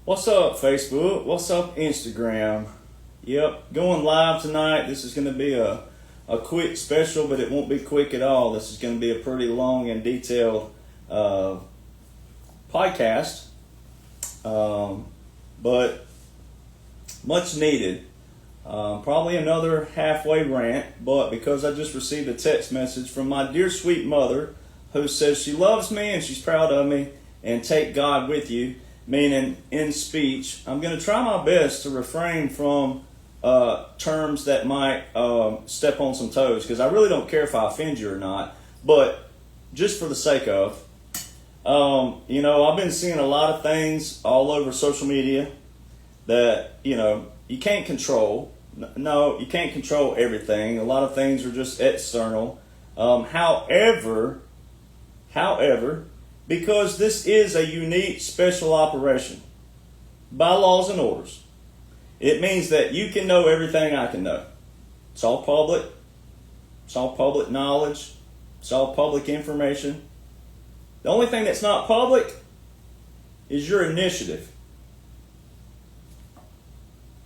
What's up, Facebook? What's up, Instagram? Yep, going live tonight. This is going to be a quick special, but it won't be quick at all. This is going to be a pretty long and detailed podcast, but much needed. Probably another halfway rant, but because I just received a text message from my dear sweet mother who says she loves me and she's proud of me, and take God with you, meaning in speech, I'm going to try my best to refrain from terms that might step on some toes, because I really don't care if I offend you or not, but just for the sake of, I've been seeing a lot of things all over social media that, you can't control. No, you can't control everything. A lot of things are just external. However, because this is a unique special operation by laws and orders, it means that you can know everything I can know. It's all public. It's all public knowledge. It's all public information. The only thing that's not public is your initiative.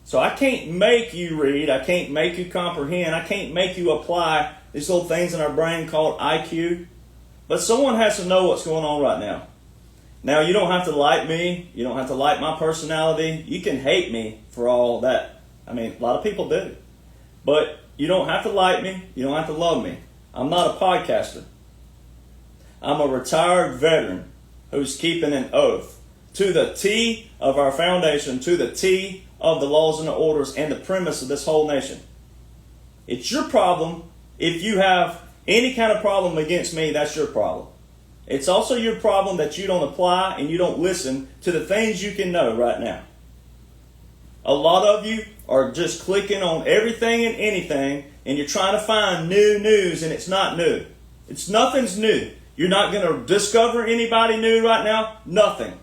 So I can't make you read. I can't make you comprehend. I can't make you apply these little things in our brain called IQ. But someone has to know what's going on right now. Now, you don't have to like me. You don't have to like my personality. You can hate me for all that. I mean, a lot of people do. But you don't have to like me. You don't have to love me. I'm not a podcaster. I'm a retired veteran who's keeping an oath to the T of our foundation, to the T of the laws and the orders and the premise of this whole nation. It's your problem. If you have any kind of problem against me, that's your problem. It's also your problem that you don't apply and you don't listen to the things you can know right now. A lot of you are just clicking on everything and anything, and you're trying to find new news, and it's not new. Nothing's new. You're not going to discover anybody new right now. Nothing.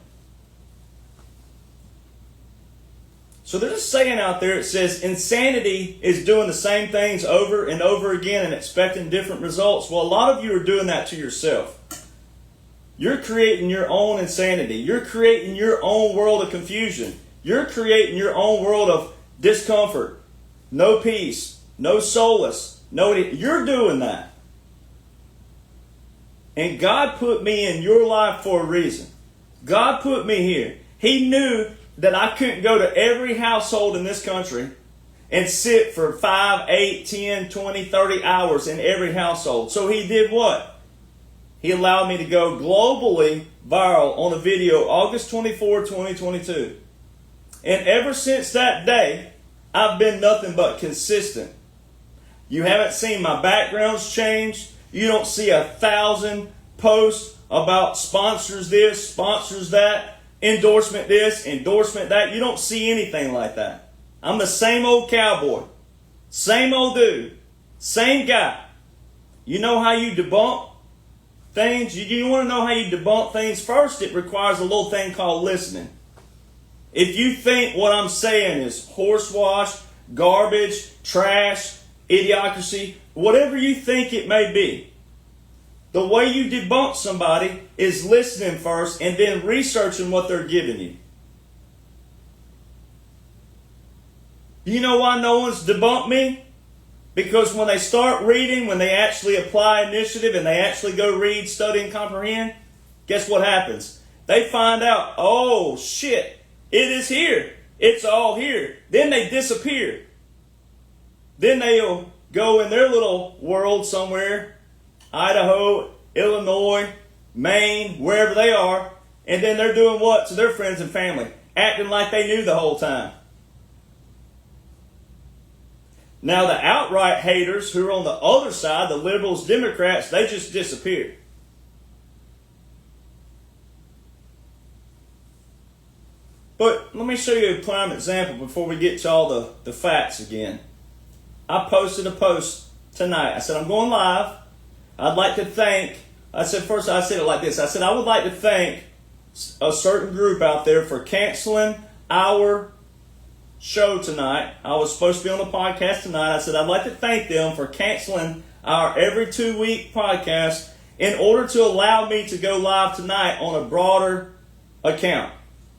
So there's a saying out there, it says insanity is doing the same things over and over again and expecting different results. Well, a lot of you are doing that to yourself. You're creating your own insanity. You're creating your own world of confusion. You're creating your own world of discomfort, no peace, no solace. You're doing that. And God put me in your life for a reason. God put me here. He knew that I couldn't go to every household in this country and sit for 5, 8, 10, 20, 30 hours in every household. So he did what? He allowed me to go globally viral on a video August 24, 2022. And ever since that day, I've been nothing but consistent. You haven't seen my backgrounds change. You don't see 1,000 posts about sponsors this, sponsors that, endorsement this, endorsement that. You don't see anything like that. I'm the same old cowboy. Same old dude. Same guy. You know how you debunk things? You want to know how you debunk things? First, it requires a little thing called listening. If you think what I'm saying is horsewash, garbage, trash, idiocracy, whatever you think it may be, the way you debunk somebody is listening first and then researching what they're giving you. You know why no one's debunked me? Because when they start reading, when they actually apply initiative and they actually go read, study, and comprehend, guess what happens? They find out, oh shit, it is here. It's all here. Then they disappear. Then they'll go in their little world somewhere, Idaho, Illinois, Maine, wherever they are, and then they're doing what to their friends and family? Acting like they knew the whole time. Now the outright haters who are on the other side, the liberals, Democrats, they just disappeared. But let me show you a prime example before we get to all the facts again. I posted a post tonight. I said, I'm going live. I'd like to thank, I said it like this. I said, I would like to thank a certain group out there for canceling our show tonight. I was supposed to be on the podcast tonight. I said, I'd like to thank them for canceling our every 2-week podcast in order to allow me to go live tonight on a broader account.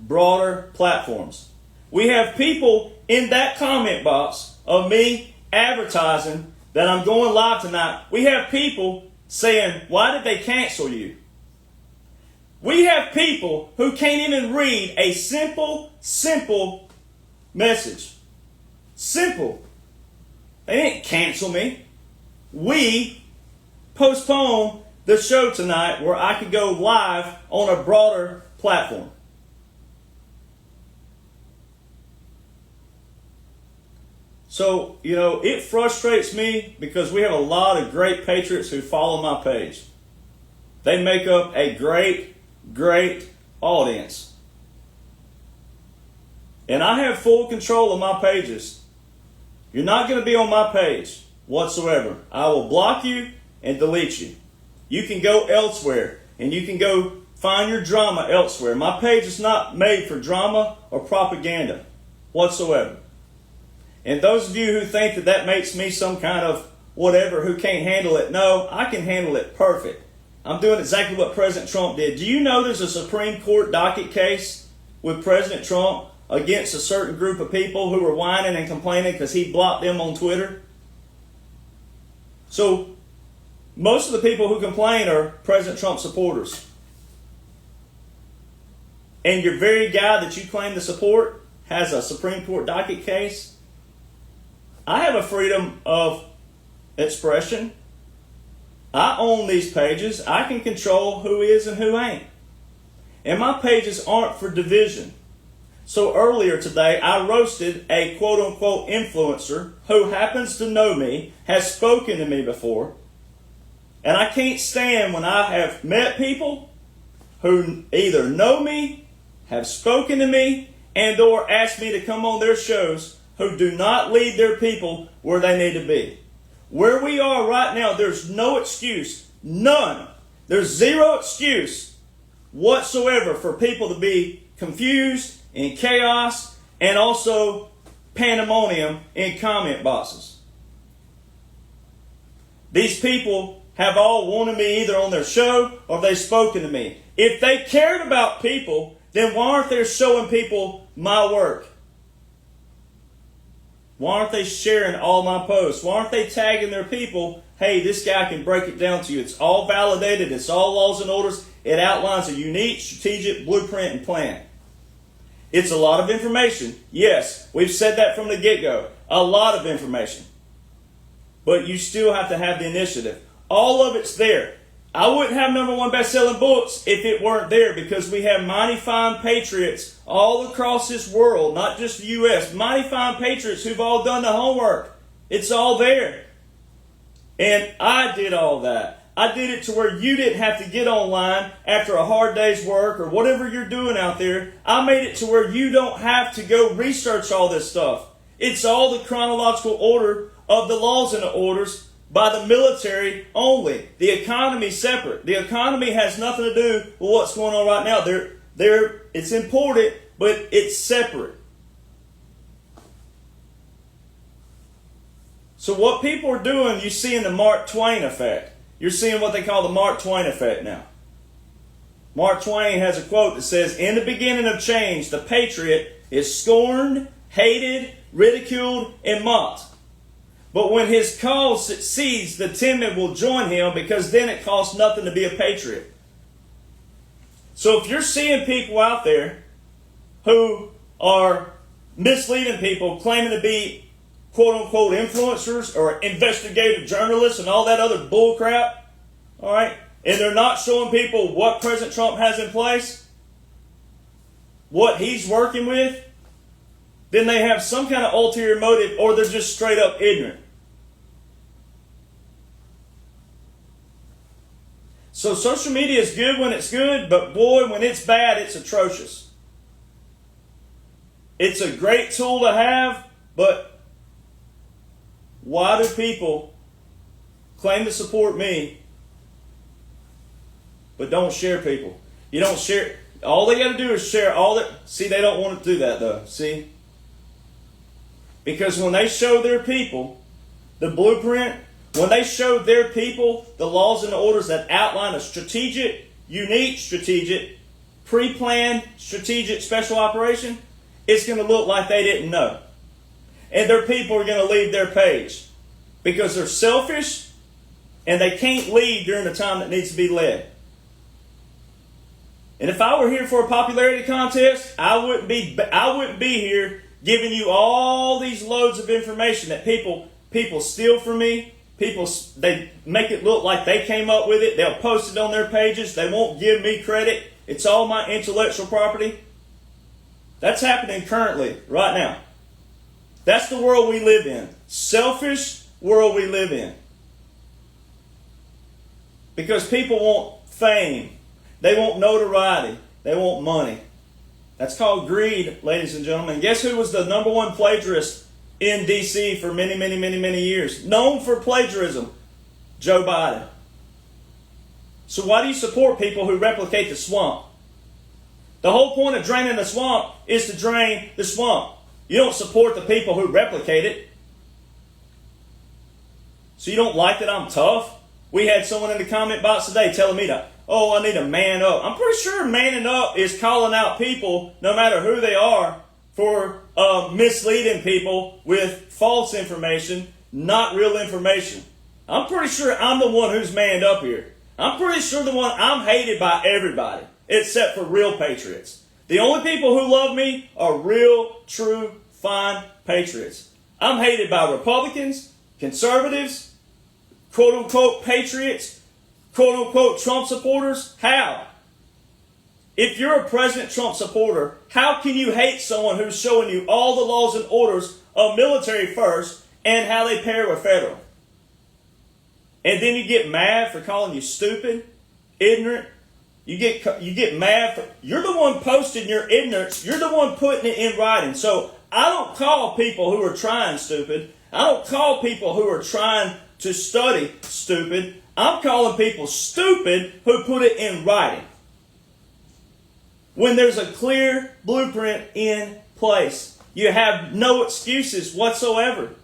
broader platforms. We have people in that comment box of me advertising that I'm going live tonight. We have people saying, why did they cancel you? We have people who can't even read a simple message. Simple. They didn't cancel me. We postponed the show tonight where I could go live on a broader platform. So, it frustrates me because we have a lot of great patriots who follow my page. They make up a great audience. And I have full control of my pages. You're not going to be on my page whatsoever. I will block you and delete you. You can go elsewhere and you can go find your drama elsewhere. My page is not made for drama or propaganda whatsoever. And those of you who think that that makes me some kind of whatever who can't handle it, no, I can handle it perfect. I'm doing exactly what President Trump did. Do you know there's a Supreme Court docket case with President Trump against a certain group of people who were whining and complaining because he blocked them on Twitter? So, most of the people who complain are President Trump supporters. And your very guy that you claim to support has a Supreme Court docket case. I have a freedom of expression. I own these pages. I can control who is and who ain't. And my pages aren't for division. So earlier today, I roasted a quote-unquote influencer who happens to know me, has spoken to me before. And I can't stand when I have met people who either know me, have spoken to me, and or asked me to come on their shows who do not lead their people where they need to be. Where we are right now, there's no excuse. None. There's zero excuse whatsoever for people to be confused, in chaos, and also pandemonium in comment boxes. These people have all wanted me either on their show or they've spoken to me. If they cared about people, then why aren't they showing people my work? Why aren't they sharing all my posts? Why aren't they tagging their people? Hey, this guy can break it down to you. It's all validated. It's all laws and orders. It outlines a unique strategic blueprint and plan. It's a lot of information. Yes, we've said that from the get-go. A lot of information. But you still have to have the initiative. All of it's there. I wouldn't have #1 best-selling books if it weren't there, because we have mighty fine patriots all across this world, not just the U.S., mighty fine patriots who've all done the homework. It's all there. And I did all that. I did it to where you didn't have to get online after a hard day's work or whatever you're doing out there. I made it to where you don't have to go research all this stuff. It's all the chronological order of the laws and the orders by the military only. The economy separate. The economy has nothing to do with what's going on right now. It's important, but it's separate. So what people are doing, you see in the Mark Twain effect. You're seeing what they call the Mark Twain effect now. Mark Twain has a quote that says, "In the beginning of change, the patriot is scorned, hated, ridiculed, and mocked. But when his cause succeeds, the timid will join him, because then it costs nothing to be a patriot." So if you're seeing people out there who are misleading people, claiming to be quote-unquote influencers or investigative journalists and all that other bull crap, all right, and they're not showing people what President Trump has in place, what he's working with, then they have some kind of ulterior motive, or they're just straight up ignorant. So social media is good when it's good, but boy, when it's bad, it's atrocious. It's a great tool to have, but why do people claim to support me, but don't share people? You don't share. All they got to do is share all that. See, they don't want to do that though. See? Because when they show their people the blueprint, when they show their people the laws and the orders that outline a strategic, unique strategic pre-planned strategic special operation, it's going to look like they didn't know. And their people are going to leave their page because they're selfish and they can't lead during the time that needs to be led. And if I were here for a popularity contest, I wouldn't be here giving you all these loads of information that people steal from me. They make it look like they came up with it. They'll post it on their pages. They won't give me credit. It's all my intellectual property. That's happening currently, right now. That's the world we live in. Selfish world we live in. Because people want fame. They want notoriety. They want money. That's called greed, ladies and gentlemen. Guess who was the number one plagiarist in D.C. for many, many, many, many years? Known for plagiarism. Joe Biden. So why do you support people who replicate the swamp? The whole point of draining the swamp is to drain the swamp. You don't support the people who replicate it. So you don't like that I'm tough? We had someone in the comment box today telling me I need to man up. I'm pretty sure manning up is calling out people, no matter who they are, for misleading people with false information, not real information. I'm pretty sure I'm the one who's manned up here. I'm pretty sure I'm hated by everybody, except for real patriots. The only people who love me are real, true, fine patriots. I'm hated by Republicans, conservatives, quote-unquote patriots, quote-unquote Trump supporters. How? If you're a President Trump supporter, how can you hate someone who's showing you all the laws and orders of military first and how they pair with federal? And then you get mad for calling you stupid, ignorant. You get mad you're the one posting your ignorance. You're the one putting it in writing. So I don't call people who are trying stupid. I don't call people who are trying to study stupid. I'm calling people stupid who put it in writing. When there's a clear blueprint in place, you have no excuses whatsoever.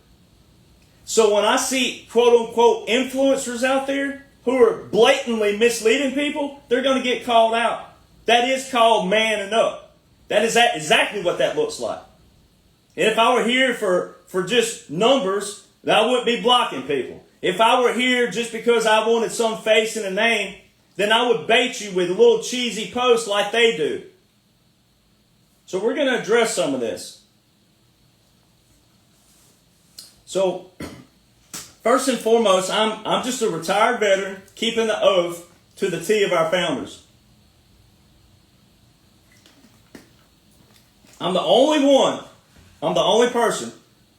So when I see quote-unquote influencers out there who are blatantly misleading people, they're going to get called out. That is called manning up. That is exactly what that looks like. And if I were here for just numbers, then I wouldn't be blocking people. If I were here just because I wanted some face and a name, then I would bait you with a little cheesy post like they do. So we're going to address some of this. So, first and foremost, I'm just a retired veteran keeping the oath to the T of our founders. I'm the only person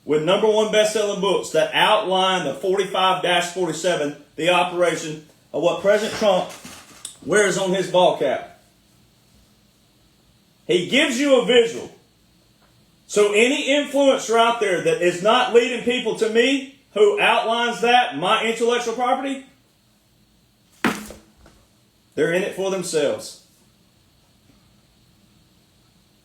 with #1 best-selling books that outline the 45-47, the operation of what President Trump wears on his ball cap. He gives you a visual. So any influencer out there that is not leading people to me, who outlines that, my intellectual property, they're in it for themselves.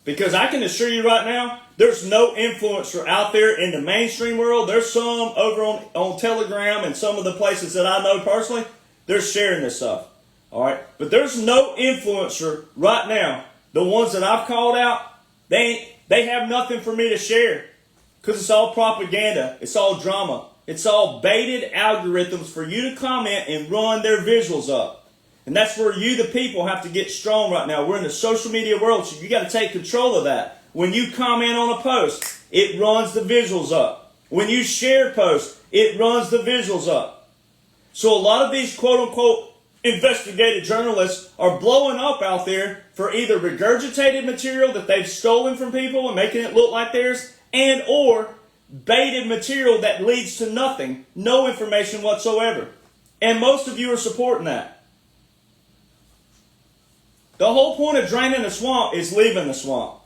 Because I can assure you right now, there's no influencer out there in the mainstream world. There's some over on Telegram and some of the places that I know personally. They're sharing this stuff. All right? But there's no influencer right now. The ones that I've called out, they have nothing for me to share. Because it's all propaganda. It's all drama. It's all baited algorithms for you to comment and run their visuals up. And that's where you, the people, have to get strong right now. We're in the social media world, so you got to take control of that. When you comment on a post, it runs the visuals up. When you share posts, it runs the visuals up. So a lot of these quote-unquote investigative journalists are blowing up out there for either regurgitated material that they've stolen from people and making it look like theirs, and or baited material that leads to nothing, no information whatsoever. And most of you are supporting that. The whole point of draining the swamp is leaving the swamp.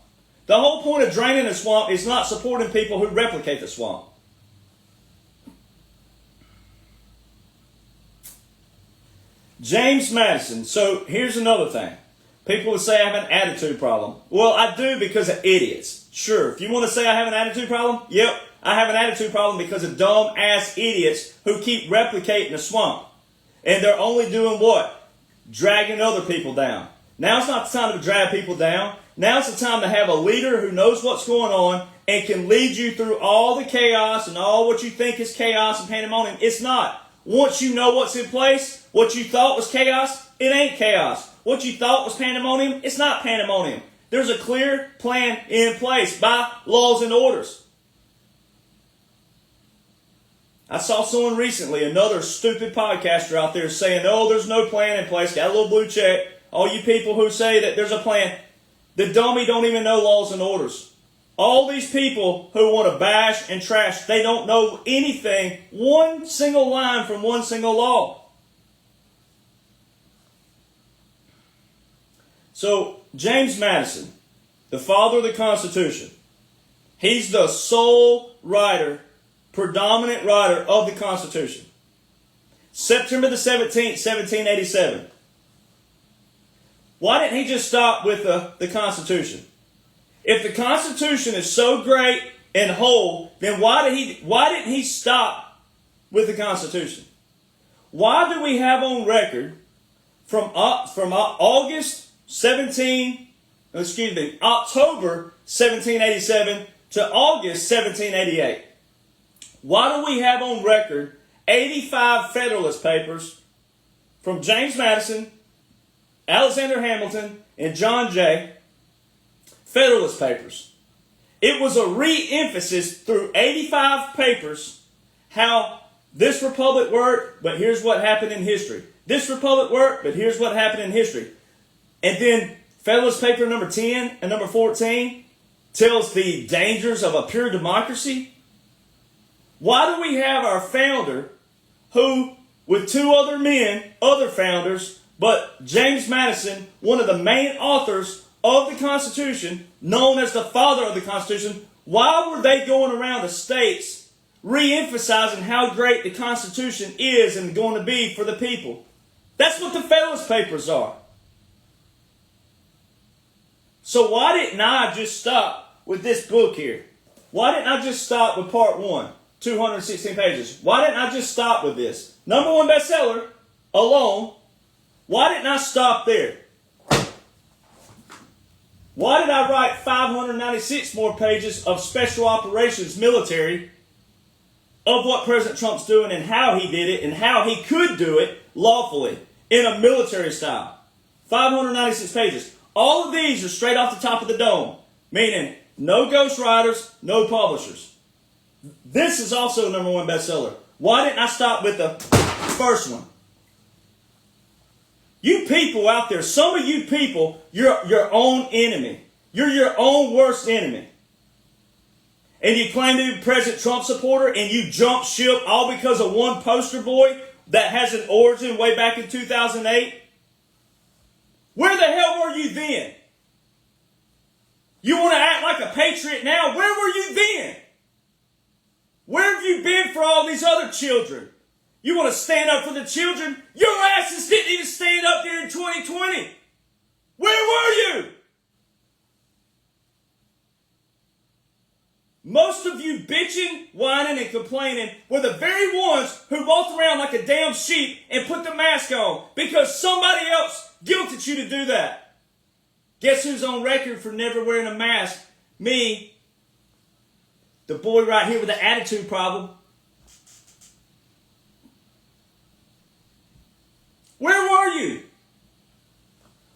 The whole point of draining the swamp is not supporting people who replicate the swamp. James Madison. So here's another thing. People would say I have an attitude problem. Well, I do because of idiots. Sure, if you want to say I have an attitude problem, yep, I have an attitude problem because of dumb-ass idiots who keep replicating the swamp. And they're only doing what? Dragging other people down. Now's not the time to drag people down. Now's the time to have a leader who knows what's going on and can lead you through all the chaos and all what you think is chaos and pandemonium. It's not. Once you know what's in place, what you thought was chaos, it ain't chaos. What you thought was pandemonium, it's not pandemonium. There's a clear plan in place by laws and orders. I saw someone recently, another stupid podcaster out there saying, oh, there's no plan in place, got a little blue check. All you people who say that there's a plan, the dummy don't even know laws and orders. All these people who want to bash and trash, they don't know anything, one single line from one single law. So, James Madison, the father of the Constitution, he's the sole writer, predominant writer of the Constitution. September the 17th, 1787. Why didn't he just stop with the Constitution? If the Constitution is so great and whole, then why didn't he stop with the Constitution? Why do we have on record from October 1787 to August 1788? Why do we have on record 85 Federalist Papers from James Madison, Alexander Hamilton, and John Jay? Federalist Papers. It was a re-emphasis through 85 papers how this republic worked, but here's what happened in history. This republic worked, but here's what happened in history. And then Federalist Paper number 10 and number 14 tells the dangers of a pure democracy. Why do we have our founder, who, with two other men, other founders, but James Madison, one of the main authors of the Constitution, known as the father of the Constitution, why were they going around the states re-emphasizing how great the Constitution is and going to be for the people? That's what the Federalist Papers are. So why didn't I just stop with this book here? Why didn't I just stop with part 1, 216 pages? Why didn't I just stop with this? Number 1 bestseller alone. Why didn't I stop there? Why did I write 596 more pages of special operations military of what President Trump's doing and how he did it and how he could do it lawfully in a military style? 596 pages. All of these are straight off the top of the dome, meaning no ghostwriters, no publishers. This is also a number 1 bestseller. Why didn't I stop with the first one? You people out there, some of you people, you're your own enemy. You're your own worst enemy. And you claim to be a President Trump supporter and you jump ship all because of one poster boy that has an origin way back in 2008? Where the hell were you then? You want to act like a patriot now? Where were you then? Where have you been for all these other children? You want to stand up for the children? Your asses didn't even stand up there in 2020. Where were you? Most of you bitching, whining, and complaining were the very ones who walked around like a damn sheep and put the mask on because somebody else guilted you to do that. Guess who's on record for never wearing a mask? Me. The boy right here with the attitude problem. Where were you?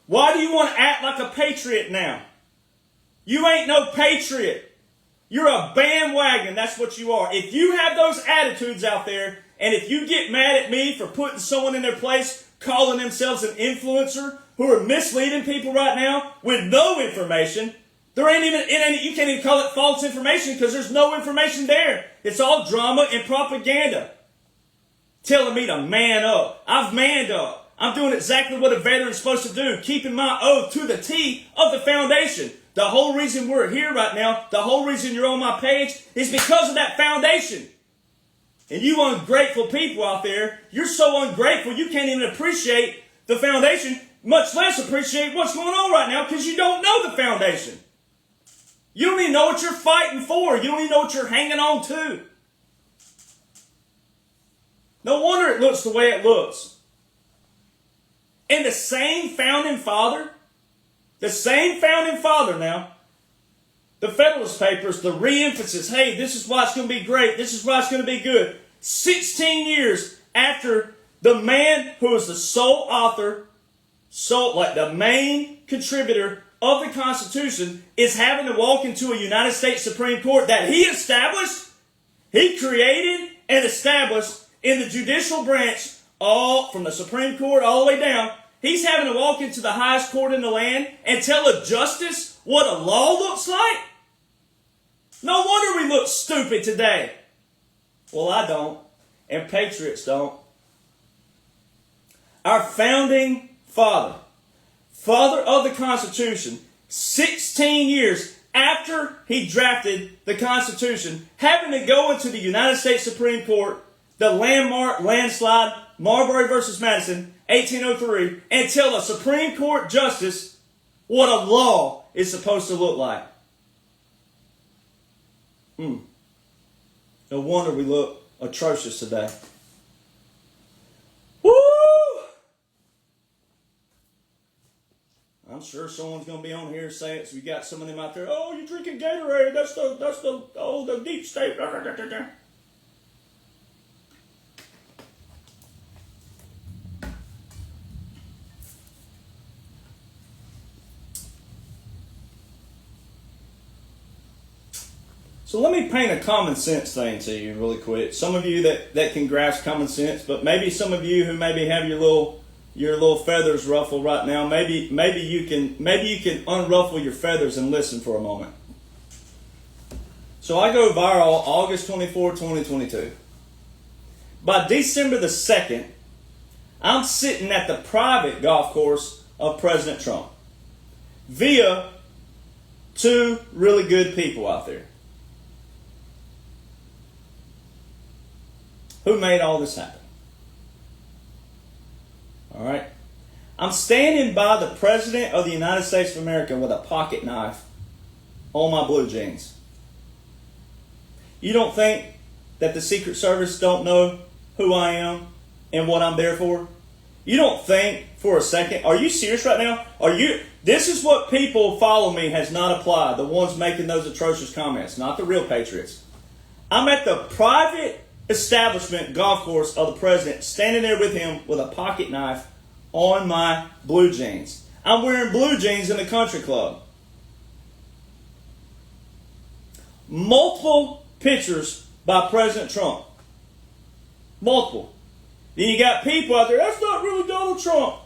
Why do you want to act like a patriot now? You ain't no patriot. You're a bandwagon. That's what you are. If you have those attitudes out there, and if you get mad at me for putting someone in their place, calling themselves an influencer, who are misleading people right now with no information, you can't even call it false information because there's no information there. It's all drama and propaganda. Telling me to man up. I've manned up. I'm doing exactly what a veteran's supposed to do, keeping my oath to the T of the foundation. The whole reason we're here right now, the whole reason you're on my page is because of that foundation. And you ungrateful people out there, you're so ungrateful you can't even appreciate the foundation, much less appreciate what's going on right now because you don't know the foundation. You don't even know what you're fighting for. You don't even know what you're hanging on to. No wonder it looks the way it looks. And the same founding father The same founding father now. The Federalist Papers, the re-emphasis, hey, this is why it's going to be great. This is why it's going to be good. 16 years after the man who was the sole author, the main contributor of the Constitution is having to walk into a United States Supreme Court that he established, he created and established in the judicial branch, all from the Supreme Court all the way down. He's having to walk into the highest court in the land and tell a justice what a law looks like? No wonder we look stupid today. Well, I don't, and patriots don't. Our founding father of the Constitution, 16 years after he drafted the Constitution, having to go into the United States Supreme Court, the landslide, Marbury versus Madison, 1803, and tell a Supreme Court justice what a law is supposed to look like. No wonder we look atrocious today. Woo! I'm sure someone's going to be on here saying, so we got some of them out there, oh, you're drinking Gatorade, that's the deep state. So let me paint a common sense thing to you really quick. Some of you that can grasp common sense, but maybe some of you who maybe have your little feathers ruffled right now, maybe you can unruffle your feathers and listen for a moment. So I go viral August 24, 2022. By December the 2nd, I'm sitting at the private golf course of President Trump via two really good people out there. Who made all this happen? All right. I'm standing by the President of the United States of America with a pocket knife on my blue jeans. You don't think that the Secret Service don't know who I am and what I'm there for? You don't think for a second, are you serious right now? This is what people follow me has not applied, the ones making those atrocious comments, not the real patriots. I'm at the private establishment golf course of the president, standing there with him with a pocket knife on my blue jeans. I'm wearing blue jeans in the country club. Multiple pictures by President Trump. Multiple. Then you got people out there, that's not really Donald Trump.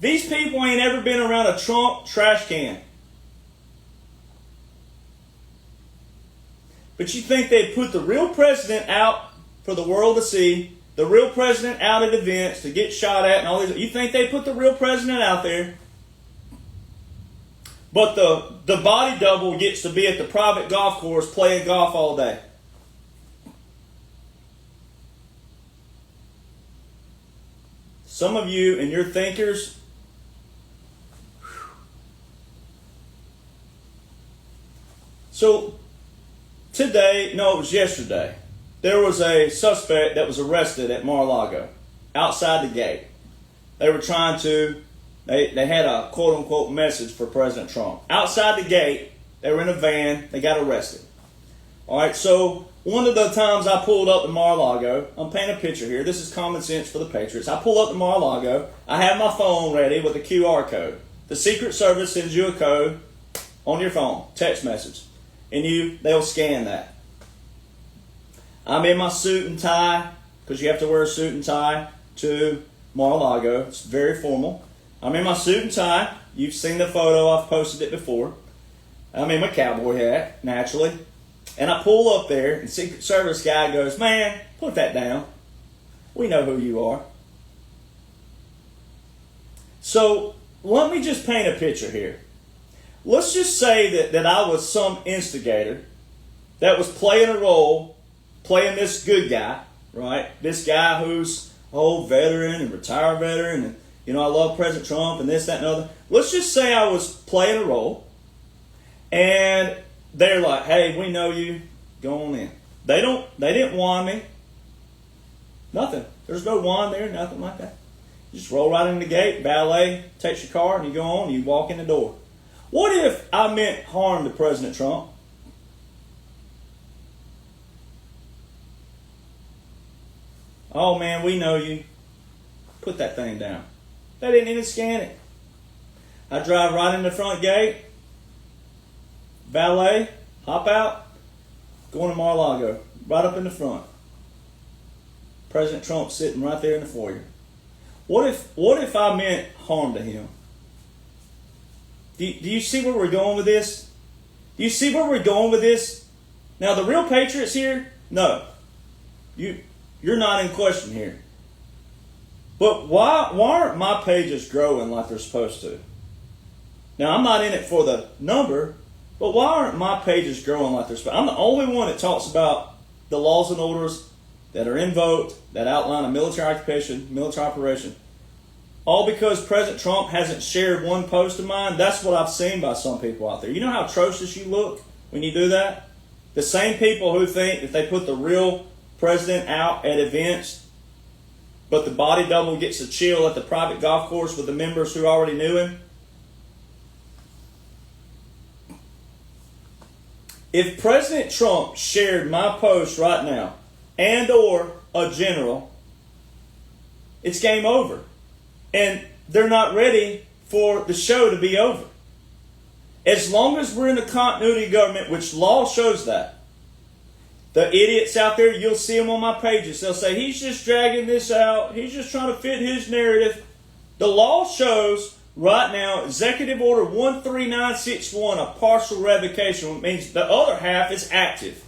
These people ain't ever been around a Trump trash can. But you think they put the real president out for the world to see, the real president out at events to get shot at and all these. You think they put the real president out there, but the body double gets to be at the private golf course playing golf all day. Some of you and your thinkers, so today, no, it was yesterday, there was a suspect that was arrested at Mar-a-Lago, outside the gate. They were trying to, they had a quote-unquote message for President Trump. Outside the gate, they were in a van, they got arrested. All right, so one of the times I pulled up to Mar-a-Lago, I'm painting a picture here, this is common sense for the Patriots. I pull up to Mar-a-Lago, I have my phone ready with a QR code. The Secret Service sends you a code on your phone, text message, and they'll scan that. I'm in my suit and tie, because you have to wear a suit and tie to Mar-a-Lago. It's very formal. I'm in my suit and tie. You've seen the photo. I've posted it before. I'm in my cowboy hat, naturally. And I pull up there, and Secret Service guy goes, man, put that down. We know who you are. So let me just paint a picture here. Let's just say that I was some instigator that was playing a role, playing this good guy, right? This guy who's old veteran and retired veteran, and I love President Trump and this, that, and other. Let's just say I was playing a role, and they're like, "Hey, we know you. Go on in." They didn't wand me. Nothing. There's no wand there. Nothing like that. You just roll right in the gate. Valet takes your car, and you go on. And you walk in the door. What if I meant harm to President Trump? Oh man, we know you. Put that thing down. They didn't even scan it. I drive right in the front gate. Valet, hop out, going to Mar-a-Lago, right up in the front. President Trump sitting right there in the foyer. What if I meant harm to him? Do you see where we're going with this? Do you see where we're going with this? Now the real patriots here, no. You're not in question here. But why aren't my pages growing like they're supposed to? Now I'm not in it for the number, but why aren't my pages growing like they're supposed to? I'm the only one that talks about the laws and orders that are invoked, that outline a military occupation, military operation. All because President Trump hasn't shared one post of mine. That's what I've seen by some people out there. You know how atrocious you look when you do that? The same people who think if they put the real president out at events, but the body double gets to chill at the private golf course with the members who already knew him. If President Trump shared my post right now, and or a general, it's game over. And they're not ready for the show to be over. As long as we're in a continuity of government, which law shows that. The idiots out there, you'll see them on my pages. They'll say, he's just dragging this out. He's just trying to fit his narrative. The law shows right now, Executive Order 13961, a partial revocation, which means the other half is active.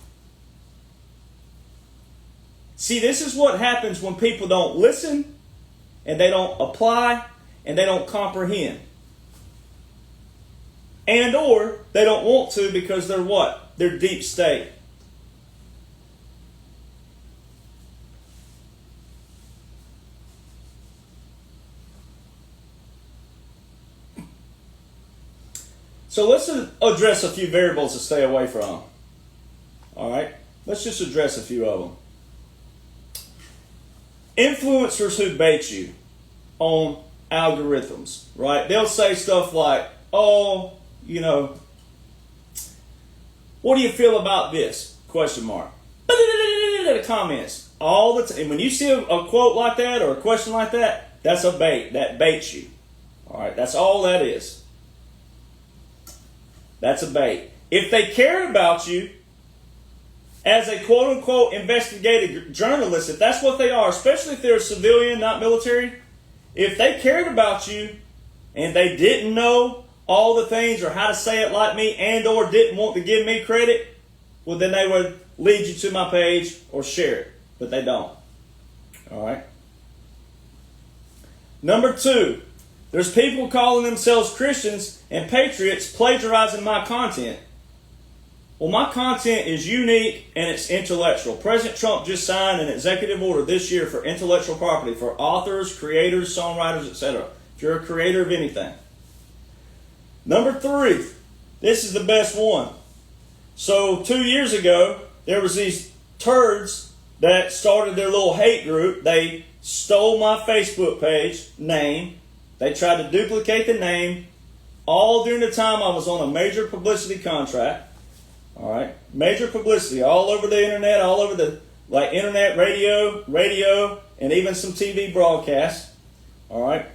See, this is what happens when people don't listen, and they don't apply, and they don't comprehend. And or they don't want to because they're what? They're deep state. So let's address a few variables to stay away from. All right? Let's just address a few of them. Influencers who bait you on algorithms, right? They'll say stuff like, oh, you know, what do you feel about this? Question mark. The comments. All the time. And when you see a quote like that or a question like that, that's a bait. That baits you. All right? That's all that is. That's a bait. If they cared about you as a quote-unquote investigative journalist, if that's what they are, especially if they're a civilian, not military, if they cared about you and they didn't know all the things or how to say it like me and or didn't want to give me credit, well, then they would lead you to my page or share it. But they don't. All right? Number 2. There's people calling themselves Christians and patriots plagiarizing my content. Well, my content is unique and it's intellectual. President Trump just signed an executive order this year for intellectual property for authors, creators, songwriters, etc. If you're a creator of anything. Number 3. This is the best one. So 2 years ago, there was these turds that started their little hate group. They stole my Facebook page name. They tried to duplicate the name all during the time I was on a major publicity contract. All right. Major publicity all over the internet, all over the internet, radio, and even some TV broadcasts. All right.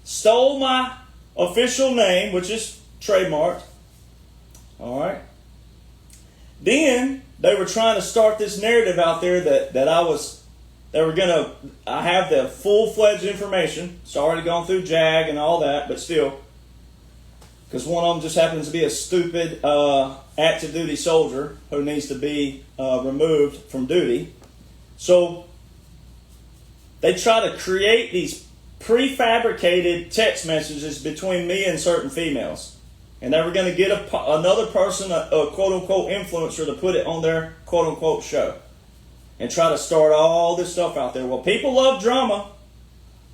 Stole my official name, which is trademarked. All right. Then they were trying to start this narrative out there that I have the full-fledged information. It's already gone through JAG and all that, but still. Because one of them just happens to be a stupid active duty soldier who needs to be removed from duty. So they try to create these prefabricated text messages between me and certain females. And they were going to get another person, a quote-unquote influencer, to put it on their quote-unquote show. And try to start all this stuff out there. Well, people love drama.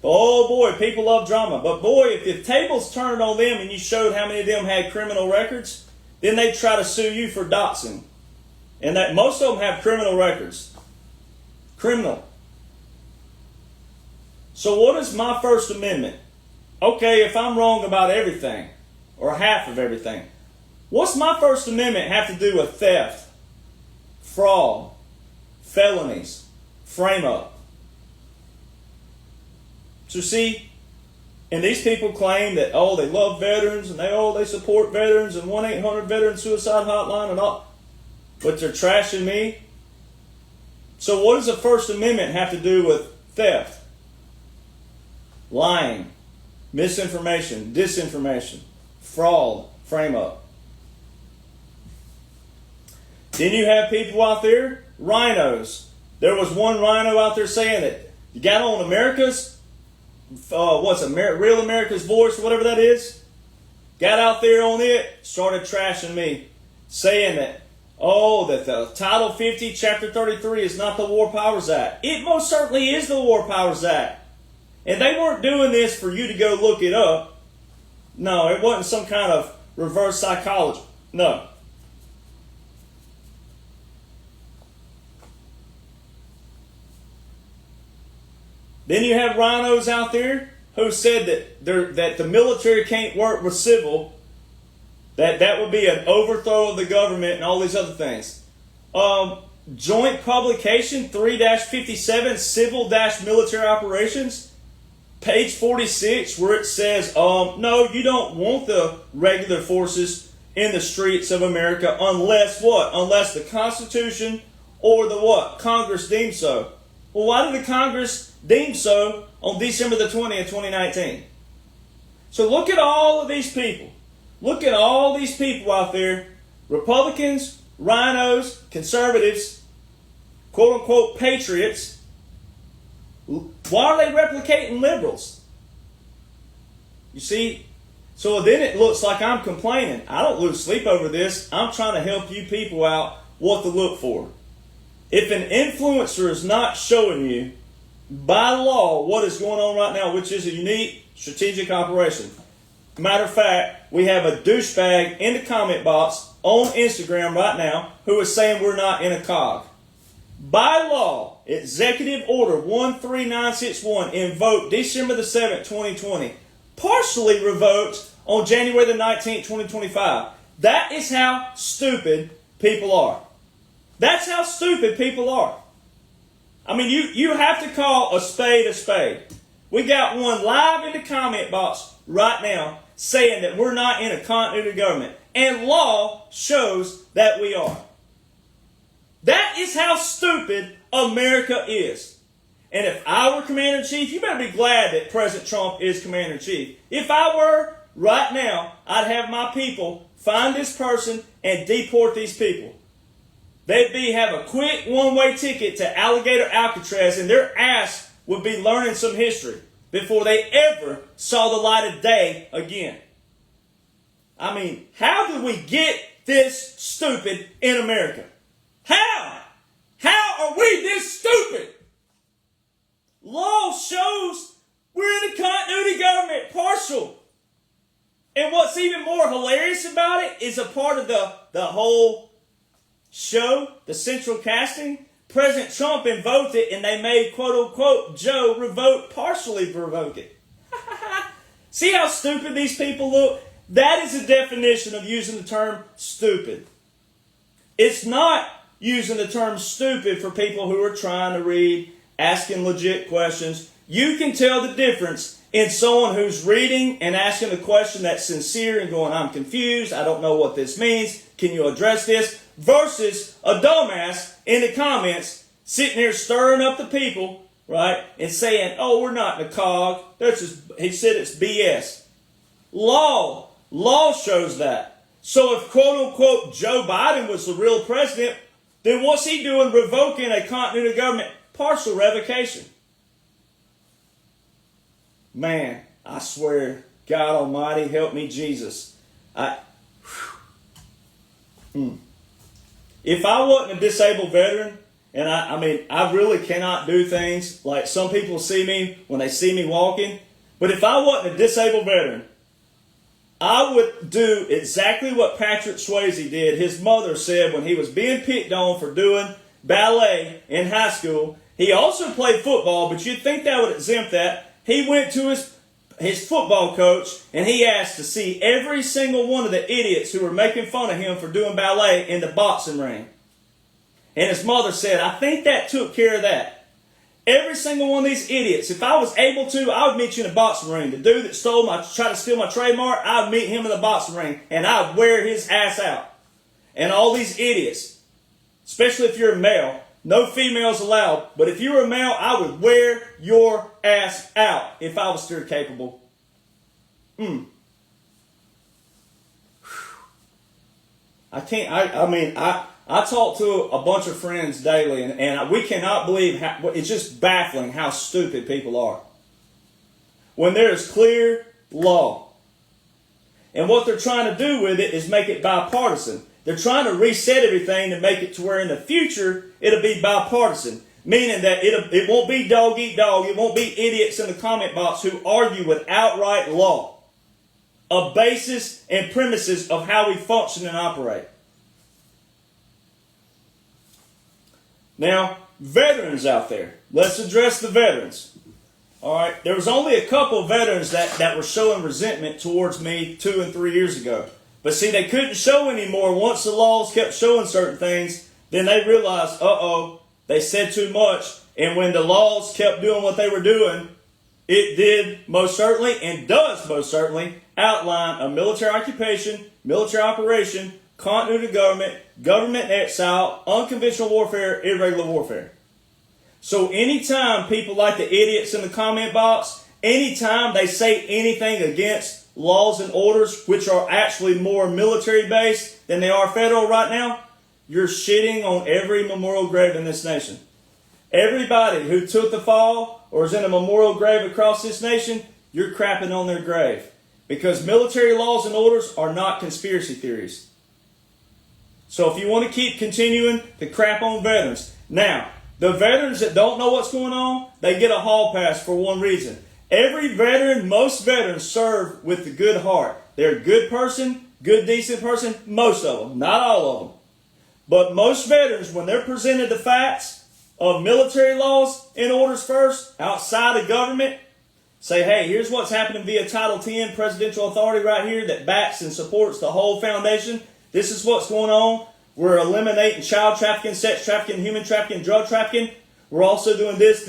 Oh boy, people love drama. But boy, if the tables turned on them and you showed how many of them had criminal records, then they'd try to sue you for doxing. And that most of them have criminal records. Criminal. So what is my First Amendment? Okay, if I'm wrong about everything, or half of everything. What's my First Amendment have to do with theft, fraud, felonies, frame-up? So see, and these people claim that, oh, they love veterans, and they support veterans, and 1-800-VETERAN suicide hotline and all, but they're trashing me. So what does the First Amendment have to do with theft, lying, misinformation, disinformation, fraud, frame-up? Then you have people out there, rhinos. There was one rhino out there saying that you got on America's, Real America's Voice, or whatever that is. Got out there on it, started trashing me, saying that, that the Title 50, Chapter 33 is not the War Powers Act. It most certainly is the War Powers Act. And they weren't doing this for you to go look it up. No, it wasn't some kind of reverse psychology. No. Then you have rhinos out there who said that the military can't work with civil, that would be an overthrow of the government and all these other things. Joint Publication 3-57, Civil-Military Operations, page 46, where it says, no, you don't want the regular forces in the streets of America unless what? Unless the Constitution or the what? Congress deems so. Well, why did the Congress deem so on December the 20th, 2019? So look at all of these people. Look at all these people out there, Republicans, rhinos, conservatives, quote-unquote patriots. Why are they replicating liberals? You see, so then it looks like I'm complaining. I don't lose sleep over this. I'm trying to help you people out what to look for. If an influencer is not showing you by law what is going on right now, which is a unique strategic operation. Matter of fact, we have a douchebag in the comment box on Instagram right now who is saying we're not in a cog. By law, Executive Order 13961, invoked December the 7th, 2020, partially revoked on January the 19th, 2025. That is how stupid people are. That's how stupid people are. I mean, you have to call a spade a spade. We got one live in the comment box right now saying that we're not in a continuity of government. And law shows that we are. That is how stupid America is. And if I were Commander-in-Chief, you better be glad that President Trump is Commander-in-Chief. If I were, right now, I'd have my people find this person and deport these people. They'd have a quick one-way ticket to Alligator Alcatraz, and their ass would be learning some history before they ever saw the light of day again. I mean, how did we get this stupid in America? How? How are we this stupid? Law shows we're in a continuity government, partial. And what's even more hilarious about it is a part of the whole show, the central casting. President Trump invoked it, and they made quote-unquote Joe partially revoke it. See how stupid these people look? That is the definition of using the term stupid. It's not using the term stupid for people who are trying to read, asking legit questions. You can tell the difference in someone who's reading and asking a question that's sincere and going, I'm confused, I don't know what this means, can you address this? Versus a dumbass in the comments sitting there stirring up the people, right, and saying, oh, we're not in a cog. He said it's BS. Law shows that. So if, quote-unquote, Joe Biden was the real president, then what's he doing revoking a continuity of government? Partial revocation. Man, I swear, God Almighty, help me, Jesus. If I wasn't a disabled veteran, and I really cannot do things like some people see me when they see me walking, but if I wasn't a disabled veteran, I would do exactly what Patrick Swayze did. His mother said when he was being picked on for doing ballet in high school. He also played football, but you'd think that would exempt that. He went to his football coach, and he asked to see every single one of the idiots who were making fun of him for doing ballet in the boxing ring. And his mother said, I think that took care of that. Every single one of these idiots, if I was able to, I would meet you in the boxing ring. The dude that tried to steal my trademark, I would meet him in the boxing ring, and I would wear his ass out. And all these idiots, especially if you're a male, no females allowed, but if you were a male, I would wear your ass out if I was still capable. I talk to a bunch of friends daily, and we cannot believe it's just baffling how stupid people are. When there is clear law. And what they're trying to do with it is make it bipartisan. They're trying to reset everything to make it to where in the future it'll be bipartisan. Meaning that it won't be dog eat dog. It won't be idiots in the comment box who argue with outright law. A basis and premises of how we function and operate. Now, veterans out there. Let's address the veterans. All right. There was only a couple of veterans that were showing resentment towards me 2 and 3 years ago. But see, they couldn't show anymore. Once the laws kept showing certain things, then they realized, they said too much. And when the laws kept doing what they were doing, it did most certainly and does most certainly outline a military occupation, military operation, continuity of government, government exile, unconventional warfare, irregular warfare. So anytime people like the idiots in the comment box, anytime they say anything against laws and orders, which are actually more military-based than they are federal right now, you're shitting on every memorial grave in this nation. Everybody who took the fall or is in a memorial grave across this nation, you're crapping on their grave. Because military laws and orders are not conspiracy theories. So if you want to keep continuing to crap on veterans. Now, the veterans that don't know what's going on, they get a hall pass for one reason. Every veteran, most veterans serve with a good heart. They're a good person, good, decent person, most of them, not all of them. But most veterans, when they're presented the facts of military laws and orders first, outside of government, say, hey, here's what's happening via Title 10, presidential authority right here that backs and supports the whole foundation. This is what's going on. We're eliminating child trafficking, sex trafficking, human trafficking, drug trafficking. We're also doing this,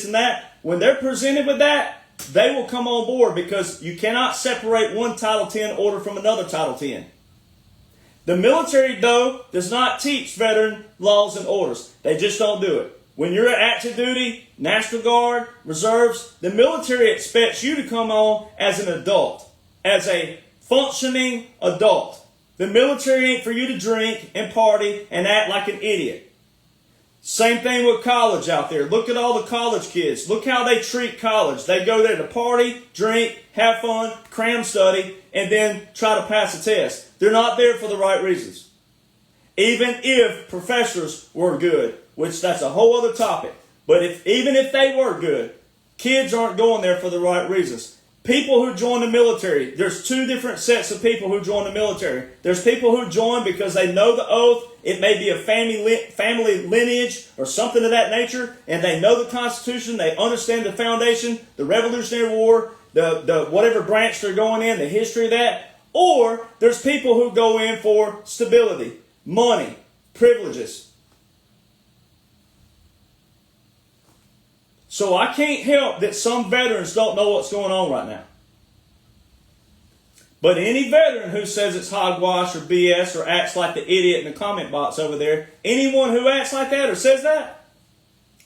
and that. When they're presented with that, they will come on board because you cannot separate one Title 10 order from another Title 10. The military, though, does not teach veteran laws and orders. They just don't do it. When you're at active duty, National Guard, reserves, the military expects you to come on as an adult, as a functioning adult. The military ain't for you to drink and party and act like an idiot. Same thing with college out there. Look at all the college kids. Look how they treat college. They go there to party, drink, have fun, cram study, and then try to pass a test. They're not there for the right reasons. Even if professors were good, which that's a whole other topic. But even if they were good, kids aren't going there for the right reasons. People who join the military, there's two different sets of people who join the military. There's people who join because they know the oath. It may be a family lineage or something of that nature, and they know the Constitution. They understand the foundation, the Revolutionary War, the whatever branch they're going in, the history of that. Or there's people who go in for stability, money, privileges. So I can't help that some veterans don't know what's going on right now. But any veteran who says it's hogwash or BS or acts like the idiot in the comment box over there, anyone who acts like that or says that,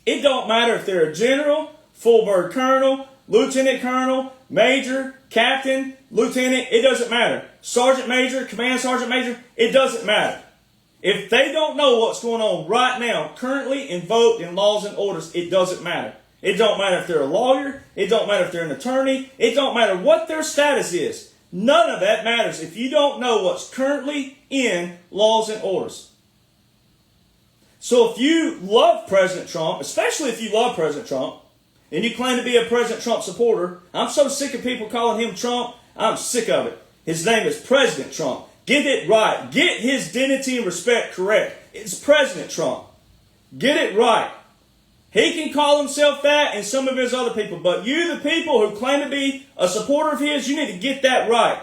it don't matter if they're a general, full bird colonel, lieutenant colonel, major, captain, lieutenant, it doesn't matter. Sergeant major, command sergeant major, it doesn't matter. If they don't know what's going on right now, currently invoked in laws and orders, it doesn't matter. It don't matter if they're a lawyer. It don't matter if they're an attorney. It don't matter what their status is. None of that matters if you don't know what's currently in laws and orders. So if you love President Trump, especially if you love President Trump, and you claim to be a President Trump supporter, I'm so sick of people calling him Trump. I'm sick of it. His name is President Trump. Get it right. Get his dignity and respect correct. It's President Trump. Get it right. He can call himself that and some of his other people. But you, the people who claim to be a supporter of his, you need to get that right.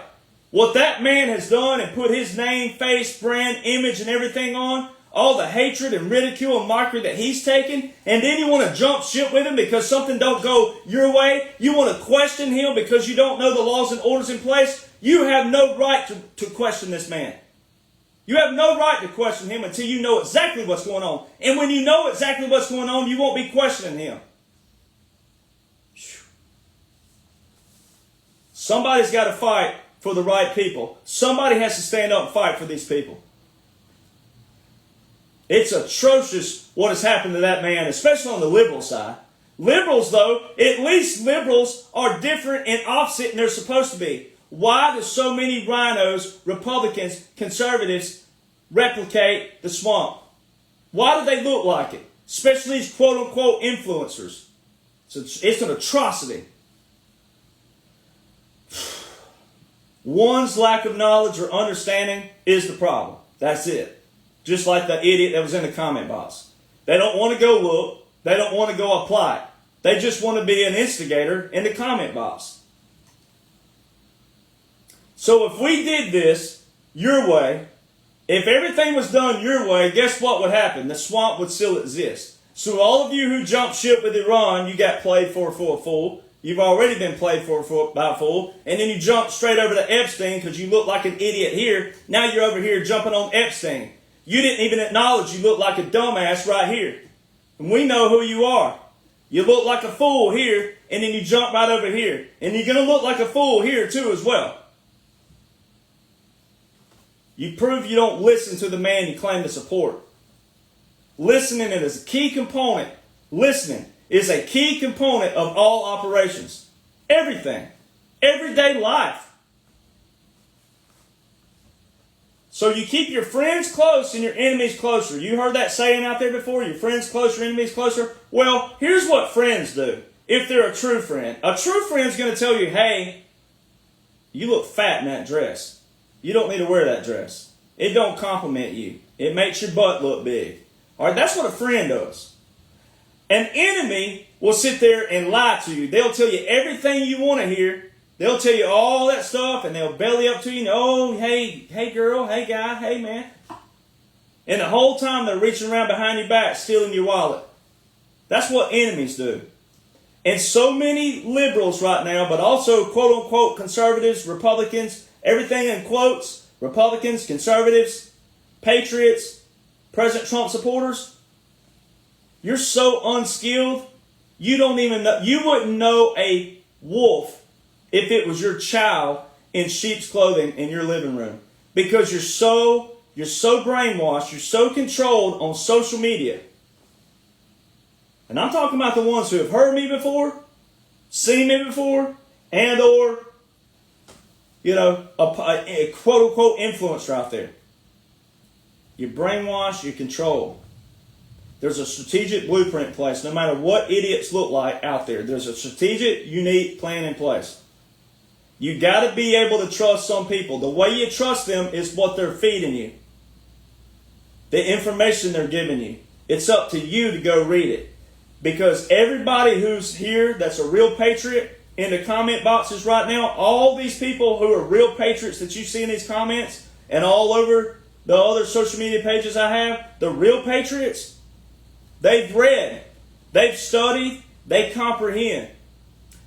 What that man has done and put his name, face, brand, image, and everything on, all the hatred and ridicule and mockery that he's taken, and then you want to jump ship with him because something don't go your way. You want to question him because you don't know the laws and orders in place. You have no right to question this man. You have no right to question him until you know exactly what's going on. And when you know exactly what's going on, you won't be questioning him. Somebody's got to fight for the right people. Somebody has to stand up and fight for these people. It's atrocious what has happened to that man, especially on the liberal side. Liberals, though, at least liberals are different and opposite, and they're supposed to be. Why do so many rhinos, Republicans, conservatives replicate the swamp? Why do they look like it? Especially these quote-unquote influencers. It's an atrocity. One's lack of knowledge or understanding is the problem. That's it. Just like the idiot that was in the comment box. They don't want to go look. They don't want to go apply it. They just want to be an instigator in the comment box. So if we did this your way, if everything was done your way, guess what would happen? The swamp would still exist. So all of you who jumped ship with Iran, you got played for a fool. You've already been played for by a fool. And then you jumped straight over to Epstein because you look like an idiot here. Now you're over here jumping on Epstein. You didn't even acknowledge you look like a dumbass right here. And we know who you are. You look like a fool here, and then you jump right over here. And you're going to look like a fool here too as well. You prove you don't listen to the man you claim to support. Listening is a key component. Listening is a key component of all operations. Everything. Everyday life. So you keep your friends close and your enemies closer. You heard that saying out there before? Your friends closer, enemies closer? Well, here's what friends do. If they're a true friend. A true friend's going to tell you, hey, you look fat in that dress. You don't need to wear that dress. It don't compliment you. It makes your butt look big. All right, that's what a friend does. An enemy will sit there and lie to you. They'll tell you everything you want to hear. They'll tell you all that stuff, and they'll belly up to you. And, oh, hey girl, hey guy, hey man. And the whole time they're reaching around behind your back, stealing your wallet. That's what enemies do. And so many liberals right now, but also quote-unquote conservatives, Republicans, everything in quotes, Republicans, conservatives, patriots, President Trump supporters, you're so unskilled, you don't even know, you wouldn't know a wolf if it was your child in sheep's clothing in your living room. Because you're so brainwashed, you're so controlled on social media. And I'm talking about the ones who have heard me before, seen me before, and or, a quote-unquote influencer out there. You're brainwashed, you're controlled. There's a strategic blueprint in place. No matter what idiots look like out there, there's a strategic, unique plan in place. You got to be able to trust some people. The way you trust them is what they're feeding you. The information they're giving you. It's up to you to go read it. Because everybody who's here that's a real patriot in the comment boxes right now, all these people who are real patriots that you see in these comments and all over the other social media pages I have, the real patriots, they've read, they've studied, they comprehend.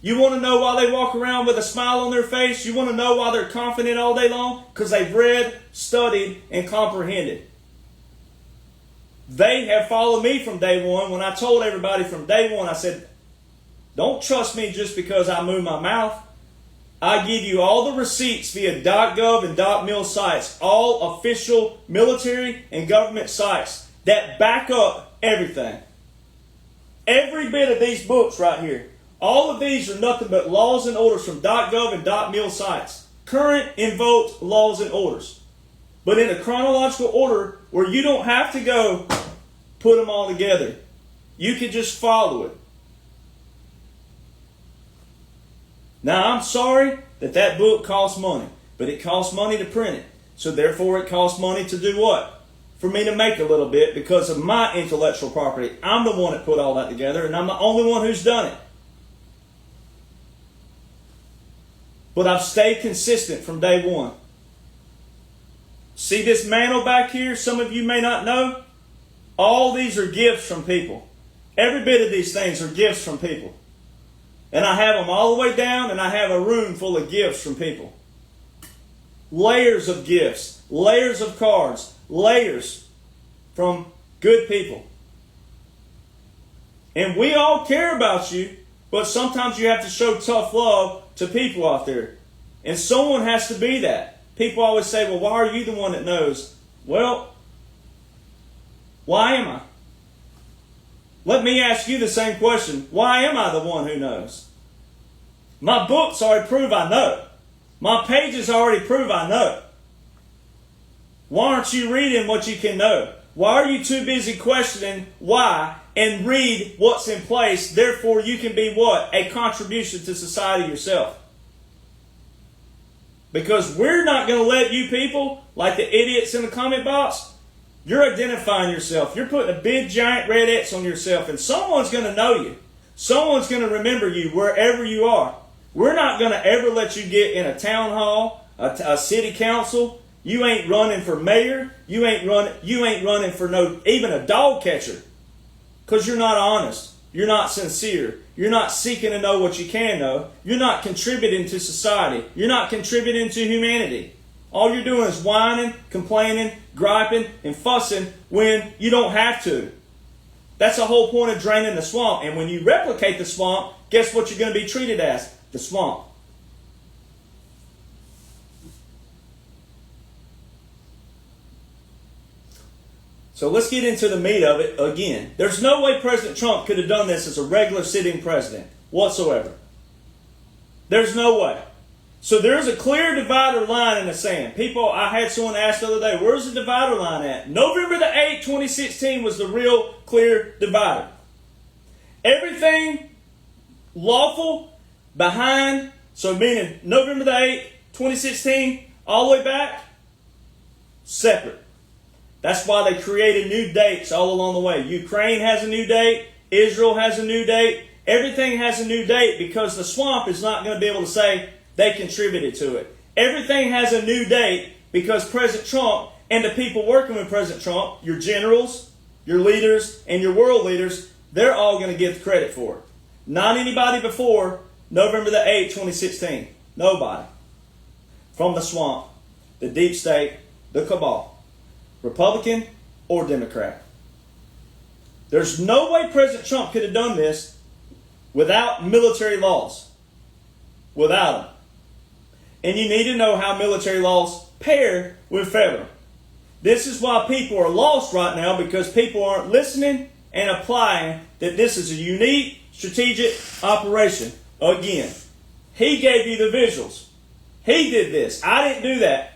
You want to know why they walk around with a smile on their face? You want to know why they're confident all day long? Because they've read, studied, and comprehended. They have followed me from day one. When I told everybody from day one, I said, don't trust me just because I move my mouth. I give you all the receipts via .gov and .mil sites, all official military and government sites that back up everything. Every bit of these books right here. All of these are nothing but laws and orders from .gov and .mil sites. Current invoked laws and orders. But in a chronological order where you don't have to go put them all together. You can just follow it. Now, I'm sorry that book costs money. But it costs money to print it. So therefore it costs money to do what? for me to make a little bit because of my intellectual property. I'm the one that put all that together, and I'm the only one who's done it. But I've stayed consistent from day one. See this mantle back here? Some of you may not know. All these are gifts from people. Every bit of these things are gifts from people. And I have them all the way down, and I have a room full of gifts from people. Layers of gifts, layers of cards, layers from good people. And we all care about you, but sometimes you have to show tough love to people out there. And someone has to be that. People always say, well, why are you the one that knows? Well, why am I? Let me ask you the same question. Why am I the one who knows? My books already prove I know. My pages already prove I know. Why aren't you reading what you can know? Why are you too busy questioning why and read what's in place? Therefore, you can be what? A contribution to society yourself. Because we're not going to let you people, like the idiots in the comment box, you're identifying yourself. You're putting a big giant red X on yourself, and someone's going to know you. Someone's going to remember you wherever you are. We're not going to ever let you get in a town hall, a city council. You ain't running for mayor. You ain't running for even a dog catcher. Because you're not honest. You're not sincere. You're not seeking to know what you can know. You're not contributing to society. You're not contributing to humanity. All you're doing is whining, complaining, griping, and fussing when you don't have to. That's the whole point of draining the swamp. And when you replicate the swamp, guess what you're going to be treated as? The swamp. So let's get into the meat of it again. There's no way President Trump could have done this as a regular sitting president whatsoever. There's no way. So there's a clear divider line in the sand. People, I had someone ask the other day, where's the divider line at? November the 8th, 2016 was the real clear divider. Everything lawful behind, so meaning November the 8th, 2016, all the way back, separate. That's why they created new dates all along the way. Ukraine has a new date. Israel has a new date. Everything has a new date because the swamp is not going to be able to say they contributed to it. Everything has a new date because President Trump and the people working with President Trump, your generals, your leaders, and your world leaders, they're all going to get the credit for it. Not anybody before November the 8th, 2016. Nobody. From the swamp, the deep state, the cabal. Republican or Democrat. There's no way President Trump could have done this without military laws. Without them. And you need to know how military laws pair with federal. This is why people are lost right now, because people aren't listening and applying that this is a unique strategic operation. Again, he gave you the visuals. He did this. I didn't do that.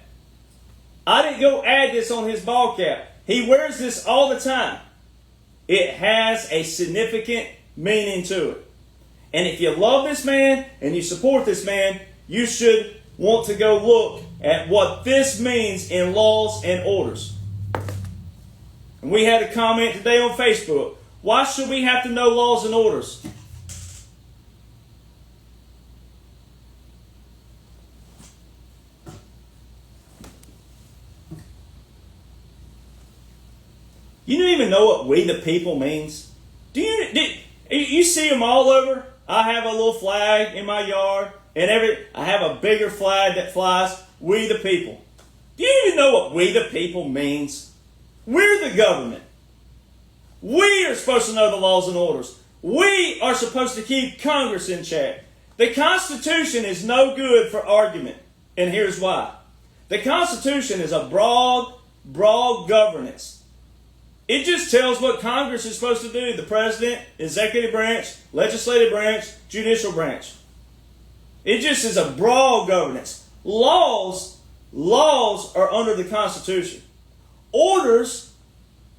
I didn't go add this on his ball cap. He wears this all the time. It has a significant meaning to it. And if you love this man and you support this man, you should want to go look at what this means in laws and orders. And we had a comment today on Facebook. Why should we have to know laws and orders? You don't even know what we the people means. Do you see them all over? I have a little flag in my yard, and I have a bigger flag that flies, we the people. Do you even know what we the people means? We're the government. We are supposed to know the laws and orders. We are supposed to keep Congress in check. The Constitution is no good for argument, and here's why. The Constitution is a broad governance. It just tells what Congress is supposed to do. The president, executive branch, legislative branch, judicial branch. It just is a broad governance. Laws are under the Constitution. Orders,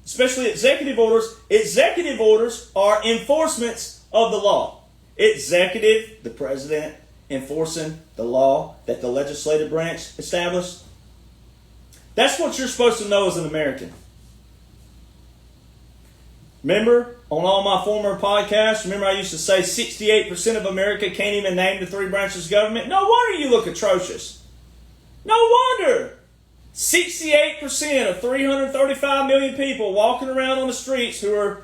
especially executive orders are enforcements of the law. Executive, the president, enforcing the law that the legislative branch established. That's what you're supposed to know as an American. Remember, on all my former podcasts, remember I used to say 68% of America can't even name the three branches of government? No wonder you look atrocious. No wonder. 68% of 335 million people walking around on the streets who are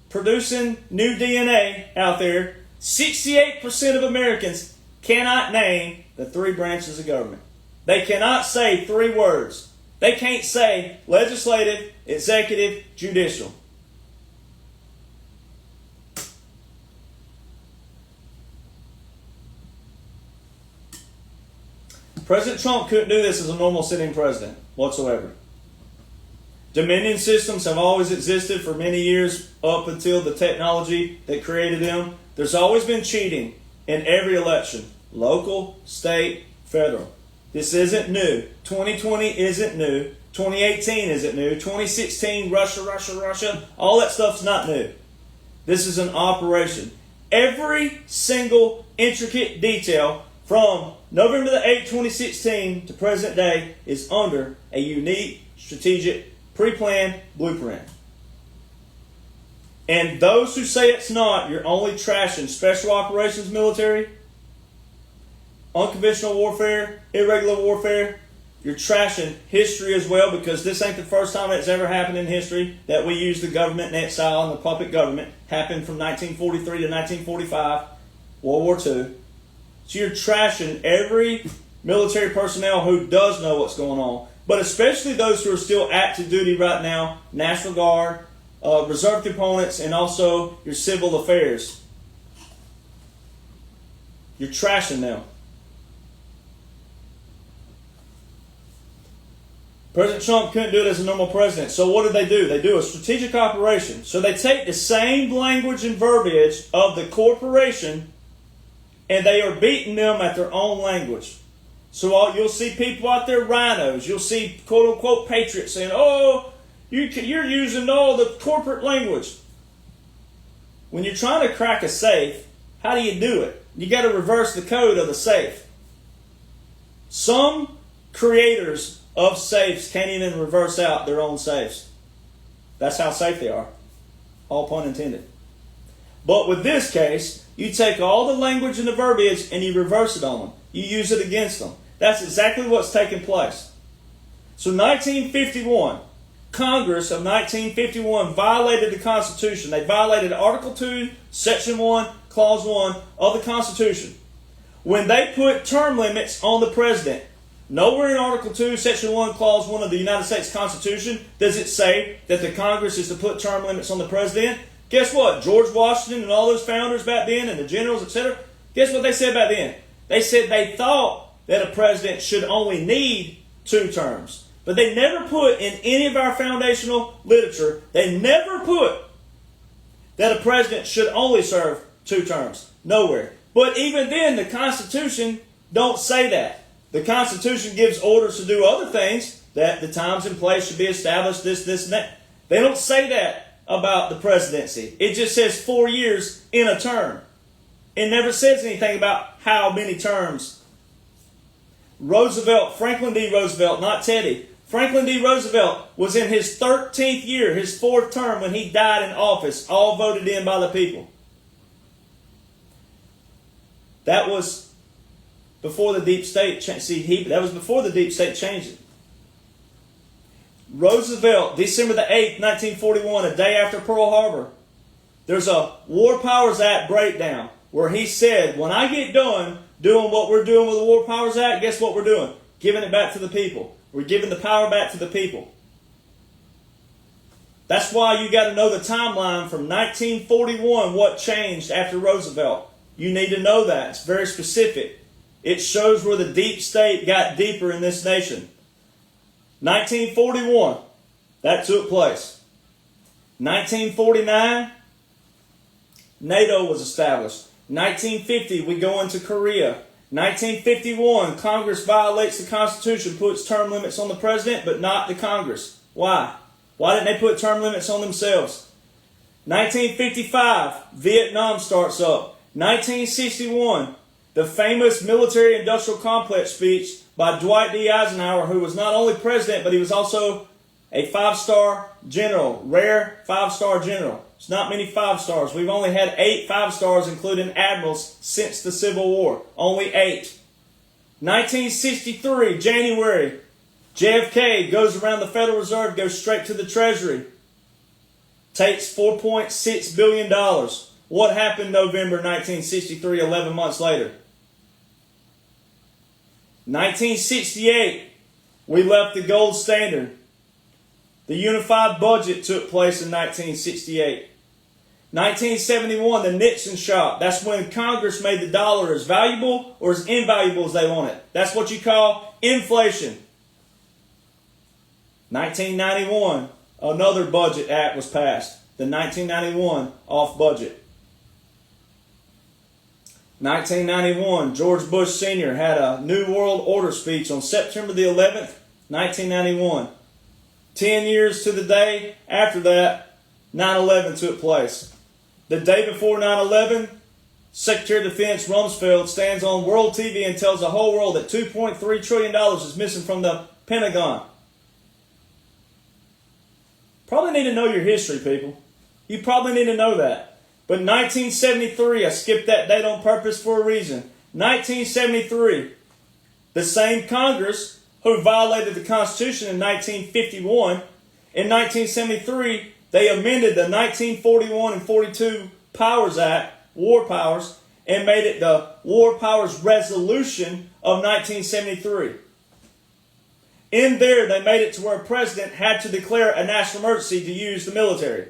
producing new DNA out there, 68% of Americans cannot name the three branches of government. They cannot say three words. They can't say legislative, executive, judicial. President Trump couldn't do this as a normal sitting president whatsoever. Dominion systems have always existed for many years up until the technology that created them. There's always been cheating in every election, local, state, federal. This isn't new. 2020 isn't new. 2018 isn't new. 2016, Russia, all that stuff's not new. This is an operation. Every single intricate detail from November the 8th, 2016 to present day is under a unique, strategic, pre-planned blueprint. And those who say it's not, you're only trashing special operations military, unconventional warfare, irregular warfare. You're trashing history as well, because this ain't the first time it's ever happened in history that we use the government in exile and the puppet government. Happened from 1943 to 1945, World War II. So you're trashing every military personnel who does know what's going on, but especially those who are still active duty right now, National Guard, reserve components, and also your civil affairs. You're trashing them. President Trump couldn't do it as a normal president. So what do? They do a strategic operation. So they take the same language and verbiage of the corporation, and they are beating them at their own language. So you'll see people out there, rhinos. You'll see quote-unquote patriots saying, oh, you're using all the corporate language. When you're trying to crack a safe, how do you do it? You got to reverse the code of the safe. Some creators of safes can't even reverse out their own safes. That's how safe they are. All pun intended. But with this case, you take all the language and the verbiage and you reverse it on them. You use it against them. That's exactly what's taking place. So 1951, Congress of 1951 violated the Constitution. They violated Article 2, Section 1, Clause 1 of the Constitution when they put term limits on the president. Nowhere in Article 2, Section 1, Clause 1 of the United States Constitution does it say that the Congress is to put term limits on the president. Guess what? George Washington and all those founders back then and the generals, etc., guess what they said back then? They said they thought that a president should only need 2 terms. But they never put in any of our foundational literature, they never put that a president should only serve 2 terms. Nowhere. But even then, the Constitution don't say that. The Constitution gives orders to do other things, that the times and place should be established, this, and that. They don't say that about the presidency. It just says 4 years in a term. It never says anything about how many terms. Roosevelt, Franklin D. Roosevelt, not Teddy. Franklin D. Roosevelt was in his 13th year, his 4th term, when he died in office, all voted in by the people. That was before the deep state that was before the deep state changed it. Roosevelt, December the 8th, 1941, a day after Pearl Harbor, there's a War Powers Act breakdown where he said, when I get done doing what we're doing with the War Powers Act, guess what we're doing? Giving it back to the people. We're giving the power back to the people. That's why you got to know the timeline from 1941, what changed after Roosevelt. You need to know that. It's very specific. It shows where the deep state got deeper in this nation. 1941, that took place. 1949, NATO was established. 1950, we go into Korea. 1951, Congress violates the Constitution, puts term limits on the president, but not the Congress. Why? Why didn't they put term limits on themselves? 1955, Vietnam starts up. 1961, the famous military-industrial complex speech by Dwight D. Eisenhower, who was not only president, but he was also a 5-star general, rare 5-star general. There's not many 5 stars. We've only had 8 5-stars, including admirals, since the Civil War. Only 8. 1963, January, JFK goes around the Federal Reserve, goes straight to the Treasury. Takes $4.6 billion. What happened November 1963, 11 months later? 1968, we left the gold standard. The unified budget took place in 1968. 1971, the Nixon shock. That's when Congress made the dollar as valuable or as invaluable as they want it. That's what you call inflation. 1991, another budget act was passed. The 1991 off budget. 1991, George Bush Sr. had a New World Order speech on September the 11th, 1991. 10 years to the day after that, 9/11 took place. The day before 9/11, Secretary of Defense Rumsfeld stands on world TV and tells the whole world that $2.3 trillion is missing from the Pentagon. Probably need to know your history, people. You probably need to know that. But 1973, I skipped that date on purpose for a reason. 1973, the same Congress who violated the Constitution in 1951, in 1973, they amended the 1941 and 42 Powers Act, War Powers, and made it the War Powers Resolution of 1973. In there, they made it to where a president had to declare a national emergency to use the military.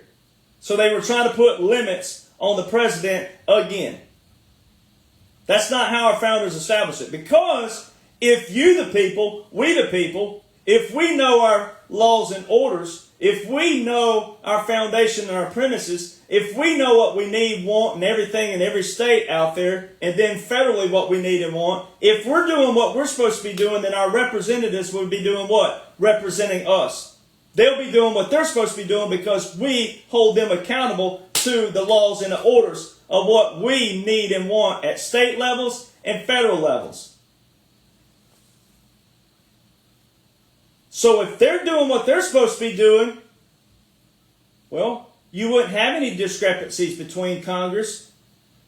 So they were trying to put limits on the president again. That's not how our founders established it. Because if you, the people, we, the people, if we know our laws and orders, if we know our foundation and our premises, if we know what we need, want, and everything in every state out there, and then federally what we need and want, if we're doing what we're supposed to be doing, then our representatives will be doing what? Representing us. They'll be doing what they're supposed to be doing because we hold them accountable to the laws and the orders of what we need and want at state levels and federal levels. So if they're doing what they're supposed to be doing, well, you wouldn't have any discrepancies between Congress,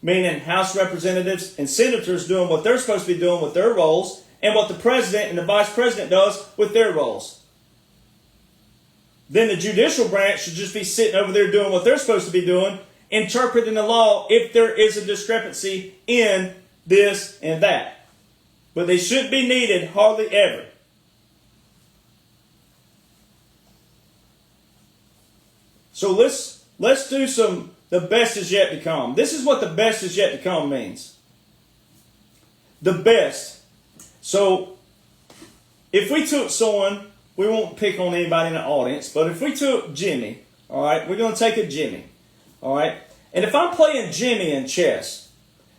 meaning House representatives and senators doing what they're supposed to be doing with their roles, and what the president and the vice president does with their roles. Then the judicial branch should just be sitting over there doing what they're supposed to be doing, interpreting the law if there is a discrepancy in this and that. But they shouldn't be needed hardly ever. So let's do the best is yet to come. This is what the best is yet to come means. The best. So if we took someone, we won't pick on anybody in the audience, but if we took Jimmy, all right, we're going to take a Jimmy, all right? And if I'm playing Jimmy in chess,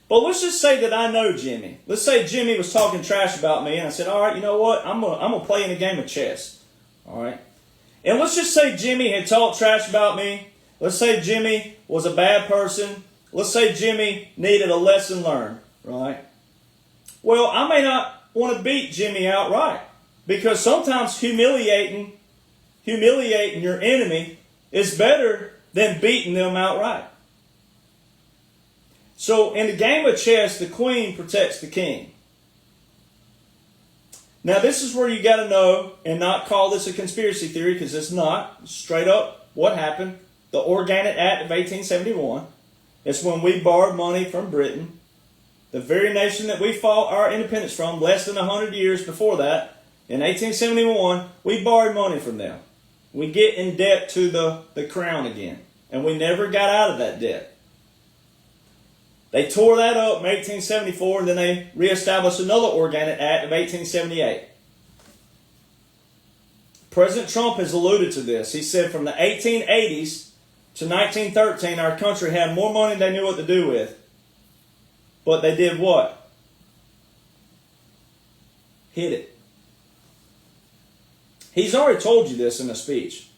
but let's just say that I know Jimmy. Let's say Jimmy was talking trash about me, and I said, all right, you know what? I'm gonna play in a game of chess, all right? And let's just say Jimmy had talked trash about me. Let's say Jimmy was a bad person. Let's say Jimmy needed a lesson learned, right? Well, I may not want to beat Jimmy outright because sometimes humiliating your enemy is better than beating them outright. So in the game of chess, the queen protects the king. Now, this is where you got to know and not call this a conspiracy theory because it's not. It's straight up what happened. The Organic Act of 1871. It's when we borrowed money from Britain, the very nation that we fought our independence from less than 100 years before that. In 1871, we borrowed money from them. We get in debt to the crown again. And we never got out of that debt. They tore that up in 1874, and then they reestablished another Organic Act of 1878. President Trump has alluded to this. He said from the 1880s to 1913, our country had more money than they knew what to do with. But they did what? Hid it. He's already told you this in a speech.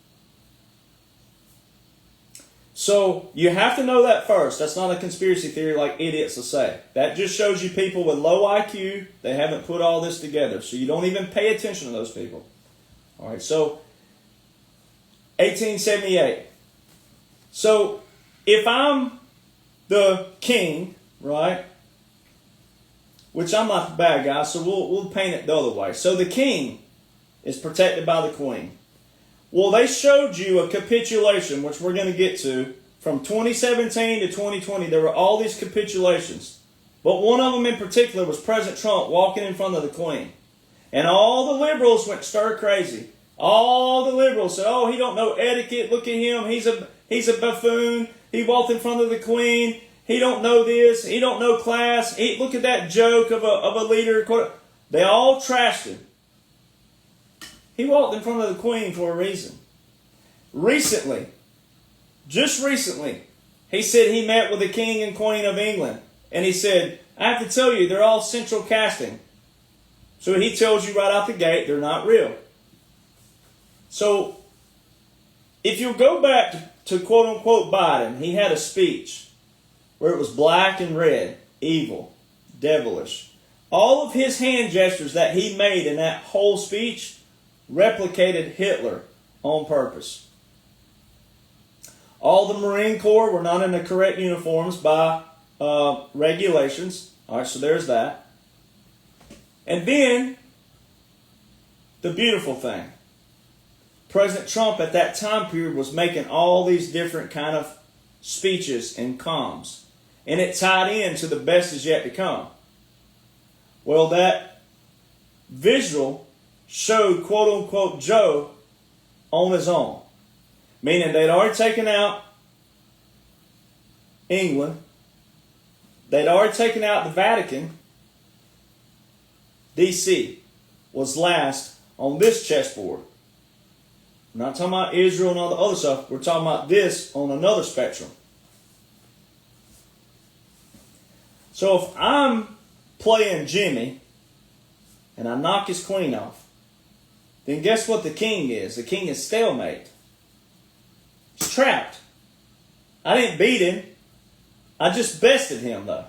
So you have to know that first. That's not a conspiracy theory like idiots will say. That just shows you people with low IQ. They haven't put all this together. So you don't even pay attention to those people. All right, so 1878. So if I'm the king, right, which I'm not the bad guy, so we'll paint it the other way. So the king is protected by the queen. Well, they showed you a capitulation, which we're going to get to, from 2017 to 2020. There were all these capitulations. But one of them in particular was President Trump walking in front of the queen. And all the liberals went stir crazy. All the liberals said, oh, he don't know etiquette. Look at him. He's a buffoon. He walked in front of the queen. He don't know this. He don't know class. Look at that joke of a leader. They all trashed him. He walked in front of the queen for a reason. Recently, just recently, he said he met with the king and queen of England. And he said, I have to tell you, they're all central casting. So he tells you right out the gate, they're not real. So, if you go back to quote-unquote Biden, he had a speech where it was black and red, evil, devilish. All of his hand gestures that he made in that whole speech replicated Hitler on purpose. All the Marine Corps were not in the correct uniforms by regulations. All right, so there's that. And then, the beautiful thing. President Trump at that time period was making all these different kind of speeches and comms. And it tied in to the best is yet to come. Well, that visual showed quote-unquote Joe on his own. Meaning they'd already taken out England. They'd already taken out the Vatican. D.C. was last on this chessboard. We're not talking about Israel and all the other stuff. We're talking about this on another spectrum. So if I'm playing Jimmy and I knock his queen off, then guess what the king is? The king is stalemate. He's trapped. I didn't beat him. I just bested him, though.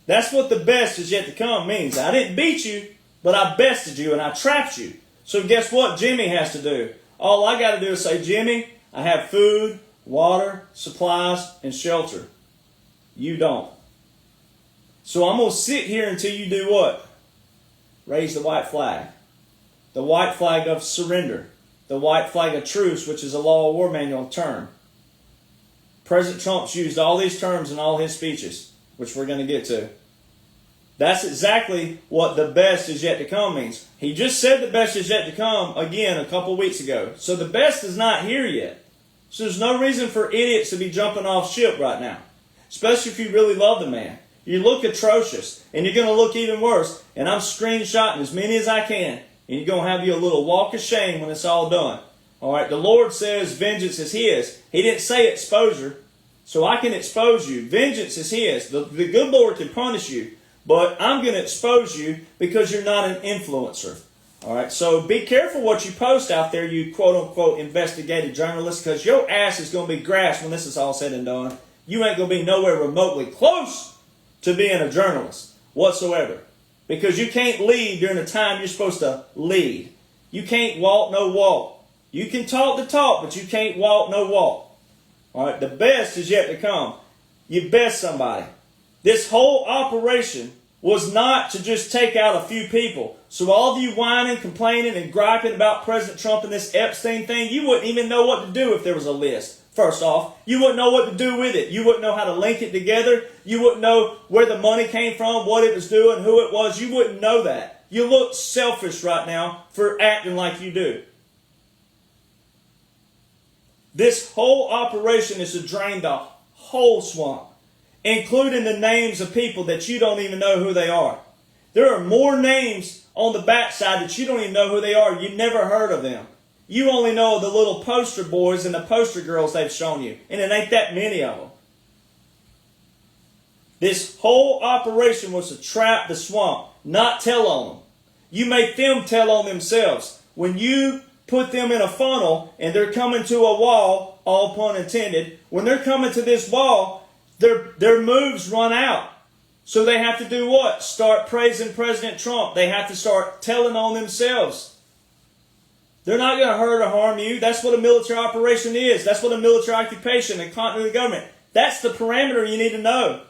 That's what the best is yet to come means. I didn't beat you, but I bested you and I trapped you. So guess what Jimmy has to do? All I got to do is say, Jimmy, I have food, water, supplies, and shelter. You don't. So I'm going to sit here until you do what? Raise the white flag. The white flag of surrender. The white flag of truce, which is a law of war manual term. President Trump's used all these terms in all his speeches, which we're going to get to. That's exactly what the best is yet to come means. He just said the best is yet to come again a couple weeks ago. So the best is not here yet. So there's no reason for idiots to be jumping off ship right now. Especially if you really love the man. You look atrocious, and you're going to look even worse. And I'm screenshotting as many as I can. And you're going to have you a little walk of shame when it's all done. All right, the Lord says vengeance is His. He didn't say exposure. So I can expose you. Vengeance is His. The good Lord can punish you. But I'm going to expose you because you're not an influencer. All right, so be careful what you post out there, you quote-unquote investigative journalist, because your ass is going to be grass when this is all said and done. You ain't going to be nowhere remotely close to being a journalist whatsoever. Because you can't lead during the time you're supposed to lead. You can't walk no walk. You can talk the talk, but you can't walk no walk. All right, the best is yet to come. You best somebody. This whole operation was not to just take out a few people. So all of you whining, complaining, and griping about President Trump and this Epstein thing, you wouldn't even know what to do if there was a list. First off, you wouldn't know what to do with it. You wouldn't know how to link it together. You wouldn't know where the money came from, what it was doing, who it was. You wouldn't know that. You look selfish right now for acting like you do. This whole operation is to drain the whole swamp, including the names of people that you don't even know who they are. There are more names on the backside that you don't even know who they are. You've never heard of them. You only know the little poster boys and the poster girls they've shown you. And it ain't that many of them. This whole operation was to trap the swamp, not tell on them. You make them tell on themselves. When you put them in a funnel and they're coming to a wall, all pun intended, when they're coming to this wall, their moves run out. So they have to do what? Start praising President Trump. They have to start telling on themselves. They're not going to hurt or harm you. That's what a military operation is. That's what a military occupation and continuity of government. That's the parameter you need to know.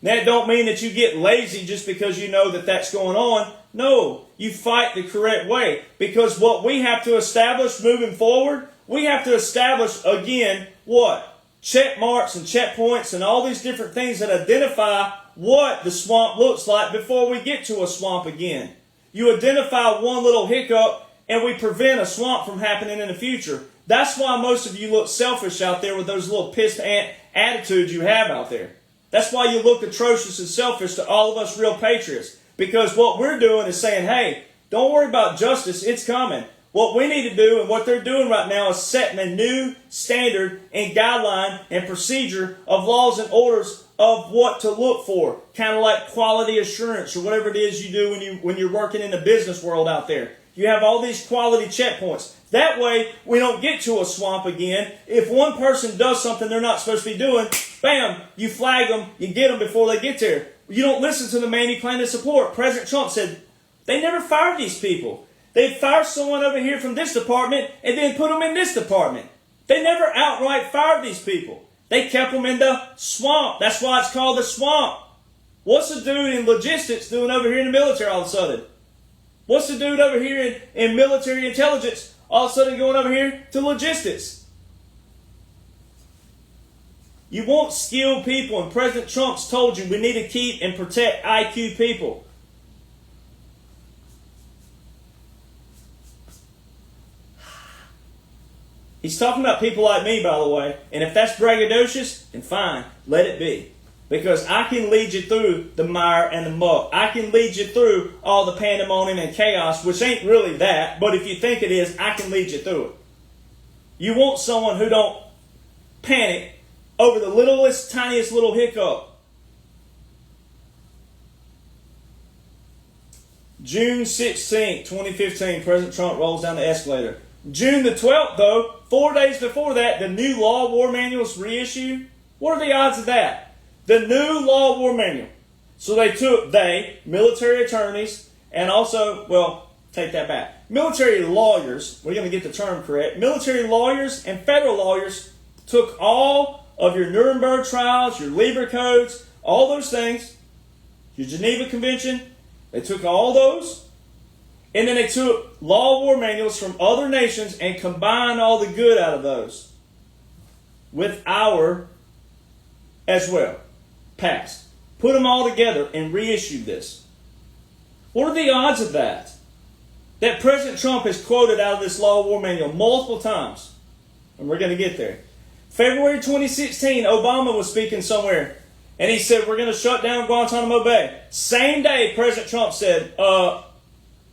That don't mean that you get lazy just because you know that that's going on. No, you fight the correct way. Because what we have to establish moving forward, we have to establish, again, what? Check marks and checkpoints and all these different things that identify what the swamp looks like before we get to a swamp again. You identify one little hiccup and we prevent a swamp from happening in the future. That's why most of you look selfish out there with those little pissed attitudes you have out there. That's why you look atrocious and selfish to all of us real patriots. Because what we're doing is saying, hey, don't worry about justice, it's coming. What we need to do and what they're doing right now is setting a new standard and guideline and procedure of laws and orders of what to look for. Kind of like quality assurance or whatever it is you do when you're working in the business world out there. You have all these quality checkpoints. That way, we don't get to a swamp again. If one person does something they're not supposed to be doing, bam, you flag them, you get them before they get there. You don't listen to the man you claim to support. President Trump said, they never fired these people. They'd fire someone over here from this department and then put them in this department. They never outright fired these people. They kept them in the swamp. That's why it's called the swamp. What's the dude in logistics doing over here in the military all of a sudden? What's the dude over here in military intelligence all of a sudden going over here to logistics? You want skilled people, and President Trump's told you we need to keep and protect IQ people. He's talking about people like me, by the way, and if that's braggadocious, then fine, let it be. Because I can lead you through the mire and the muck. I can lead you through all the pandemonium and chaos, which ain't really that, but if you think it is, I can lead you through it. You want someone who don't panic over the littlest, tiniest little hiccup. June 16, 2015, President Trump rolls down the escalator. June the 12th, though, 4 days before that, the new law war manuals reissued. What are the odds of that? The new law war manual. So military attorneys, and also, well, take that back. Military lawyers, we're going to get the term correct. Military lawyers and federal lawyers took all of your Nuremberg trials, your Lieber codes, all those things, your Geneva Convention, they took all those, and then they took law war manuals from other nations and combined all the good out of those with our as well. Passed. Put them all together and reissued this. What are the odds of that? That President Trump has quoted out of this law war manual multiple times. And we're going to get there. February 2016, Obama was speaking somewhere. And he said, we're going to shut down Guantanamo Bay. Same day, President Trump said, no,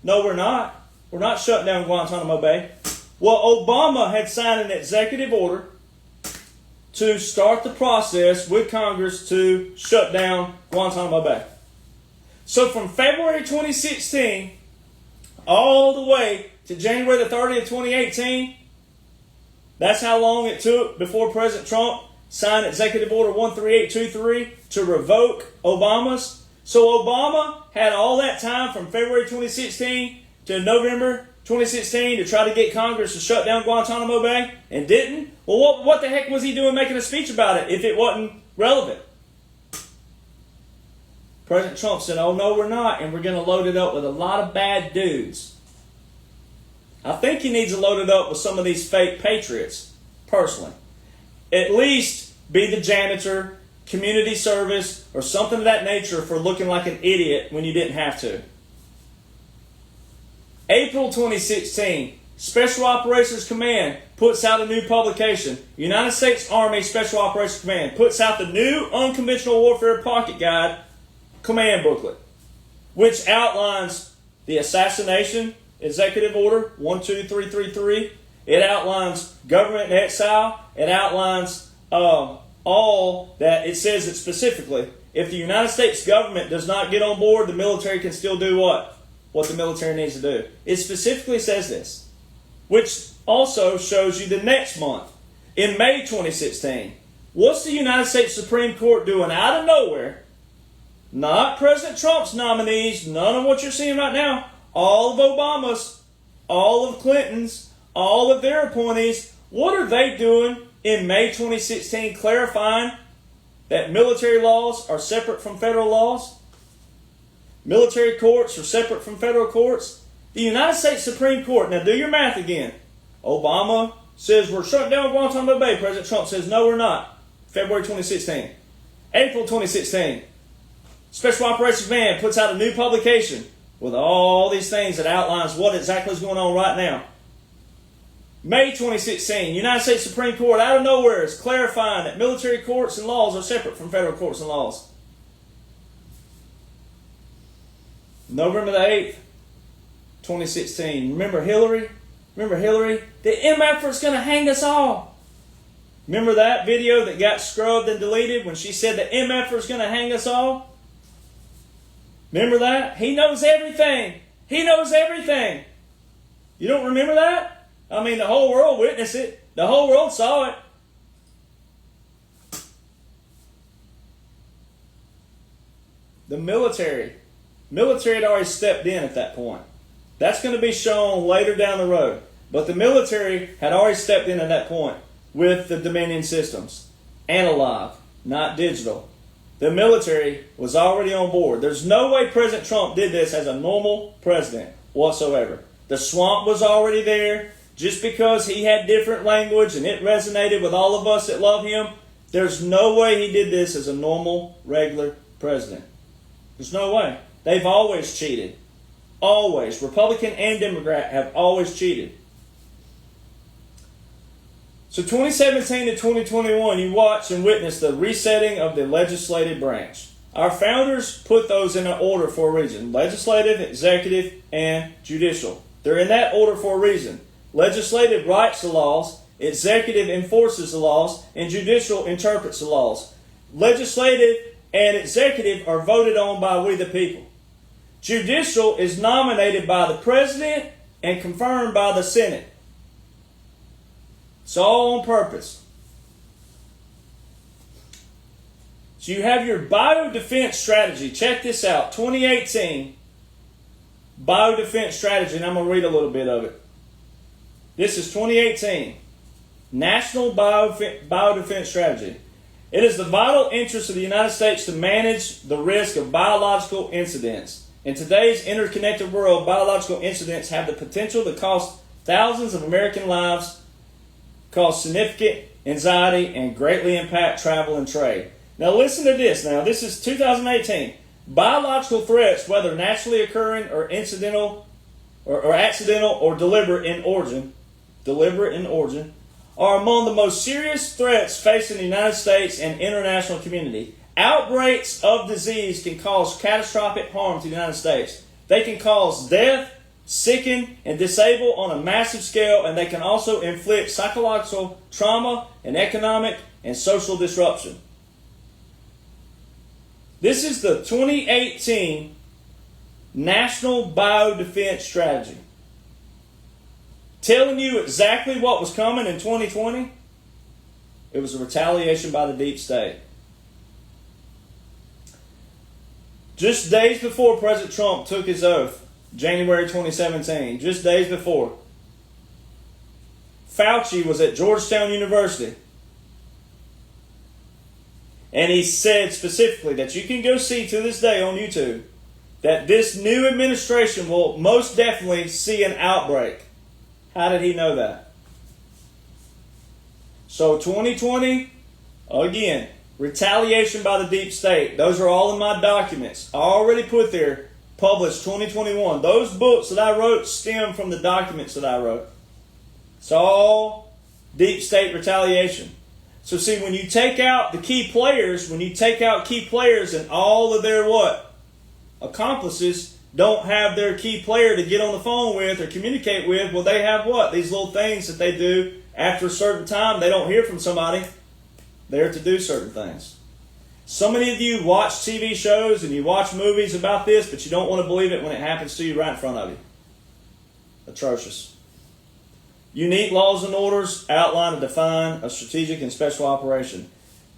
we're not. We're not shutting down Guantanamo Bay. Well, Obama had signed an executive order to start the process with Congress to shut down Guantanamo Bay. So from February 2016 all the way to January the 30th, 2018, that's how long it took before President Trump signed Executive Order 13823 to revoke Obama's. So Obama had all that time from February 2016 to November 2016 to try to get Congress to shut down Guantanamo Bay and didn't. Well, what the heck was he doing making a speech about it if it wasn't relevant? President Trump said, oh, no, we're not, and we're going to load it up with a lot of bad dudes. I think he needs to load it up with some of these fake patriots, personally. At least be the janitor, community service, or something of that nature for looking like an idiot when you didn't have to. April 2016, Special Operations Command puts out a new publication. United States Army Special Operations Command puts out the new Unconventional Warfare Pocket Guide command booklet, which outlines the assassination executive order 12333. It outlines government in exile. It outlines all that. It says it specifically. If the United States government does not get on board, the military can still do what? What the military needs to do. It specifically says this, which also shows you the next month, in May 2016. What's the United States Supreme Court doing out of nowhere? Not President Trump's nominees, none of what you're seeing right now. All of Obama's, all of Clinton's, all of their appointees, what are they doing in May 2016 clarifying that military laws are separate from federal laws? Military courts are separate from federal courts. The United States Supreme Court, now do your math again. Obama says we're shutting down Guantanamo Bay. President Trump says no, we're not. February 2016. April 2016. Special Operations Command puts out a new publication with all these things that outlines what exactly is going on right now. May 2016, United States Supreme Court out of nowhere is clarifying that military courts and laws are separate from federal courts and laws. November the 8th, 2016. Remember Hillary? The MFer is going to hang us all. Remember that video that got scrubbed and deleted when she said the MFer is going to hang us all? Remember that? He knows everything. He knows everything. You don't remember that? I mean, the whole world witnessed it. The whole world saw it. The military had already stepped in at that point. That's going to be shown later down the road. But the military had already stepped in at that point with the Dominion systems. Analog, not digital. The military was already on board. There's no way President Trump did this as a normal president whatsoever. The swamp was already there. Just because he had different language and it resonated with all of us that love him, there's no way he did this as a normal, regular president. There's no way. They've always cheated. Always. Republican and Democrat have always cheated. So 2017 to 2021, you watch and witness the resetting of the legislative branch. Our founders put those in an order for a reason. Legislative, executive, and judicial. They're in that order for a reason. Legislative writes the laws, executive enforces the laws, and judicial interprets the laws. Legislative and executive are voted on by we the people. Judicial is nominated by the president and confirmed by the Senate. It's all on purpose. So you have your biodefense strategy. Check this out. 2018 biodefense strategy, and I'm going to read a little bit of it. This is 2018 National Biodefense Strategy. It is the vital interest of the United States to manage the risk of biological incidents. In today's interconnected world, biological incidents have the potential to cost thousands of American lives, cause significant anxiety, and greatly impact travel and trade. Now listen to this. Now this is 2018. Biological threats, whether naturally occurring or incidental or accidental or deliberate in origin, are among the most serious threats facing the United States and international community. Outbreaks of disease can cause catastrophic harm to the United States. They can cause death, sicken, and disable on a massive scale, and they can also inflict psychological trauma and economic and social disruption. This is the 2018 National Biodefense Strategy. Telling you exactly what was coming in 2020. It was a retaliation by the deep state. Just days before President Trump took his oath, January 2017, just days before, Fauci was at Georgetown University. And he said specifically that you can go see to this day on YouTube that this new administration will most definitely see an outbreak. How did he know that? So 2020, again, retaliation by the deep state. Those are all in my documents. I already put there, published 2021. Those books that I wrote stem from the documents that I wrote. It's all deep state retaliation. So see, when you take out the key players, and all of their what? Accomplices don't have their key player to get on the phone with or communicate with, well, they have what? These little things that they do after a certain time. They don't hear from somebody. They're to do certain things. So many of you watch TV shows and you watch movies about this, but you don't want to believe it when it happens to you right in front of you. Atrocious. Unique laws and orders outline and define a strategic and special operation.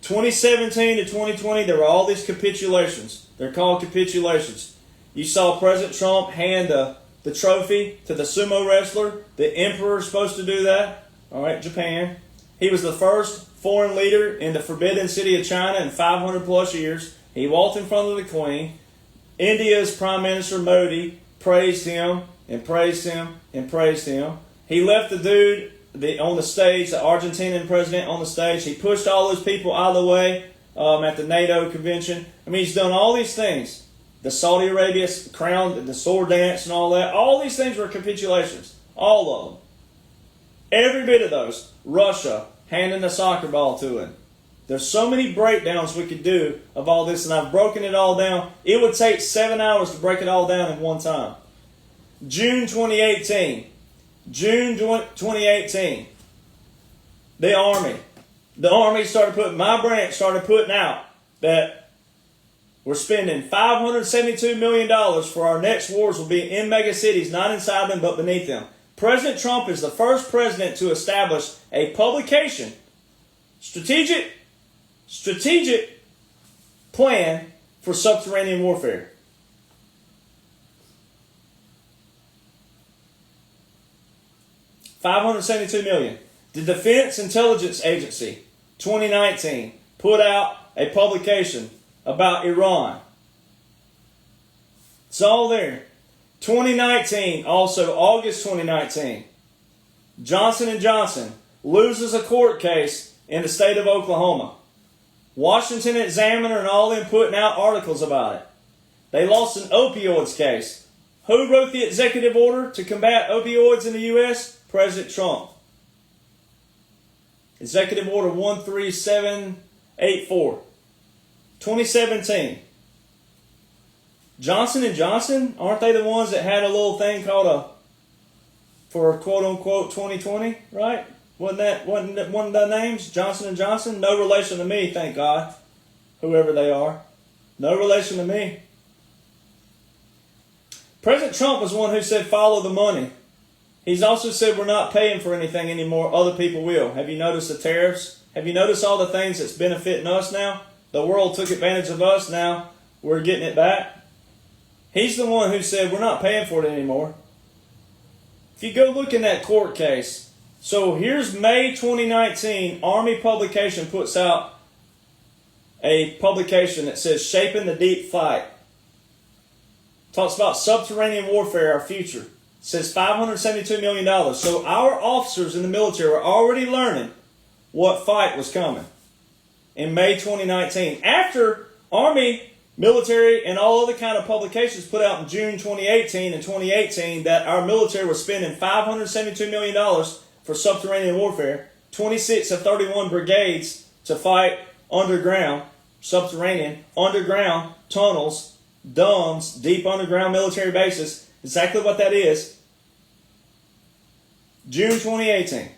2017 to 2020, there were all these capitulations. They're called capitulations. You saw President Trump hand the the trophy to the sumo wrestler. The emperor is supposed to do that. All right, Japan. He was the first foreign leader in the forbidden city of China in 500 plus years. He walked in front of the queen. India's Prime Minister Modi praised him and praised him and praised him. He left the dude on the stage, the Argentinian president on the stage. He pushed all those people out of the way at the NATO convention. I mean, he's done all these things. The Saudi Arabia crown, the sword dance and all that. All these things were capitulations. All of them. Every bit of those. Russia handing a soccer ball to him. There's so many breakdowns we could do of all this, and I've broken it all down. It would take 7 hours to break it all down in one time. June 2018. June 2018. The Army started putting, my branch started putting out that we're spending $572 million for our next wars will be in mega cities, not inside them, but beneath them. President Trump is the first president to establish a publication, strategic plan for subterranean warfare. $572 million. The Defense Intelligence Agency, 2019, put out a publication about Iran. It's all there. 2019, also August 2019, Johnson & Johnson loses a court case in the state of Oklahoma. Washington Examiner and all them putting out articles about it. They lost an opioids case. Who wrote the executive order to combat opioids in the U.S.? President Trump. Executive Order 13784. 2017. Johnson & Johnson, aren't they the ones that had a little thing called for quote-unquote 2020, right? Wasn't that one of the names? Johnson & Johnson? No relation to me, thank God. Whoever they are. No relation to me. President Trump was one who said follow the money. He's also said we're not paying for anything anymore. Other people will. Have you noticed the tariffs? Have you noticed all the things that's benefiting us now? The world took advantage of us. Now we're getting it back. He's the one who said we're not paying for it anymore. If you go look in that court case. So here's May 2019. Army publication puts out a publication that says Shaping the Deep Fight. Talks about subterranean warfare, our future. It says $572 million. So our officers in the military were already learning what fight was coming in May 2019. After Army, military, and all other kind of publications put out in June 2018 and 2018 that our military was spending $572 million for subterranean warfare, 26 of 31 brigades to fight underground, subterranean, underground tunnels, DUMBs, deep underground military bases. Exactly what that is. June 2018.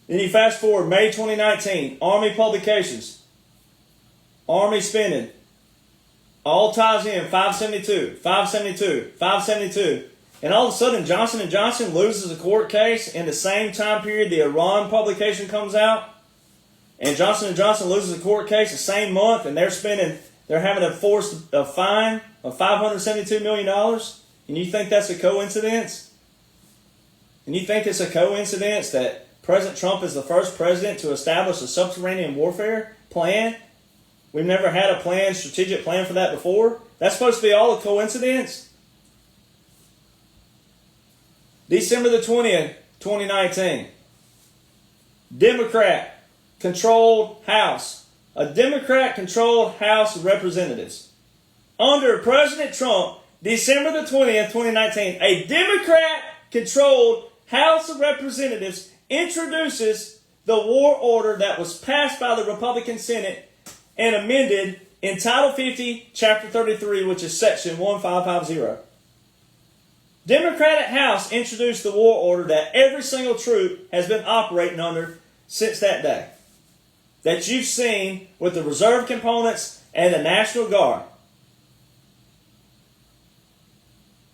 Then you fast forward, May 2019, Army publications. Army spending. All ties in, 572, 572, 572. And all of a sudden, Johnson & Johnson loses a court case. In the same time period, the Iran publication comes out. And Johnson & Johnson loses a court case the same month. And they're having to force a fine of $572 million. And you think that's a coincidence? And you think it's a coincidence that President Trump is the first president to establish a subterranean warfare plan? We've never had a plan, strategic plan for that before. That's supposed to be all a coincidence? December the 20th, 2019. Democrat-controlled House. A Democrat-controlled House of Representatives. Under President Trump, December the 20th, 2019, a Democrat-controlled House of Representatives introduces the war order that was passed by the Republican Senate and amended in Title 50, Chapter 33, which is Section 1550. Democratic House introduced the war order that every single troop has been operating under since that day. That you've seen with the reserve components and the National Guard.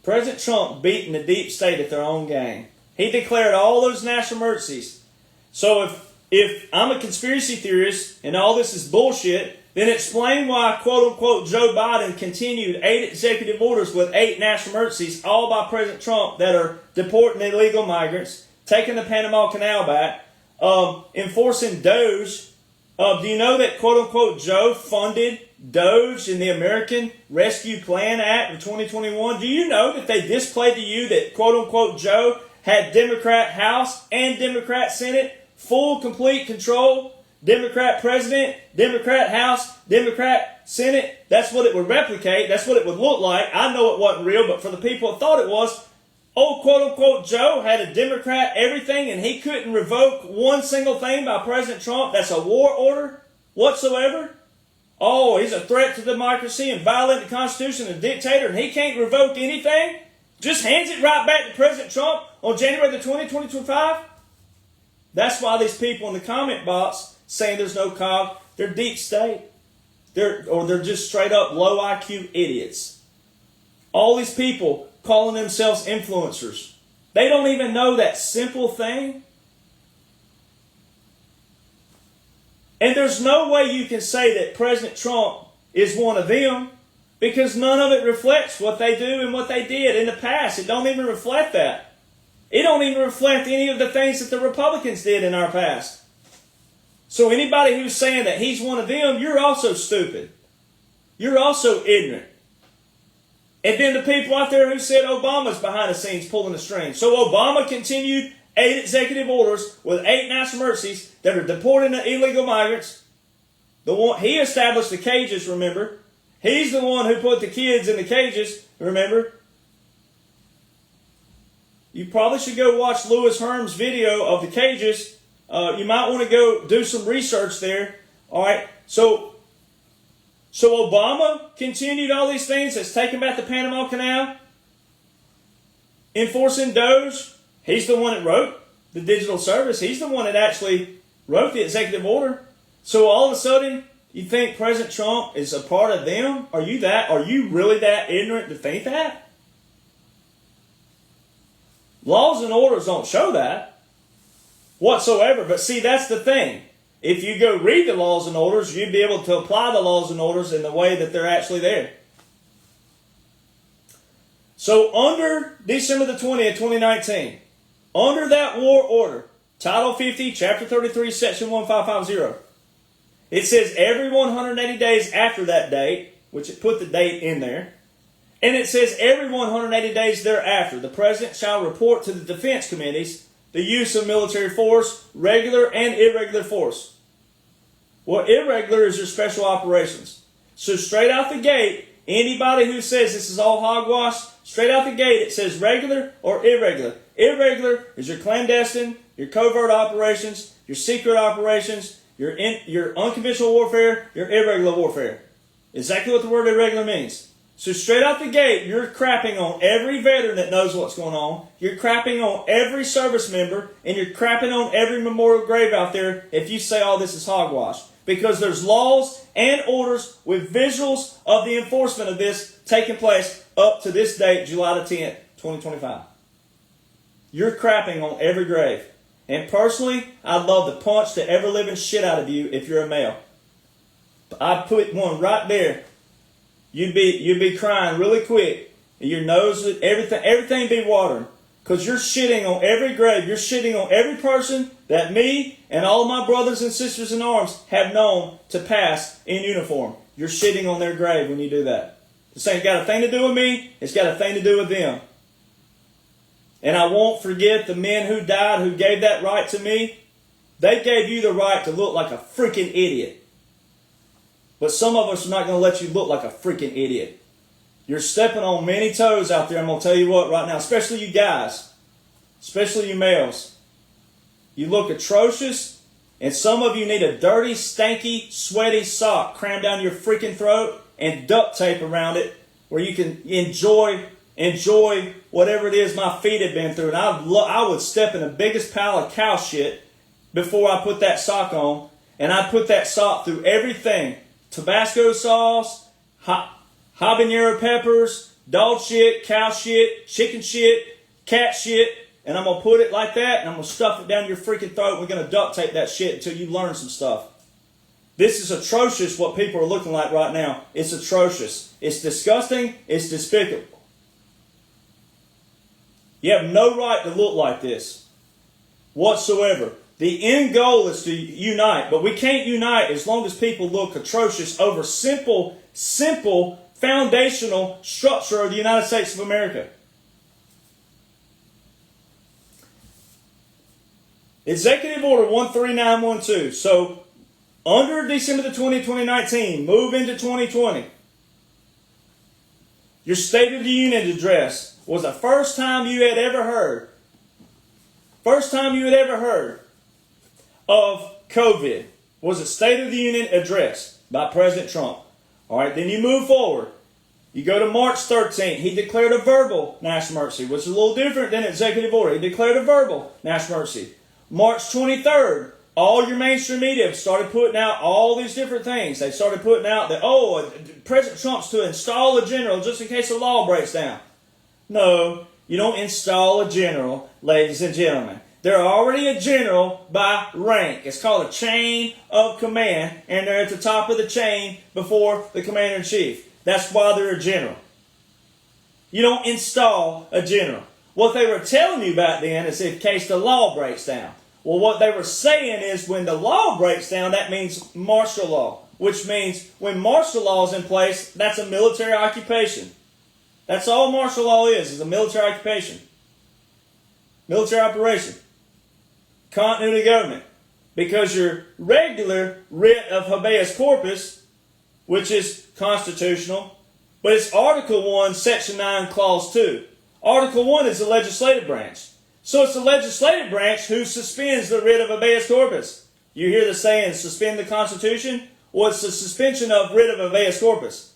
President Trump beating the deep state at their own game. He declared all those national emergencies. So if I'm a conspiracy theorist and all this is bullshit, then explain why, quote-unquote, Joe Biden continued 8 executive orders with 8 national emergencies, all by President Trump, that are deporting illegal migrants, taking the Panama Canal back, enforcing Doge. Do you know that, quote-unquote, Joe funded Doge in the American Rescue Plan Act of 2021? Do you know that they displayed to you that, quote-unquote, Joe had Democrat House and Democrat Senate, full, complete control, Democrat President, Democrat House, Democrat Senate? That's what it would replicate. That's what it would look like. I know it wasn't real, but for the people that thought it was, old quote-unquote Joe had a Democrat everything and he couldn't revoke one single thing by President Trump. That's a war order whatsoever. Oh, he's a threat to democracy and violate the Constitution and a dictator, and he can't revoke anything? Just hands it right back to President Trump on January the 20th, 2025? That's why these people in the comment box saying there's no COG, they're deep state. They're just straight up low IQ idiots. All these people calling themselves influencers. They don't even know that simple thing. And there's no way you can say that President Trump is one of them, because none of it reflects what they do and what they did in the past. It don't even reflect that. It don't even reflect any of the things that the Republicans did in our past. So anybody who's saying that he's one of them, you're also stupid. You're also ignorant. And then the people out there who said Obama's behind the scenes pulling the strings. So Obama continued 8 executive orders with 8 national emergencies that are deporting the illegal migrants. He established the cages, remember. He's the one who put the kids in the cages, remember. You probably should go watch Louis Herm's video of the cages. You might want to go do some research there. All right. So Obama continued all these things. That's taking back the Panama Canal. Enforcing Doge. He's the one that wrote the digital service. He's the one that actually wrote the executive order. So all of a sudden, you think President Trump is a part of them? Are you really that ignorant to think that? Laws and orders don't show that whatsoever. But see, that's the thing. If you go read the laws and orders, you'd be able to apply the laws and orders in the way that they're actually there. So under December the 20th, 2019, under that war order, Title 50, Chapter 33, Section 1550, it says every 180 days after that date, which it put the date in there, and it says every 180 days thereafter, the President shall report to the defense committees the use of military force, regular and irregular force. Well, irregular is your special operations. So straight out the gate, anybody who says this is all hogwash, straight out the gate it says regular or irregular. Irregular is your clandestine, your covert operations, your secret operations, your unconventional warfare, your irregular warfare. Exactly what the word irregular means. So straight out the gate, you're crapping on every veteran that knows what's going on. You're crapping on every service member, and you're crapping on every memorial grave out there if you say all this is hogwash. Because there's laws and orders with visuals of the enforcement of this taking place up to this date, July the 10th, 2025. You're crapping on every grave. And personally, I'd love to punch the ever-living shit out of you if you're a male. I'd put one right there. You'd be crying really quick. Your nose, everything be watering. Because you're shitting on every grave. You're shitting on every person that me and all of my brothers and sisters in arms have known to pass in uniform. You're shitting on their grave when you do that. This ain't got a thing to do with me. It's got a thing to do with them. And I won't forget the men who died who gave that right to me. They gave you the right to look like a freaking idiot. But some of us are not going to let you look like a freaking idiot. You're stepping on many toes out there, I'm going to tell you what right now, especially you guys, especially you males. You look atrocious, and some of you need a dirty, stanky, sweaty sock crammed down your freaking throat and duct tape around it where you can enjoy whatever it is my feet have been through. And I would step in the biggest pile of cow shit before I put that sock on, and I'd put that sock through everything. Tabasco sauce, habanero peppers, dog shit, cow shit, chicken shit, cat shit, and I'm going to put it like that, and I'm going to stuff it down your freaking throat. We're going to duct tape that shit until you learn some stuff. This is atrocious what people are looking like right now. It's atrocious. It's disgusting. It's despicable. You have no right to look like this whatsoever. The end goal is to unite, but we can't unite as long as people look atrocious over simple, foundational structure of the United States of America. Executive Order 13912. So, under December the 20th, 2019, move into 2020. Your State of the Union address was the first time you had ever heard of COVID was a State of the Union address by President Trump. All right, then you move forward. You go to March 13th. He declared a verbal national emergency, which is a little different than executive order. He declared a verbal national emergency. March 23rd, all your mainstream media started putting out all these different things. They started putting out that, President Trump's to install a general just in case the law breaks down. No, you don't install a general, ladies and gentlemen. They're already a general by rank. It's called a chain of command, and they're at the top of the chain before the commander-in-chief. That's why they're a general. You don't install a general. What they were telling you back then is in case the law breaks down. Well, what they were saying is when the law breaks down, that means martial law, which means when martial law is in place, that's a military occupation. That's all martial law is a military occupation. Military operation. Continuity of government. Because your regular writ of habeas corpus, which is constitutional, but it's Article 1, Section 9, Clause 2. Article 1 is the legislative branch. So it's the legislative branch who suspends the writ of habeas corpus. You hear the saying, suspend the Constitution? Well, it's the suspension of writ of habeas corpus.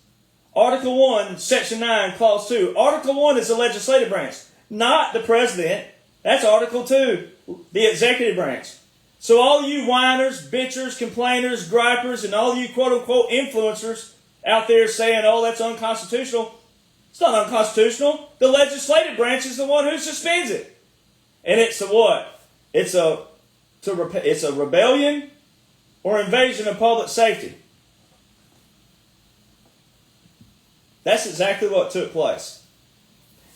Article 1, Section 9, Clause 2. Article 1 is the legislative branch, not the president. That's Article 2, the executive branch. So all you whiners, bitchers, complainers, gripers, and all you quote-unquote influencers out there saying, oh, that's unconstitutional. It's not unconstitutional. The legislative branch is the one who suspends it. And it's a what? It's a rebellion or invasion of public safety. That's exactly what took place.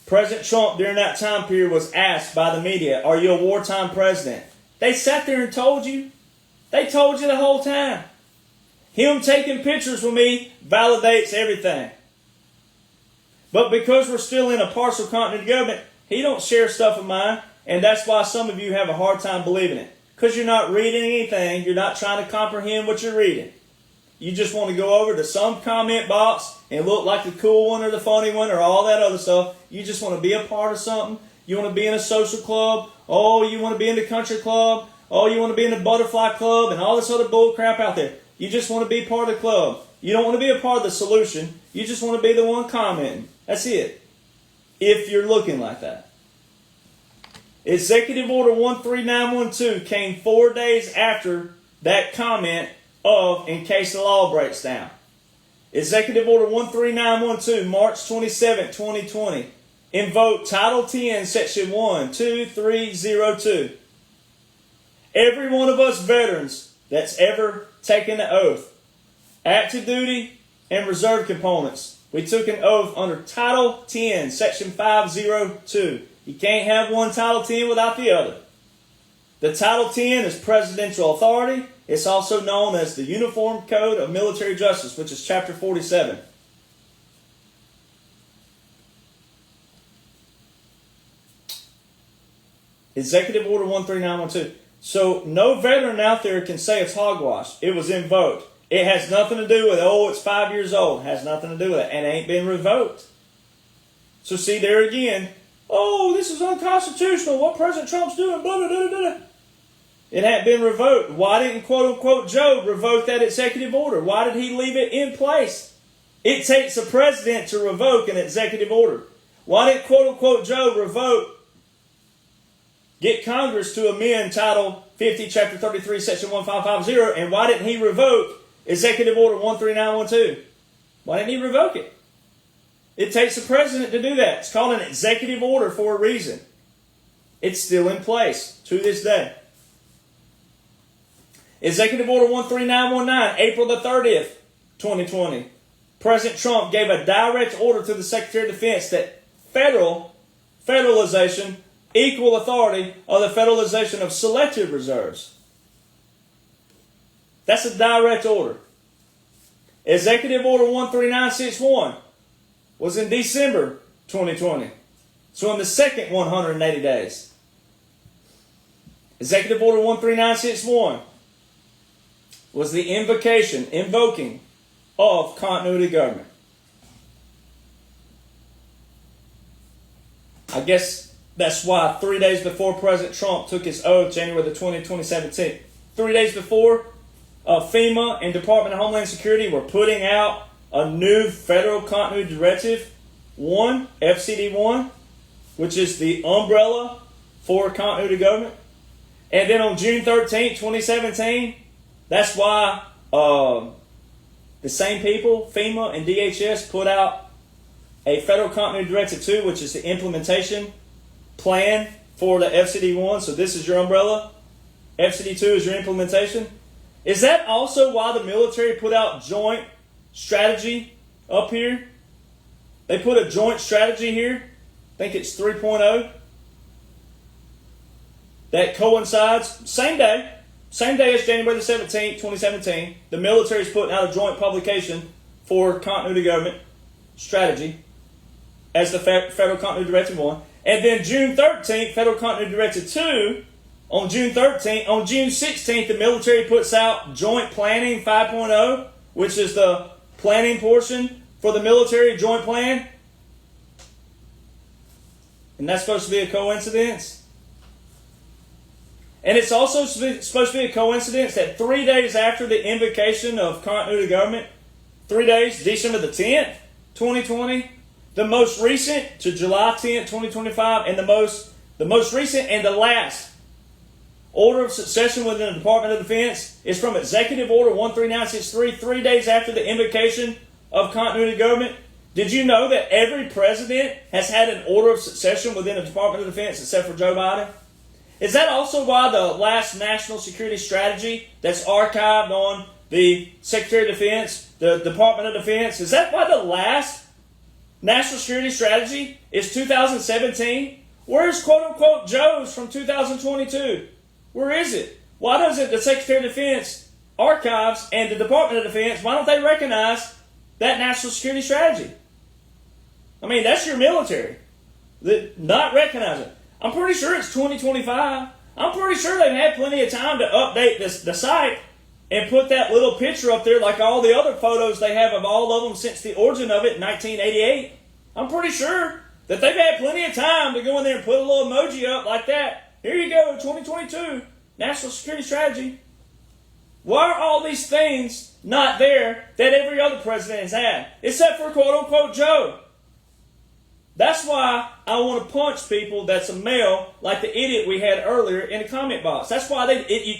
President Trump during that time period was asked by the media, are you a wartime president? They sat there and told you. They told you the whole time. Him taking pictures with me validates everything. But because we're still in a partial continuity government, he don't share stuff of mine. And that's why some of you have a hard time believing it. Because you're not reading anything. You're not trying to comprehend what you're reading. You just want to go over to some comment box and look like the cool one or the funny one or all that other stuff. You just want to be a part of something. You want to be in a social club. Oh, you want to be in the country club. Oh, you want to be in the butterfly club and all this other bull crap out there. You just want to be part of the club. You don't want to be a part of the solution. You just want to be the one commenting. That's it. If you're looking like that. Executive Order 13912 came 4 days after that comment of in case the law breaks down. Executive Order 13912, March 27, 2020. Invoke Title 10, Section 12302. Every one of us veterans that's ever taken the oath, active duty and reserve components, we took an oath under Title 10, Section 502. You can't have one Title 10 without the other. The Title 10 is presidential authority. It's also known as the Uniform Code of Military Justice, which is Chapter 47. Executive Order 13912. So no veteran out there can say it's hogwash. It was invoked. It has nothing to do with, oh, it's 5 years old. It has nothing to do with it. And it ain't been revoked. So see there again, oh, this is unconstitutional. What President Trump's doing, blah, blah, blah, blah. It hadn't been revoked. Why didn't quote-unquote Joe revoke that executive order? Why did he leave it in place? It takes a president to revoke an executive order. Why didn't quote-unquote Joe revoke, get Congress to amend Title 50, Chapter 33, Section 1550, and why didn't he revoke Executive Order 13912? Why didn't he revoke it? It takes a president to do that. It's called an executive order for a reason. It's still in place to this day. Executive Order 13919, April the 30th, 2020. President Trump gave a direct order to the Secretary of Defense that federalization, equal authority, or the federalization of selective reserves. That's a direct order. Executive Order 13961 was in December 2020. So in the second 180 days. Executive Order 13961 was the invoking of continuity government. I guess that's why 3 days before President Trump took his oath, January the 20th, 2017, 3 days before, FEMA and Department of Homeland Security were putting out a new federal continuity directive, FCD1, which is the umbrella for continuity government. And then on June 13th, 2017, that's why the same people, FEMA and DHS, put out a Federal Continuity Directive 2, which is the implementation plan for the FCD1. So this is your umbrella. FCD2 is your implementation. Is that also why the military put out joint strategy up here? They put a joint strategy here. I think it's 3.0. That coincides, same day as January the 17th, 2017, the military is putting out a joint publication for continuity government strategy as the Federal Continuity Directive 1. And then June 13th, Federal Continuity Directive 2, on June 13th. On June 16th, the military puts out Joint Planning 5.0, which is the planning portion for the military joint plan. And that's supposed to be a coincidence. And it's also supposed to be a coincidence that 3 days after the invocation of continuity government, 3 days, December the 10th, 2020, the most recent to July 10th, 2025, and the most recent and the last order of succession within the Department of Defense is from Executive Order 13963, 3 days after the invocation of continuity government. Did you know that every president has had an order of succession within the Department of Defense except for Joe Biden? Is that also why the last national security strategy that's archived on the Secretary of Defense, the Department of Defense, is that why the last national security strategy is 2017? Where's quote-unquote Joe's from 2022? Where is it? Why doesn't the Secretary of Defense archives and the Department of Defense, why don't they recognize that national security strategy? I mean, that's your military. Not recognizing it. I'm pretty sure it's 2025. I'm pretty sure they've had plenty of time to update the site and put that little picture up there like all the other photos they have of all of them since the origin of it in 1988. I'm pretty sure that they've had plenty of time to go in there and put a little emoji up like that. Here you go, 2022, National Security Strategy. Why are all these things not there that every other president has had, except for quote-unquote Joe? That's why I want to punch people that's a male, like the idiot we had earlier in the comment box. That's why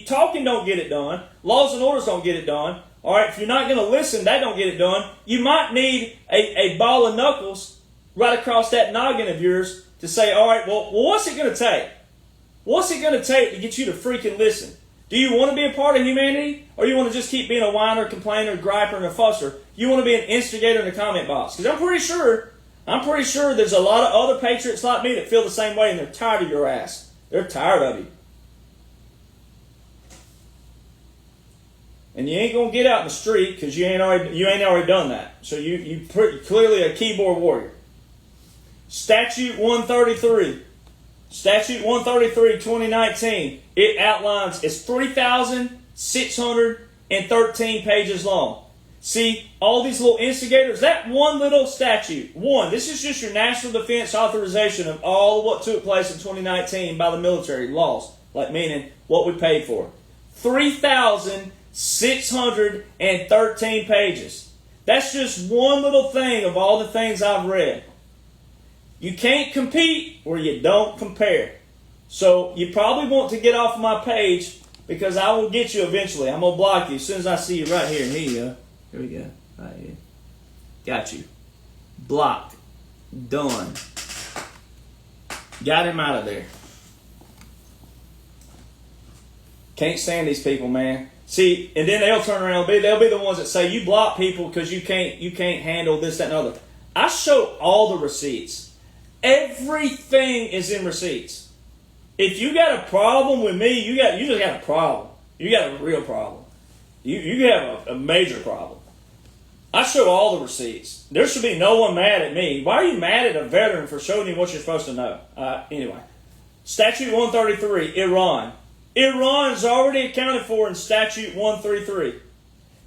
talking don't get it done. Laws and orders don't get it done. All right, if you're not going to listen, that don't get it done. You might need a ball of knuckles right across that noggin of yours to say, all right, well what's it going to take? What's it going to take to get you to freaking listen? Do you want to be a part of humanity, or you want to just keep being a whiner, complainer, griper, and a fusser? You want to be an instigator in the comment box? Because I'm pretty sure there's a lot of other patriots like me that feel the same way, and they're tired of your ass. They're tired of you. And you ain't going to get out in the street because you ain't already done that. So you're clearly a keyboard warrior. Statute 133. Statute 133, 2019. It outlines, it's 3,613 pages long. See, all these little instigators, that one little statute, this is just your national defense authorization of all of what took place in 2019 by the military laws, like meaning what we paid for. 3,613 pages. That's just one little thing of all the things I've read. You can't compete where you don't compare. So you probably want to get off of my page because I will get you eventually. I'm going to block you as soon as I see you right here. Here you go. Here we go. Right here. Got you. Blocked. Done. Got him out of there. Can't stand these people, man. See, and then they'll turn around and they'll be the ones that say you block people because you can't handle this, that, and other. I show all the receipts. Everything is in receipts. If you got a problem with me, you just got a problem. You got a real problem. You have a major problem. I show all the receipts. There should be no one mad at me. Why are you mad at a veteran for showing you what you're supposed to know? Anyway, Statute 133, Iran. Iran's already accounted for in Statute 133.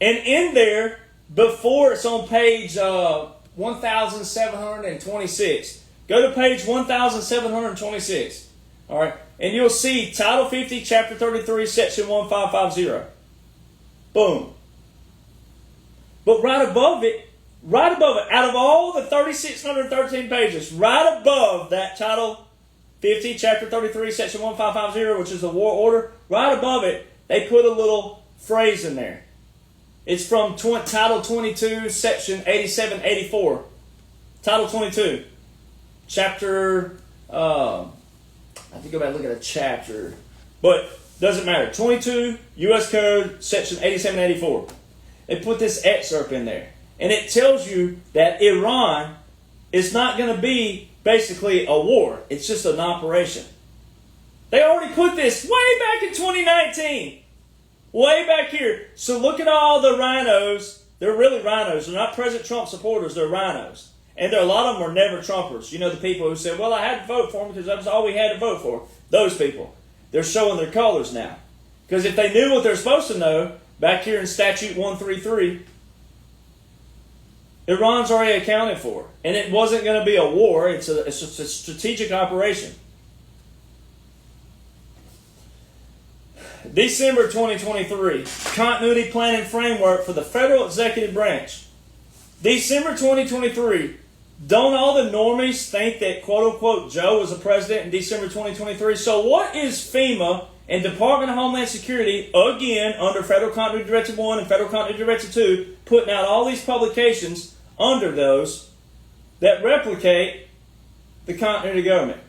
And in there, before it's on page 1726. Go to page 1726. All right. And you'll see Title 50, Chapter 33, Section 1550. Boom. But right above it, out of all the 3,613 pages, right above that Title 50, Chapter 33, Section 1550, which is the war order, right above it, they put a little phrase in there. It's from Title 22, Section 8784. Title 22, Chapter, I have to go back and look at a chapter, but doesn't matter. 22, U.S. Code, Section 8784. They put this excerpt in there. And it tells you that Iran is not going to be basically a war. It's just an operation. They already put this way back in 2019. Way back here. So look at all the rhinos. They're really rhinos. They're not President Trump supporters. They're rhinos. And a lot of them are never Trumpers. You know, the people who said, well, I had to vote for him because that was all we had to vote for. Those people. They're showing their colors now. Because if they knew what they're supposed to know, back here in Statute 133, Iran's already accounted for. And it wasn't going to be a war. It's a strategic operation. December 2023, Continuity Planning Framework for the Federal Executive Branch. December 2023, don't all the normies think that quote-unquote Joe was the president in December 2023? So what is FEMA and Department of Homeland Security, again, under Federal Continuity Directive 1 and Federal Continuity Directive 2, putting out all these publications under those that replicate the continuity government?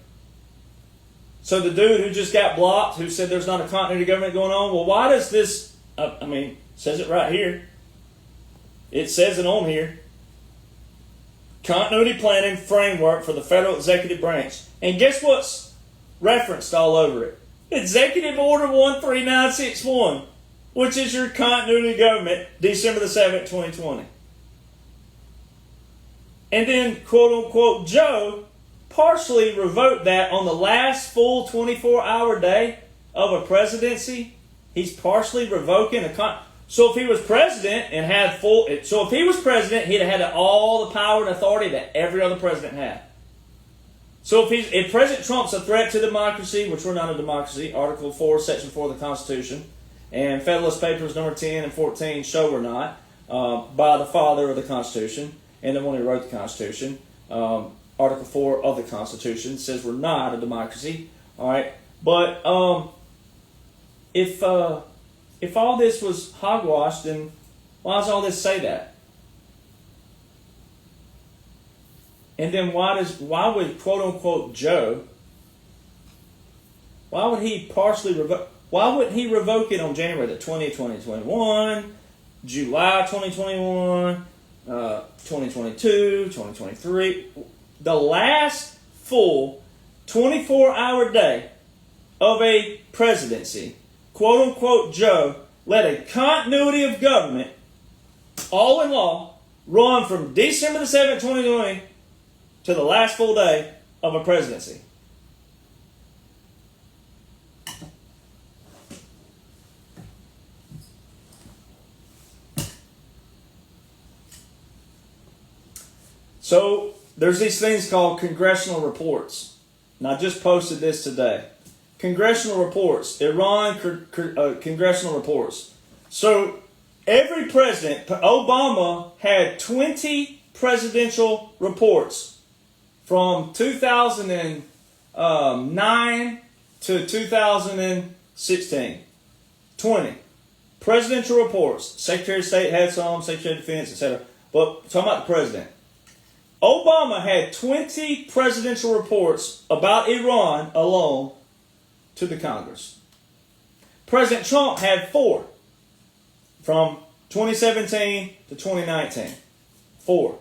So the dude who just got blocked, who said there's not a continuity government going on, well, why does this, it says it right here. It says it on here. Continuity Planning Framework for the Federal Executive Branch. And guess what's referenced all over it? Executive Order 13961, which is your continuity government, December the 7th, 2020. And then, quote-unquote, Joe partially revoked that on the last full 24-hour day of a presidency. He's partially revoking So if he was president and had so if he was president, he'd have had all the power and authority that every other president had. So if President Trump's a threat to democracy, which we're not a democracy, Article 4, Section 4 of the Constitution, and Federalist Papers number 10 and 14 show we're not, by the father of the Constitution, and the one who wrote the Constitution, Article 4 of the Constitution says we're not a democracy. All right, but if all this was hogwash, then why does all this say that? And then why would quote unquote Joe? Why would he partially revoke? Why wouldn't he revoke it on January the 20th, 2021, July 2021, 2022, 2023? The last full 24-hour day of a presidency, quote unquote Joe let a continuity of government, all in law, run from December the 7th, 2020 to the last full day of a presidency. So there's these things called congressional reports. And I just posted this today. Congressional reports. Iran congressional reports. So every president, Obama had 20 presidential reports from 2009 to 2016. 20 presidential reports. Secretary of State had some, Secretary of Defense, etc. But talking about the president. Obama had 20 presidential reports about Iran alone to the Congress. President Trump had 4. from 2017 to 2019. 4.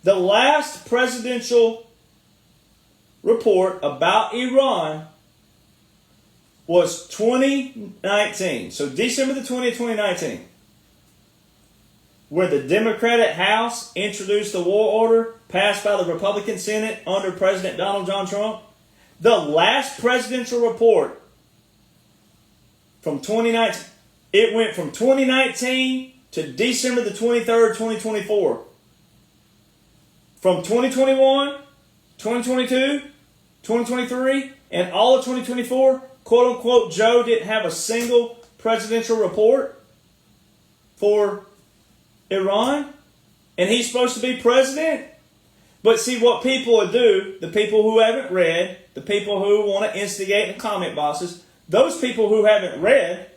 The last presidential report about Iran was 2019. So December the 20th, 2019. Where the Democratic House introduced the war order passed by the Republican Senate under President Donald John Trump. The last presidential report from 2019, it went from 2019 to December the 23rd, 2024. From 2021, 2022, 2023, and all of 2024, quote unquote, Joe didn't have a single presidential report for Iran, and he's supposed to be president. But see, what people will do, the people who haven't read, the people who want to instigate in the comment boxes, those people who haven't read,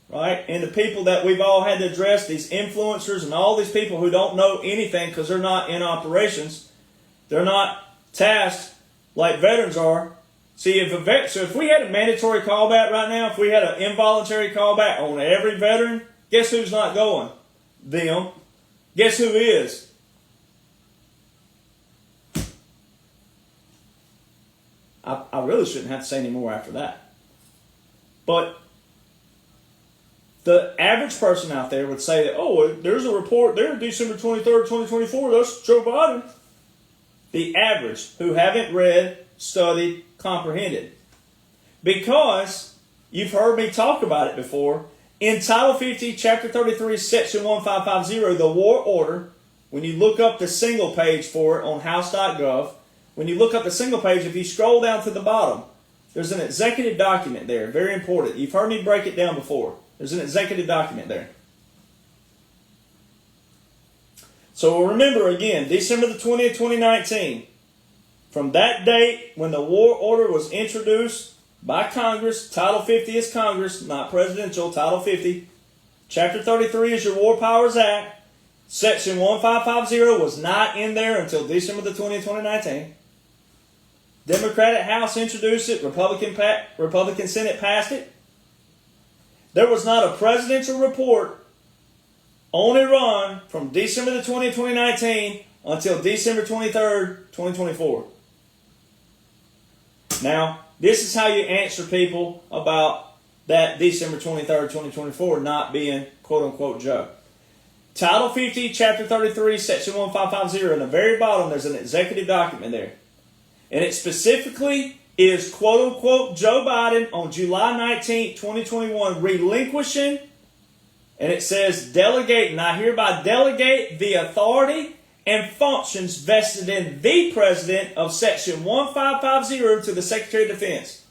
right, and the people that we've all had to address, these influencers and all these people who don't know anything because they're not in operations, they're not tasked like veterans are. See, if we had a mandatory callback right now, if we had an involuntary callback on every veteran, guess who's not going? Them. Guess who is? I really shouldn't have to say any more after that. But the average person out there would say that, oh, there's a report there, December 23rd, 2024, that's Joe Biden. The average who haven't read, studied, comprehended. Because you've heard me talk about it before. In Title 50, Chapter 33, Section 1550, the war order, when you look up the single page for it on house.gov, when you look up the single page, if you scroll down to the bottom, there's an executive document there. Very important. You've heard me break it down before. There's an executive document there. So remember again, December the 20th, 2019, from that date when the war order was introduced by Congress, Title 50 is Congress, not presidential, Title 50. Chapter 33 is your War Powers Act. Section 1550 was not in there until December the 20th, 2019. Democratic House introduced it, Republican Senate passed it. There was not a presidential report on Iran from December the 20th, 2019 until December 23rd, 2024. Now, this is how you answer people about that December 23rd, 2024 not being quote-unquote Joe. Title 50, Chapter 33, Section 1550. In the very bottom, there's an executive document there. And it specifically is quote-unquote Joe Biden on July 19, 2021 relinquishing, and it says delegating, I hereby delegate the authority and functions vested in the President of Section 1550 to the Secretary of Defense.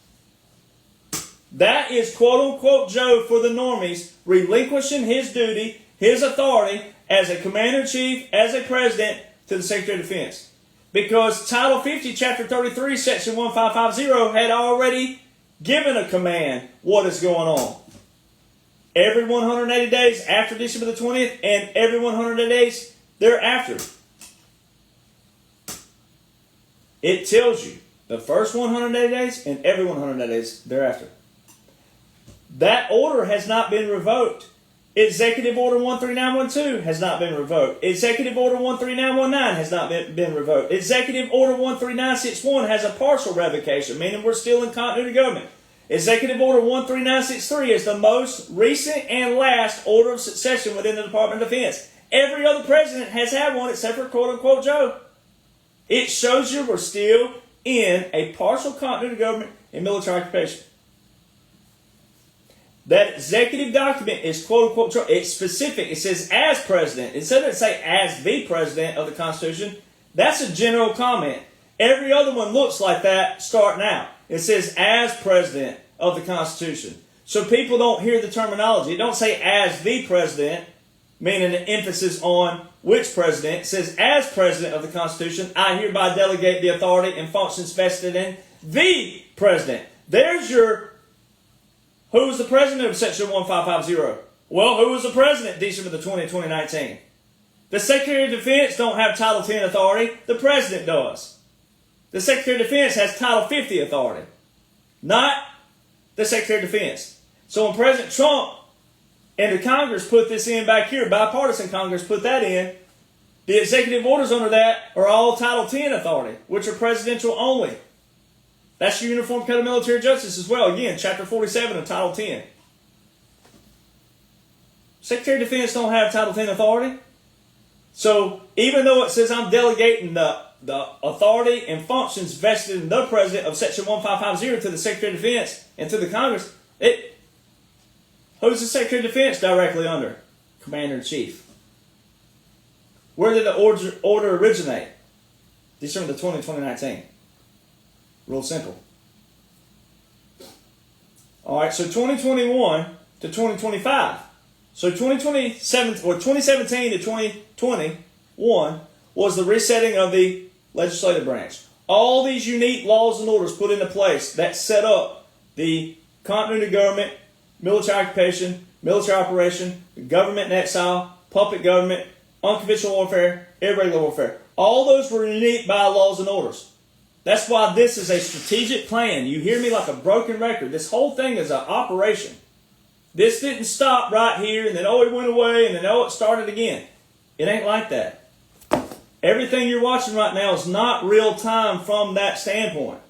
That is quote-unquote Joe for the normies, relinquishing his duty, his authority as a Commander-in-Chief, as a President to the Secretary of Defense. Because Title 50, Chapter 33, Section 1550 had already given a command what is going on. Every 180 days after December the 20th and every 180 days thereafter. It tells you the first 180 days and every 180 days thereafter. That order has not been revoked. Executive Order 13912 has not been revoked. Executive Order 13919 has not been revoked. Executive Order 13961 has a partial revocation, meaning we're still in continuity of government. Executive Order 13963 is the most recent and last order of succession within the Department of Defense. Every other president has had one except for quote-unquote Joe. It shows you we're still in a partial continuity of government and military occupation. That executive document is quote-unquote, it's specific. It says as president. Instead of it say as the president of the Constitution, that's a general comment. Every other one looks like that starting out. It says as president of the Constitution. So people don't hear the terminology. It don't say as the president, meaning an emphasis on which president. It says as president of the Constitution, I hereby delegate the authority and functions vested in the president. There's your who was the president of Section 1550? Well, who was the president December the 20th, 2019? The Secretary of Defense don't have Title 10 authority. The president does. The Secretary of Defense has Title 50 authority, not the Secretary of Defense. So when President Trump And the Congress put this in back here. Bipartisan Congress put that in. The executive orders under that are all Title 10 authority, which are presidential only. That's your Uniform Code of Military Justice as well. Again, Chapter 47 of Title 10. Secretary of Defense don't have Title 10 authority. So even though it says I'm delegating the authority and functions vested in the President of Section 1550 to the Secretary of Defense and to the Congress, who's the Secretary of Defense directly under? Commander-in-Chief. Where did the order originate? December the 20th, 2019. Real simple. All right, so 2021 to 2025. So 2017 to 2021 was the resetting of the legislative branch. All these unique laws and orders put into place that set up the continuity of government, military occupation, military operation, government in exile, puppet government, unconventional warfare, irregular warfare. All those were unique by laws and orders. That's why this is a strategic plan. You hear me like a broken record. This whole thing is an operation. This didn't stop right here and then, it went away and then, it started again. It ain't like that. Everything you're watching right now is not real time from that standpoint.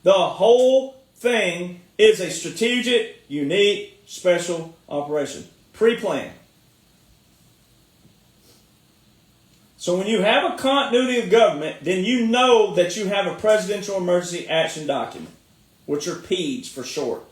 The whole thing is a strategic, unique, special operation. Pre-planned. So when you have a continuity of government, then you know that you have a Presidential Emergency Action Document, which are PEADs for short.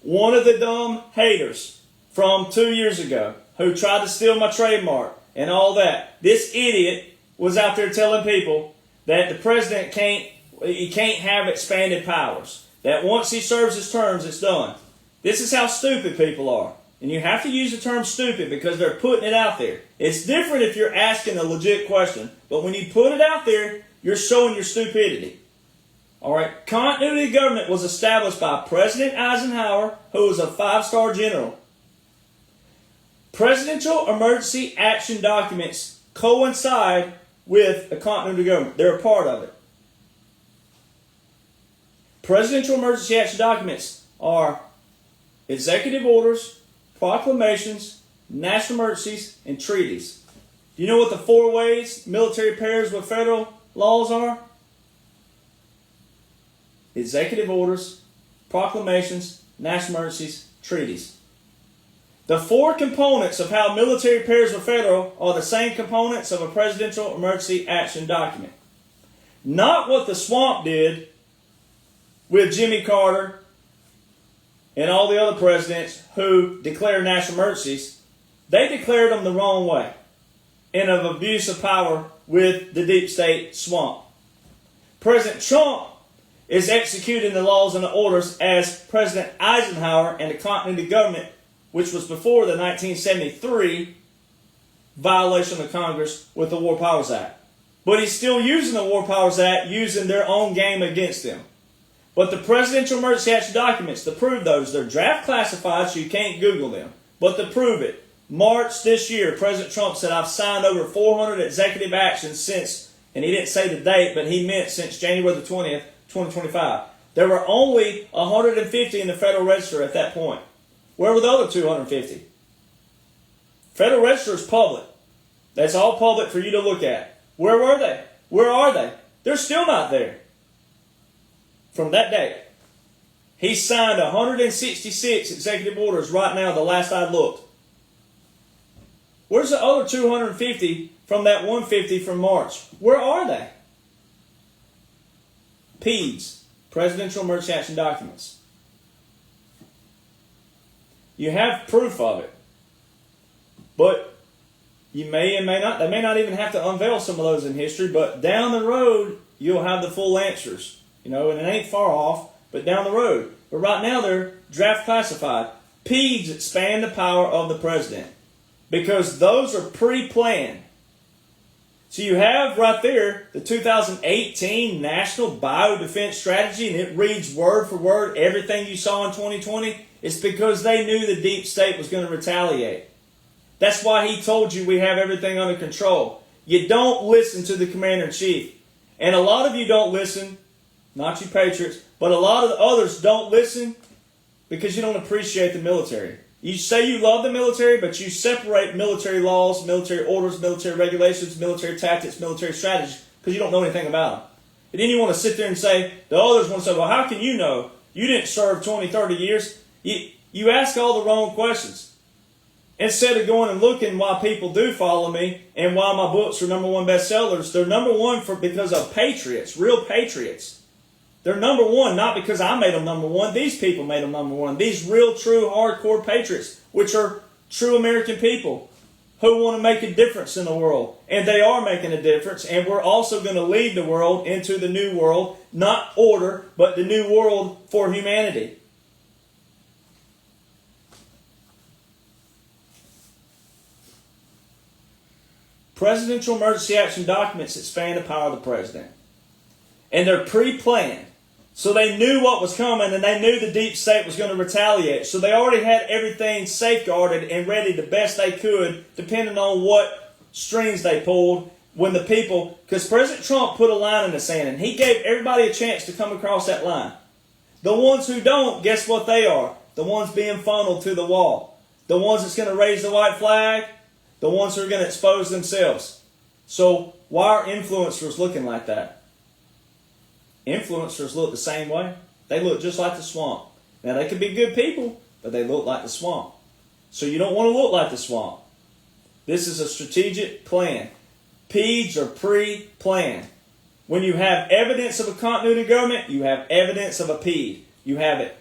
One of the dumb haters from 2 years ago who tried to steal my trademark and all that, this idiot was out there telling people that the president can't have expanded powers. That once he serves his terms, it's done. This is how stupid people are. And you have to use the term stupid because they're putting it out there. It's different if you're asking a legit question. But when you put it out there, you're showing your stupidity. All right. Continuity of government was established by President Eisenhower, who was a 5-star general. Presidential emergency action documents coincide with a continuity of government. They're a part of it. Presidential emergency action documents are executive orders, proclamations, national emergencies, and treaties. Do you know what the 4 ways military pairs with federal laws are? Executive orders, proclamations, national emergencies, treaties. The 4 components of how military pairs with federal are the same components of a presidential emergency action document. Not what the swamp did with Jimmy Carter and all the other presidents who declared national emergencies. They declared them the wrong way, and of abuse of power with the deep state swamp. President Trump is executing the laws and the orders as President Eisenhower and the continuity government, which was before the 1973 violation of Congress with the War Powers Act. But he's still using the War Powers Act, using their own game against them. But the Presidential Emergency Action documents, to prove those, they're draft classified, so you can't Google them. But to prove it, March this year, President Trump said, I've signed over 400 executive actions since, and he didn't say the date, but he meant since January the 20th, 2025. There were only 150 in the Federal Register at that point. Where were the other 250? Federal Register is public. That's all public for you to look at. Where were they? Where are they? They're still not there. From that date. He signed 166 executive orders right now, the last I looked. Where's the other 250 from that 150 from March? Where are they? PEADs, Presidential Emergency Action Documents. You have proof of it. But you may and may not, they may not even have to unveil some of those in history, but down the road, you'll have the full answers. And it ain't far off, but down the road. But right now, they're draft classified. PEADs expand the power of the president because those are pre-planned. So you have right there the 2018 National Biodefense Strategy, and it reads word for word everything you saw in 2020. It's because they knew the deep state was going to retaliate. That's why he told you we have everything under control. You don't listen to the commander-in-chief. And a lot of you don't listen, not you patriots, but a lot of the others don't listen because you don't appreciate the military. You say you love the military, but you separate military laws, military orders, military regulations, military tactics, military strategies, because you don't know anything about them. And then you want to sit there and say, the others want to say, well, how can you know? You didn't serve 20, 30 years. You ask all the wrong questions. Instead of going and looking why people do follow me and why my books are number one bestsellers, they're number one because of patriots, real patriots. They're number one not because I made them number one. These people made them number one. These real, true, hardcore patriots, which are true American people who want to make a difference in the world. And they are making a difference. And we're also going to lead the world into the new world, not order, but the new world for humanity. Presidential emergency action documents expand the power of the president. And they're pre-planned. So they knew what was coming, and they knew the deep state was going to retaliate. So they already had everything safeguarded and ready the best they could, depending on what strings they pulled when the people... Because President Trump put a line in the sand, and he gave everybody a chance to come across that line. The ones who don't, guess what they are? The ones being funneled to the wall. The ones that's going to raise the white flag. The ones who are going to expose themselves. So why are influencers looking like that? Influencers look the same way. They look just like the swamp. Now, they could be good people, but they look like the swamp. So you don't want to look like the swamp. This is a strategic plan. PEDs are pre-planned. When you have evidence of a continuity of government, you have evidence of a PED. You have it.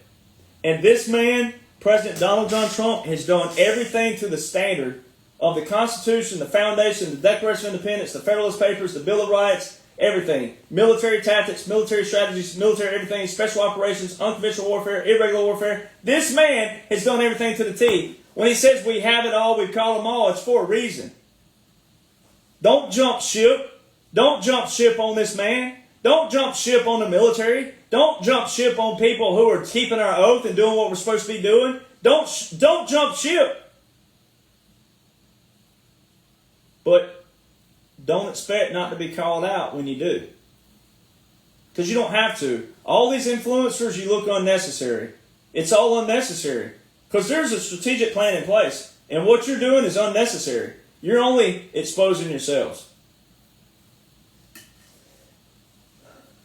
And this man, President Donald John Trump, has done everything to the standard of the Constitution, the Foundation, the Declaration of Independence, the Federalist Papers, the Bill of Rights, everything. Military tactics, military strategies, military everything, special operations, unconventional warfare, irregular warfare. This man has done everything to the T. When he says we have it all, we call them all, it's for a reason. Don't jump ship. Don't jump ship on this man. Don't jump ship on the military. Don't jump ship on people who are keeping our oath and doing what we're supposed to be doing. Don't jump ship. But don't expect not to be called out when you do. Because you don't have to. All these influencers, you look unnecessary. It's all unnecessary. Because there's a strategic plan in place. And what you're doing is unnecessary. You're only exposing yourselves.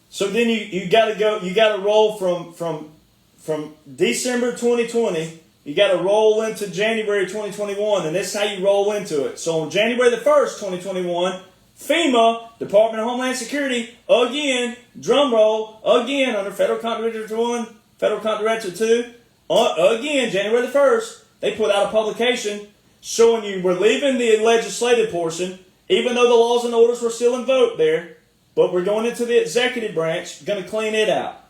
So then you got to go. You got to roll from December 2020. You got to roll into January 2021, and this is how you roll into it. So on January the 1st, 2021, FEMA, Department of Homeland Security, again, drum roll, again under Federal Contractor 1, Federal Contractor 2, again, January the 1st, they put out a publication showing you we're leaving the legislative portion, even though the laws and orders were still in vogue there, but we're going into the executive branch, going to clean it out.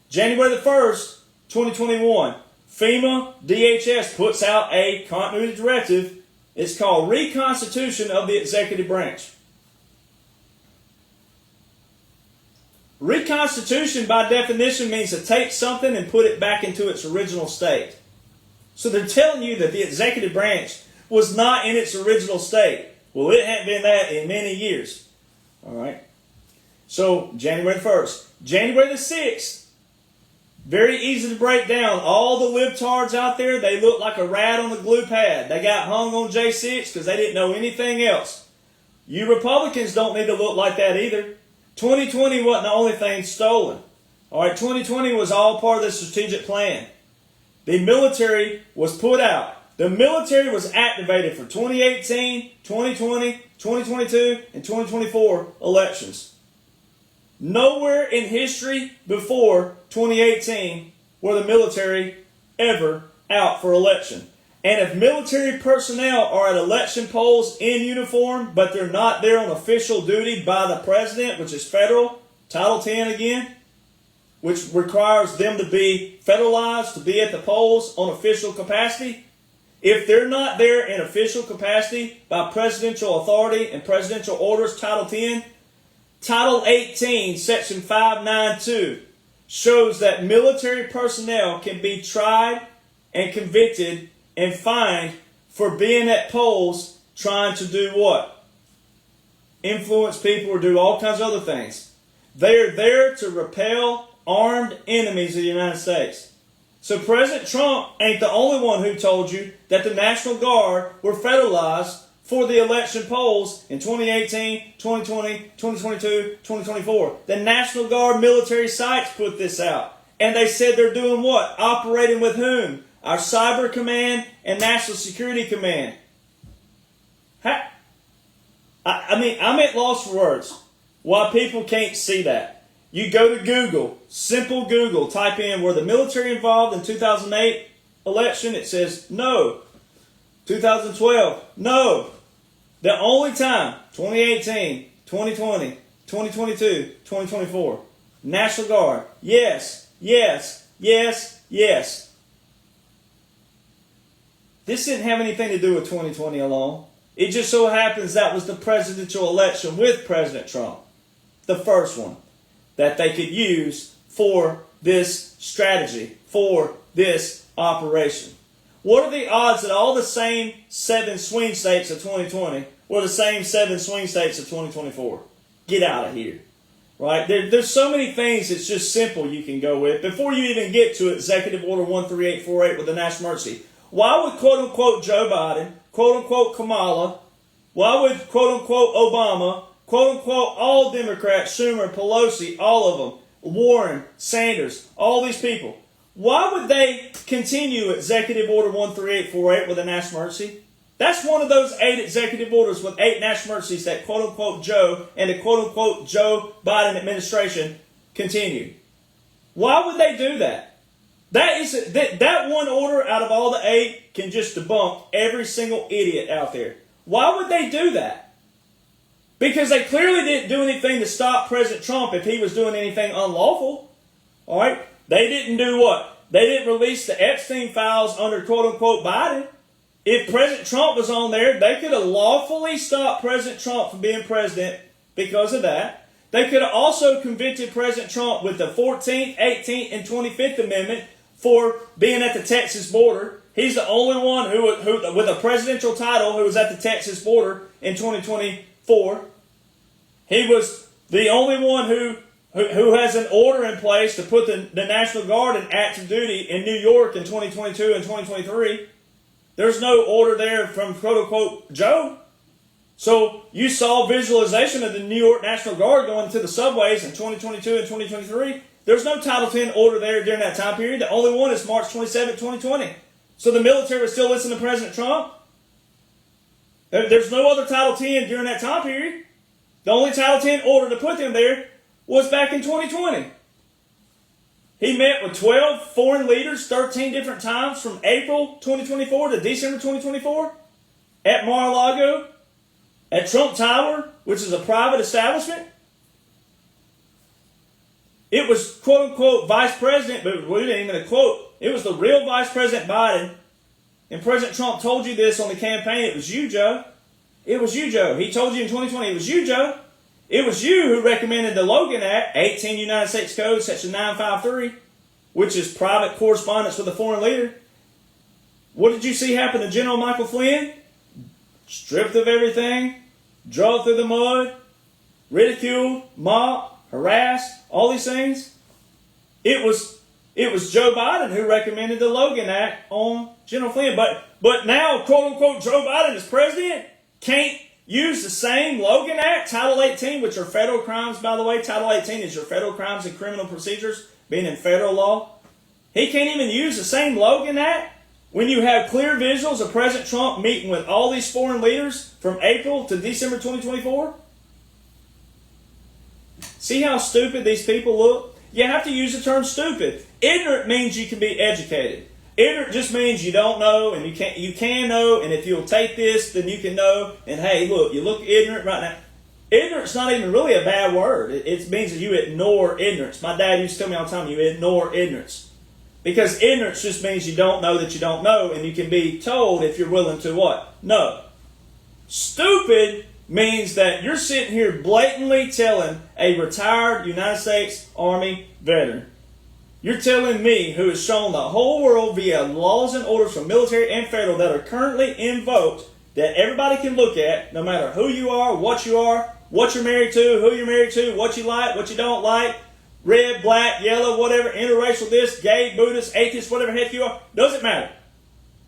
January the 1st, 2021, FEMA DHS puts out a continuity directive. It's called Reconstitution of the Executive Branch. Reconstitution, by definition, means to take something and put it back into its original state. So they're telling you that the executive branch was not in its original state. Well, it hadn't been that in many years. All right. So January the 1st. January the 6th. Very easy to break down. All the libtards out there, they look like a rat on the glue pad. They got hung on J6 because they didn't know anything else. You Republicans don't need to look like that either. 2020 wasn't the only thing stolen. All right, 2020 was all part of the strategic plan. The military was put out. The military was activated for 2018, 2020, 2022, and 2024 elections. Nowhere in history before 2018 were the military ever out for election. And if military personnel are at election polls in uniform, but they're not there on official duty by the president, which is federal, Title 10 again, which requires them to be federalized, to be at the polls on official capacity, if they're not there in official capacity by presidential authority and presidential orders, Title 10, Title 18, Section 592, shows that military personnel can be tried and convicted and fined for being at polls trying to do what? Influence people or do all kinds of other things. They are there to repel armed enemies of the United States. So President Trump ain't the only one who told you that the National Guard were federalized for the election polls in 2018, 2020, 2022, 2024. The National Guard military sites put this out. And they said they're doing what? Operating with whom? Our Cyber Command and National Security Command. I'm at loss for words. Why people can't see that. You go to Google, simple Google, type in, were the military involved in 2008 election? It says no. 2012, no. The only time, 2018, 2020, 2022, 2024. National Guard, yes, yes, yes, yes. This didn't have anything to do with 2020 alone. It just so happens that was the presidential election with President Trump. The first one that they could use for this strategy, for this operation. What are the odds that all the same 7 swing states of 2020 were the same 7 swing states of 2024? Get out of here. Right? There's so many things it's just simple you can go with. Before you even get to Executive Order 13848 with the national emergency, why would quote-unquote Joe Biden, quote-unquote Kamala, why would quote-unquote Obama, quote-unquote all Democrats, Schumer, Pelosi, all of them, Warren, Sanders, all these people, why would they continue Executive Order 13848 with a national emergency? That's one of those 8 executive orders with 8 national emergencies that quote-unquote Joe and the quote-unquote Joe Biden administration continue. Why would they do that? That one order out of all the 8 can just debunk every single idiot out there. Why would they do that? Because they clearly didn't do anything to stop President Trump if he was doing anything unlawful. All right? They didn't do what? They didn't release the Epstein files under quote-unquote Biden. If President Trump was on there, they could have lawfully stopped President Trump from being president because of that. They could have also convicted President Trump with the 14th, 18th, and 25th Amendment for being at the Texas border. He's the only one who with a presidential title who was at the Texas border in 2024. He was the only one who has an order in place to put the National Guard in active duty in New York in 2022 and 2023. There's no order there from quote-unquote Joe. So you saw visualization of the New York National Guard going to the subways in 2022 and 2023. There's no Title 10 order there during that time period. The only one is March 27, 2020. So the military was still listening to President Trump. There's no other Title 10 during that time period. The only Title 10 order to put them there was back in 2020. He met with 12 foreign leaders 13 different times from April 2024 to December 2024 at Mar-a-Lago, at Trump Tower, which is a private establishment. It was quote-unquote Vice President, but we didn't even quote. It was the real Vice President Biden. And President Trump told you this on the campaign. It was you, Joe. It was you, Joe. He told you in 2020, it was you, Joe. It was you who recommended the Logan Act, 18 United States Code, Section 953, which is private correspondence with a foreign leader. What did you see happen to General Michael Flynn? Stripped of everything, drove through the mud, ridiculed, mocked, harassed, all these things. It was Joe Biden who recommended the Logan Act on General Flynn. But now, quote-unquote, Joe Biden as president can't use the same Logan Act, Title 18, which are federal crimes, by the way. Title 18 is your federal crimes and criminal procedures, being in federal law. He can't even use the same Logan Act when you have clear visuals of President Trump meeting with all these foreign leaders from April to December 2024. See how stupid these people look? You have to use the term stupid. Ignorant means you can be educated. Ignorant just means you don't know, and you can know, and if you'll take this, then you can know. And hey, look, you look ignorant right now. Ignorance is not even really a bad word. It means that you ignore ignorance. My dad used to tell me all the time, you ignore ignorance. Because ignorance just means you don't know that you don't know, and you can be told if you're willing to what? Know. Stupid means that you're sitting here blatantly telling a retired United States Army veteran, you're telling me, who has shown the whole world via laws and orders from military and federal that are currently invoked, that everybody can look at, no matter who you are, what you're married to, who you're married to, what you like, what you don't like, red, black, yellow, whatever, interracial this, gay, Buddhist, atheist, whatever heck you are, doesn't matter.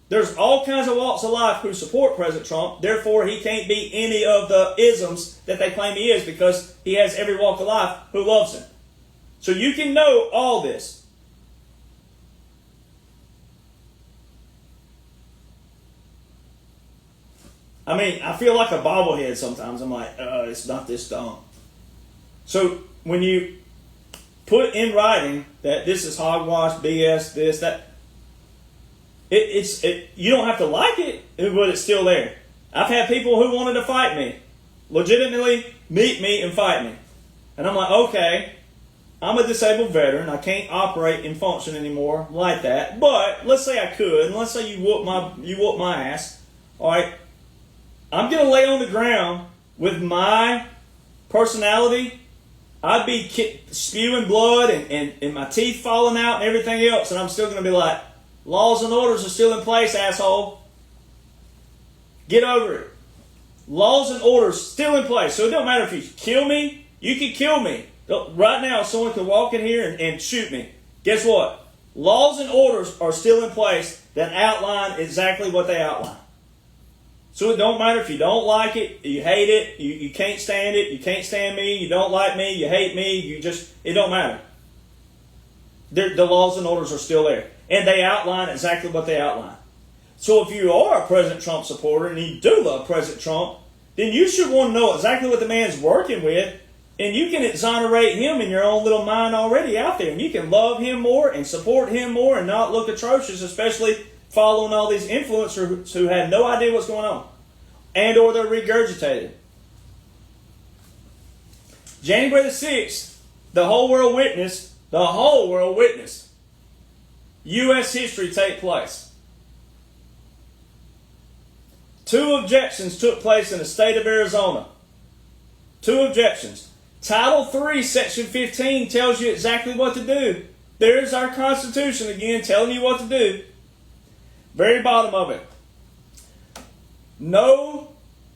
There's all kinds of walks of life who support President Trump. Therefore, he can't be any of the isms that they claim he is, because he has every walk of life who loves him. So you can know all this. I mean, I feel like a bobblehead sometimes. I'm like, it's not this dumb. So when you put in writing that this is hogwash, BS, this, that, you don't have to like it, but it's still there. I've had people who wanted to fight me, legitimately meet me and fight me. And I'm like, okay, I'm a disabled veteran. I can't operate and function anymore like that. But let's say I could, and let's say you whoop my ass. All right, I'm going to lay on the ground with my personality. I'd be spewing blood and my teeth falling out and everything else, and I'm still going to be like, laws and orders are still in place, asshole. Get over it. Laws and orders still in place. So it don't matter if you kill me, you can kill me. Right now, someone could walk in here and shoot me. Guess what? Laws and orders are still in place that outline exactly what they outline. So it don't matter if you don't like it, you hate it, you can't stand it, you can't stand me, you don't like me, you hate me, it don't matter. The laws and orders are still there. And they outline exactly what they outline. So if you are a President Trump supporter and you do love President Trump, then you should want to know exactly what the man's working with, and you can exonerate him in your own little mind already out there. And you can love him more and support him more and not look atrocious, especially following all these influencers who have no idea what's going on, and or they're regurgitated. January the 6th, the whole world witnessed U.S. history take place. 2 objections took place in the state of Arizona. 2 objections. Title 3, Section 15 tells you exactly what to do. There's our Constitution again telling you what to do. Very bottom of it. No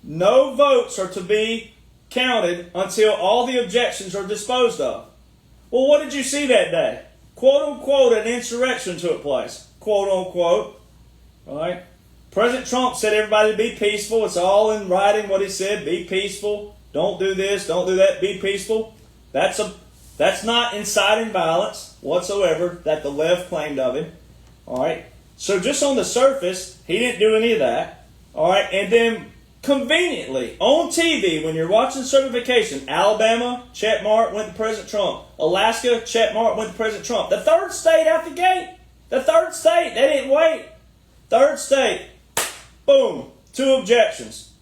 votes are to be counted until all the objections are disposed of. Well, what did you see that day? Quote unquote, an insurrection took place. Quote unquote. All right. President Trump said everybody to be peaceful. It's all in writing what he said. Be peaceful. Don't do this. Don't do that. Be peaceful. That's not inciting violence whatsoever that the left claimed of him. All right. So just on the surface, he didn't do any of that. All right. And then conveniently on TV, when you're watching certification, Alabama, check mark, went to President Trump. Alaska, check mark, went to President Trump. The third state out the gate. The third state. They didn't wait. Third state. Boom. 2 objections.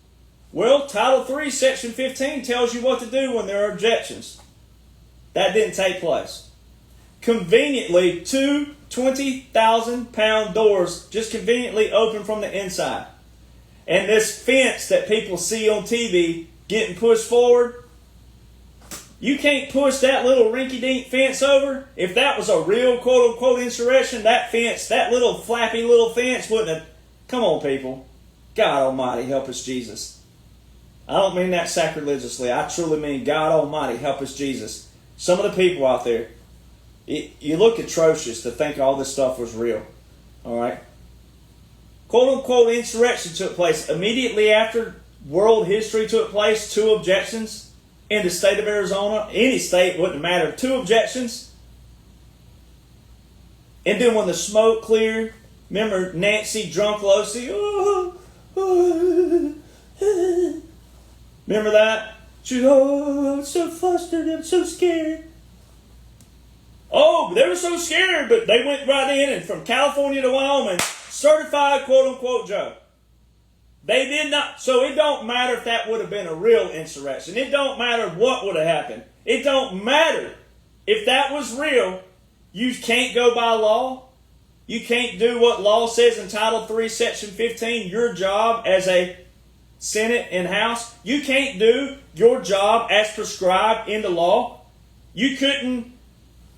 Well, Title 3, Section 15 tells you what to do when there are objections. That didn't take place. Conveniently, 2 20,000-pound doors just conveniently open from the inside. And this fence that people see on TV getting pushed forward, you can't push that little rinky-dink fence over. If that was a real quote-unquote insurrection, that fence, that little flappy little fence wouldn't have... Come on, people. God Almighty, help us, Jesus. I don't mean that sacrilegiously. I truly mean God Almighty, help us, Jesus. Some of the people out there, you look atrocious to think all this stuff was real. All right? Quote-unquote insurrection took place immediately after world history took place. 2 objections in the state of Arizona. Any state wouldn't matter. 2 objections. And then when the smoke cleared, remember Nancy drunk Losi? Remember that? She goes, oh, I'm so flustered, I'm so scared. Oh, they were so scared, but they went right in, and from California to Wyoming, certified quote-unquote Joe. They did not. So it don't matter if that would have been a real insurrection. It don't matter what would have happened. It don't matter. If that was real, you can't go by law. You can't do what law says in Title 3, Section 15, your job as a Senate and House. You can't do your job as prescribed in the law. You couldn't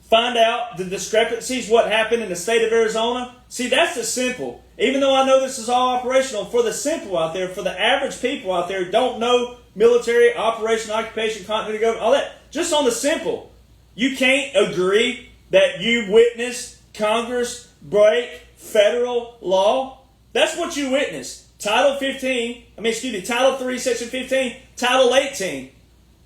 find out the discrepancies, what happened in the state of Arizona. See, that's the simple. Even though I know this is all operational, for the simple out there, for the average people out there who don't know military, operation, occupation, continuity, government, all that, just on the simple. You can't agree that you witnessed Congress break federal law. That's what you witnessed. Title 3, Section 15, Title 18.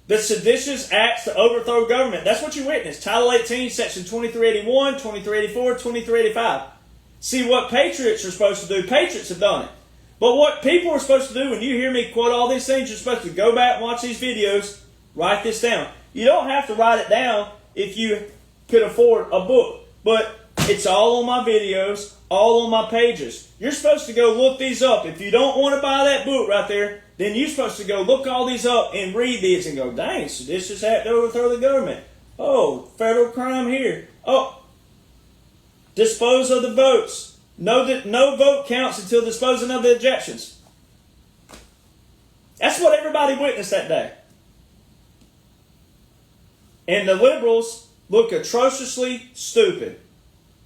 The seditious acts to overthrow government. That's what you witnessed. Title 18, Section 2381, 2384, 2385. See, what patriots are supposed to do, patriots have done it. But what people are supposed to do, when you hear me quote all these things, you're supposed to go back and watch these videos, write this down. You don't have to write it down if you could afford a book. But it's all on my videos, all on my pages. You're supposed to go look these up. If you don't want to buy that book right there, then you're supposed to go look all these up and read these and go, dang, seditious act to overthrow the government. Oh, federal crime here. Oh, dispose of the votes. No vote counts until disposing of the objections. That's what everybody witnessed that day. And the liberals look atrociously stupid.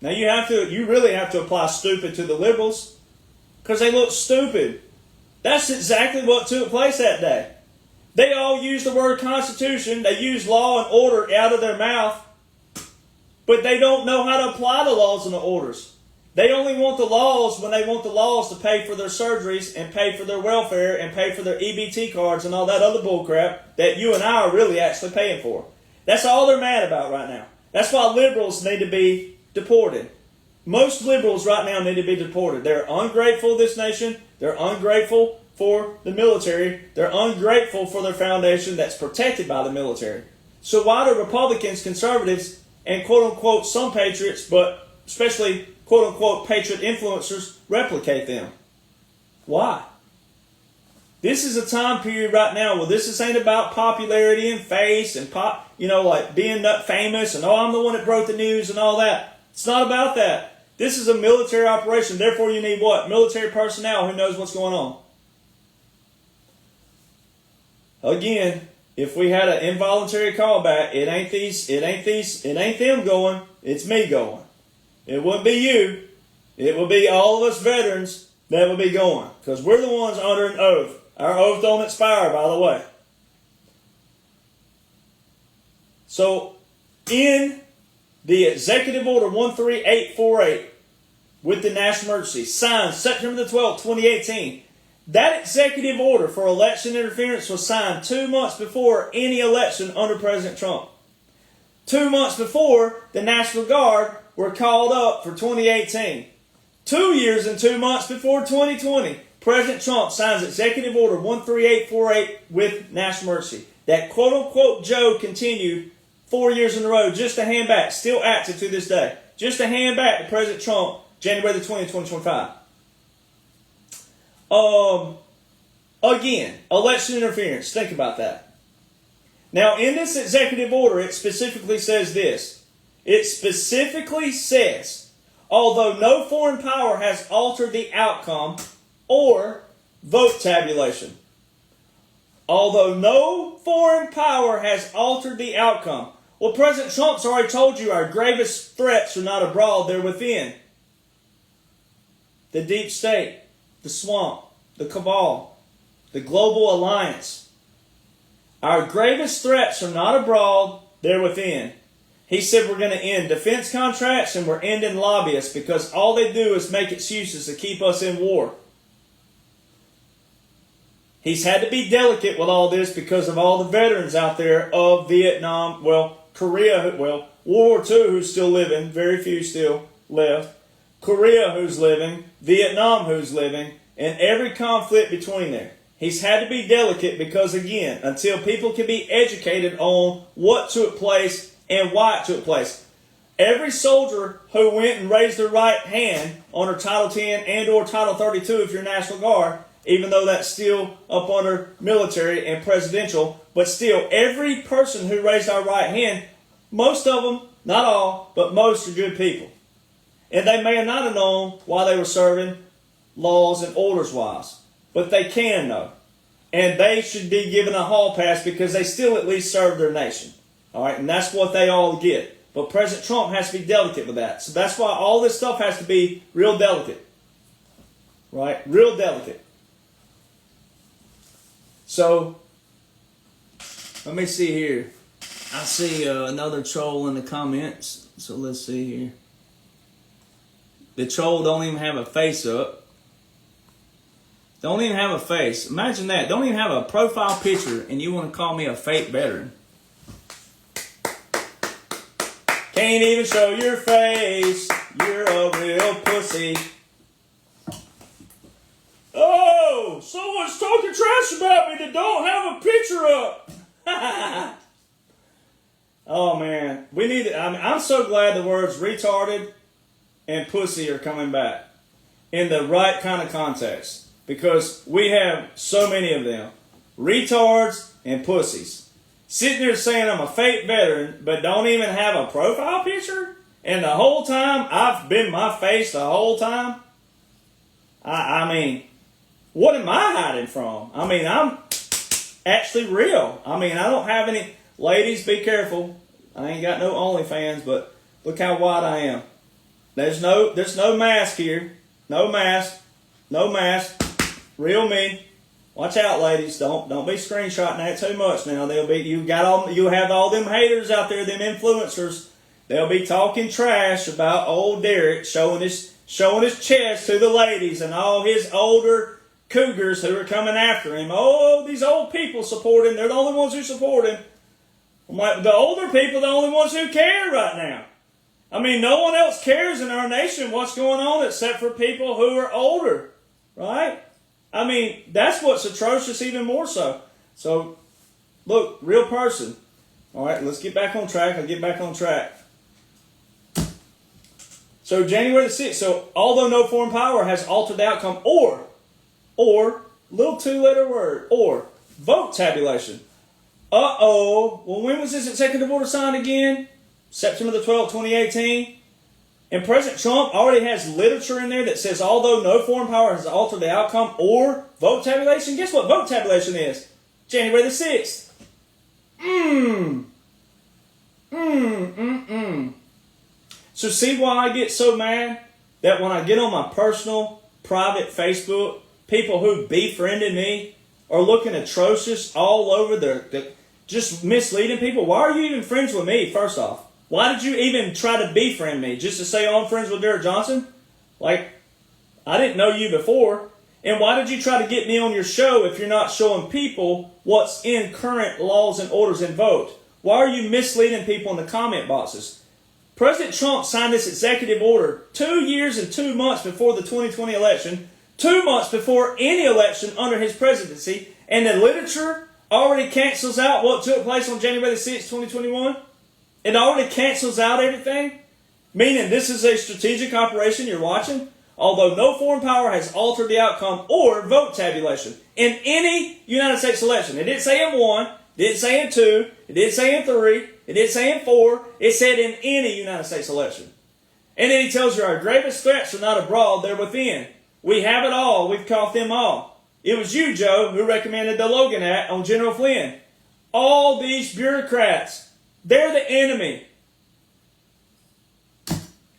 Now you really have to apply stupid to the liberals because they look stupid. That's exactly what took place that day. They all used the word Constitution. They used law and order out of their mouth, but they don't know how to apply the laws and the orders. They only want the laws when they want the laws to pay for their surgeries and pay for their welfare and pay for their EBT cards and all that other bullcrap that you and I are really actually paying for. That's all they're mad about right now. That's why liberals need to be deported. Most liberals right now need to be deported. They're ungrateful to this nation. They're ungrateful for the military. They're ungrateful for their foundation that's protected by the military. So why do Republicans, conservatives, and quote-unquote some patriots, but especially quote-unquote patriot influencers, replicate them? Why? This is a time period right now where this ain't about popularity and face and like being famous and I'm the one that broke the news and all that. It's not about that. This is a military operation. Therefore, you need what? Military personnel who knows what's going on. Again, if we had an involuntary callback, it ain't them going. It's me going. It wouldn't be you. It would be all of us veterans that would be going, because we're the ones under an oath. Our oath don't expire, by the way. So, in the Executive Order 13848 with the national emergency, signed September the 12th, 2018, that executive order for election interference was signed 2 months before any election under President Trump. 2 months before the National Guard were called up for 2018. 2 years and 2 months before 2020, President Trump signs Executive Order 13848 with national emergency. That quote-unquote Joe continued 4 years in a row just to hand back, still active to this day, just to hand back to President Trump January the 20th, 2025. Again, election interference. Think about that. Now, in this executive order, it specifically says this. It specifically says, although no foreign power has altered the outcome or vote tabulation. Although no foreign power has altered the outcome. Well, President Trump's already told you our gravest threats are not abroad, they're within. The deep state, the swamp, the cabal, the global alliance. Our gravest threats are not abroad, they're within. He said we're going to end defense contracts and we're ending lobbyists because all they do is make excuses to keep us in war. He's had to be delicate with all this because of all the veterans out there of Vietnam, Korea, World War II who's still living, very few still left, Korea who's living, Vietnam who's living, and every conflict between there. He's had to be delicate because, again, until people can be educated on what took place and why it took place. Every soldier who went and raised their right hand under Title 10 and or Title 32 if you're National Guard, even though that's still up under military and presidential, but still, every person who raised our right hand, most of them, not all, but most are good people. And they may not have known why they were serving, laws and orders-wise, but they can know. And they should be given a hall pass because they still at least serve their nation. All right, and that's what they all get. But President Trump has to be delicate with that. So that's why all this stuff has to be real delicate. Right? Real delicate. So, let me see here. I see another troll in the comments. So let's see here. The troll don't even have a face up. Don't even have a face. Imagine that. Don't even have a profile picture and you want to call me a fake veteran. Can't even show your face. You're a real pussy. Oh, someone's talking trash about me that don't have a picture up. Oh man, we need it. I'm so glad the words retarded and pussy are coming back in the right kind of context, because we have so many of them. Retards and pussies. Sitting there saying I'm a fake veteran, but don't even have a profile picture? And the whole time, I've been my face the whole time? I mean, what am I hiding from? I mean, I'm actually real. I mean, I don't have any... Ladies, be careful. I ain't got no OnlyFans, but look how wide I am. There's no mask here. No mask. No mask. Real me. Watch out, ladies. Don't be screenshotting that too much now. You have all them haters out there, them influencers. They'll be talking trash about old Derek, showing his chest to the ladies and all his older cougars who are coming after him. Oh, these old people support him. They're the only ones who support him. I'm like, the older people are the only ones who care right now. I mean, no one else cares in our nation what's going on except for people who are older, right? I mean, that's what's atrocious even more so. So, look, real person. All right, let's get back on track. I'll get back on track. So, January the 6th. So, although no foreign power has altered the outcome, or, little two-letter word, or, vote tabulation. Uh-oh. Well, when was this executive order signed again? September the 12th, 2018. And President Trump already has literature in there that says although no foreign power has altered the outcome or vote tabulation. Guess what vote tabulation is? January the 6th. So see why I get so mad? That when I get on my personal, private Facebook, people who befriended me are looking atrocious all over the just misleading people. Why are you even friends with me, first off? Why did you even try to befriend me? Just to say, oh, I'm friends with Derek Jonhson? Like, I didn't know you before. And why did you try to get me on your show if you're not showing people what's in current laws and orders and vote? Why are you misleading people in the comment boxes? President Trump signed this executive order 2 years and 2 months before the 2020 election, 2 months before any election under his presidency, and the literature already cancels out what took place on January the 6th, 2021. It already cancels out everything, meaning this is a strategic operation you're watching, although no foreign power has altered the outcome or vote tabulation in any United States election. It didn't say in 1, it didn't say in 2, it didn't say in 3, it didn't say in 4, it said in any United States election. And then he tells you our gravest threats are not abroad, they're within. We have it all, we've caught them all. It was you, Joe, who recommended the Logan Act on General Flynn. All these bureaucrats, they're the enemy.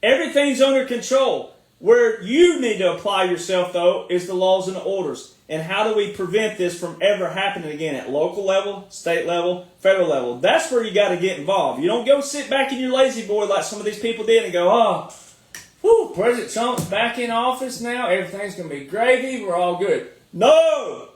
Everything's under control. Where you need to apply yourself, though, is the laws and the orders. And how do we prevent this from ever happening again at local level, state level, federal level? That's where you got to get involved. You don't go sit back in your lazy boy like some of these people did and go, oh, whew, President Trump's back in office now. Everything's going to be gravy. We're all good. No!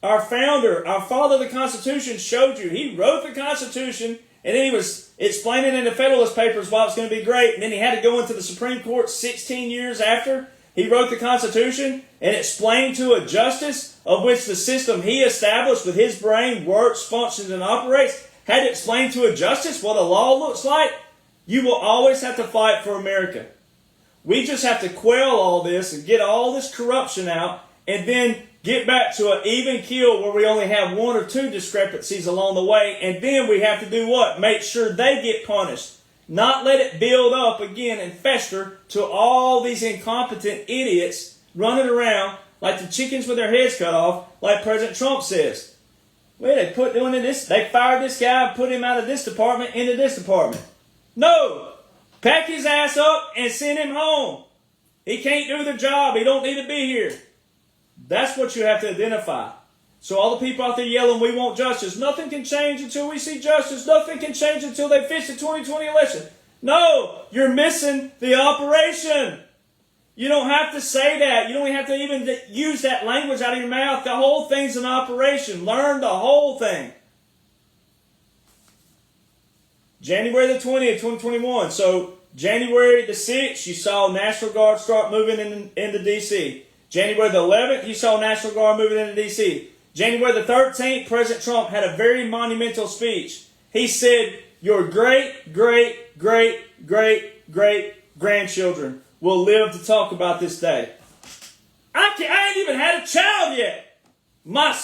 Our founder, our father of the Constitution showed you. He wrote the Constitution, and then he was explaining in the Federalist Papers why it's going to be great, and then he had to go into the Supreme Court 16 years after he wrote the Constitution and explained to a justice of which the system he established with his brain works, functions, and operates, had to explain to a justice what a law looks like. You will always have to fight for America. We just have to quell all this and get all this corruption out and then get back to an even keel where we only have 1 or 2 discrepancies along the way. And then we have to do what? Make sure they get punished. Not let it build up again and fester to all these incompetent idiots running around like the chickens with their heads cut off, like President Trump says. Well, they fired this guy and put him out of this department into this department. No! Pack his ass up and send him home. He can't do the job. He don't need to be here. That's what you have to identify. So all the people out there yelling, we want justice. Nothing can change until we see justice. Nothing can change until they fix the 2020 election. No, you're missing the operation. You don't have to say that. You don't have to even use that language out of your mouth. The whole thing's an operation. Learn the whole thing. January the 20th, 2021. So January the 6th, you saw National Guard start moving into D.C. January the 11th, you saw National Guard moving into D.C. January the 13th, President Trump had a very monumental speech. He said, your great, great, great, great, great grandchildren will live to talk about this day. I ain't even had a child yet. My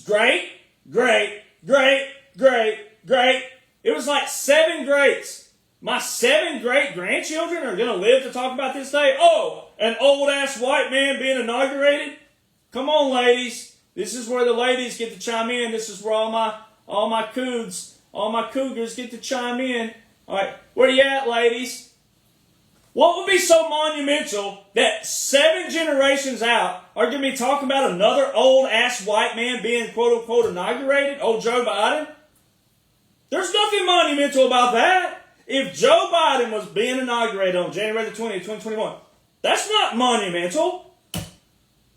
great, great, great, great, great. It was like 7 greats. My 7 great grandchildren are going to live to talk about this day? Oh, an old-ass white man being inaugurated? Come on, ladies. This is where the ladies get to chime in. This is where all my cougars get to chime in. All right, where you at, ladies? What would be so monumental that 7 generations out are going to be talking about another old-ass white man being quote-unquote inaugurated? Old Joe Biden? There's nothing monumental about that. If Joe Biden was being inaugurated on January the 20th, 2021, that's not monumental.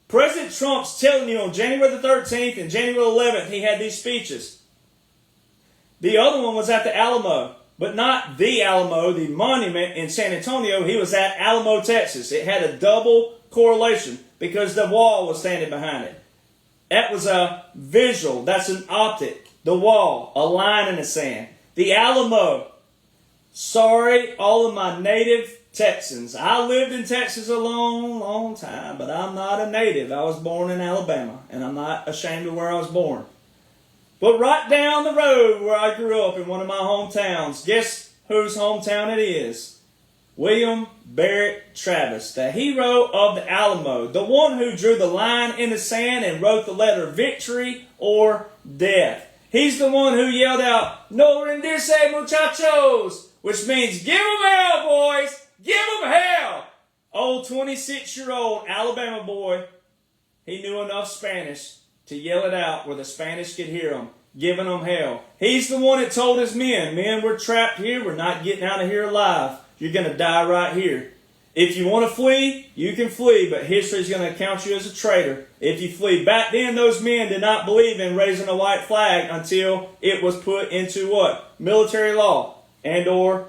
President Trump's telling you on January the 13th and January 11th he had these speeches. The other one was at the Alamo, but not the Alamo, the monument in San Antonio. He was at Alamo, Texas. It had a double correlation because the wall was standing behind it. That was a visual. That's an optic. The wall, a line in the sand. The Alamo. Sorry, all of my native Texans. I lived in Texas a long, long time, but I'm not a native. I was born in Alabama, and I'm not ashamed of where I was born. But right down the road where I grew up in one of my hometowns, guess whose hometown it is? William Barrett Travis, the hero of the Alamo, the one who drew the line in the sand and wrote the letter victory or death. He's the one who yelled out, "No rendirse, muchachos," which means give them hell, boys. Give them hell! Old 26-year-old Alabama boy, he knew enough Spanish to yell it out where the Spanish could hear him, giving them hell. He's the one that told his men, we're trapped here. We're not getting out of here alive. You're going to die right here. If you want to flee, you can flee, but history's going to count you as a traitor if you flee. Back then, those men did not believe in raising a white flag until it was put into what? Military law and or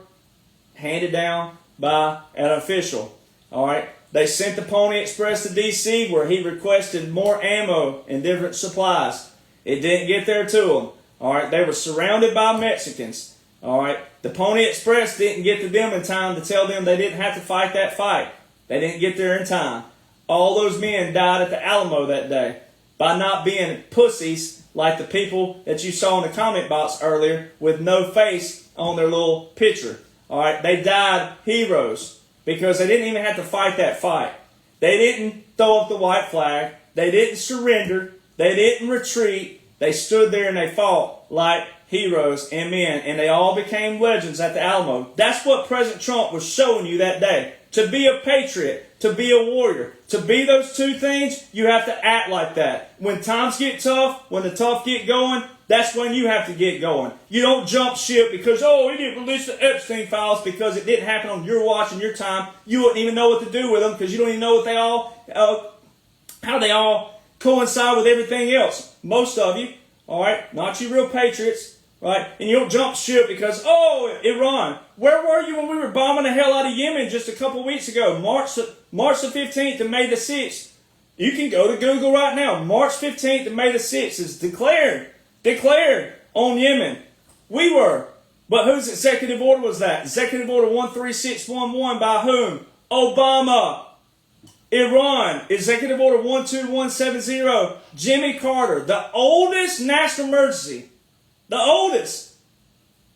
handed down by an official. All right. They sent the Pony Express to D.C. where he requested more ammo and different supplies. It didn't get there to them. All right. They were surrounded by Mexicans. All right. The Pony Express didn't get to them in time to tell them they didn't have to fight that fight. They didn't get there in time. All those men died at the Alamo that day by not being pussies like the people that you saw in the comment box earlier with no face on their little picture. All right, they died heroes because they didn't even have to fight that fight. They didn't throw up the white flag. They didn't surrender. They didn't retreat. They stood there and they fought like heroes and men, and they all became legends at the Alamo. That's what President Trump was showing you that day. To be a patriot, to be a warrior, to be those two things, you have to act like that. When times get tough, when the tough get going, that's when you have to get going. You don't jump ship because, we didn't release the Epstein files because it didn't happen on your watch and your time. You wouldn't even know what to do with them because you don't even know what they all, how they all coincide with everything else. Most of you, all right, not you real patriots, right? And you don't jump ship because, Iran. Where were you when we were bombing the hell out of Yemen just a couple weeks ago? March the 15th to May the 6th. You can go to Google right now. March 15th to May the 6th is declared on Yemen. We were. But whose executive order was that? Executive order 13611 by whom? Obama. Iran. Executive order 12170. Jimmy Carter. The oldest national emergency. The oldest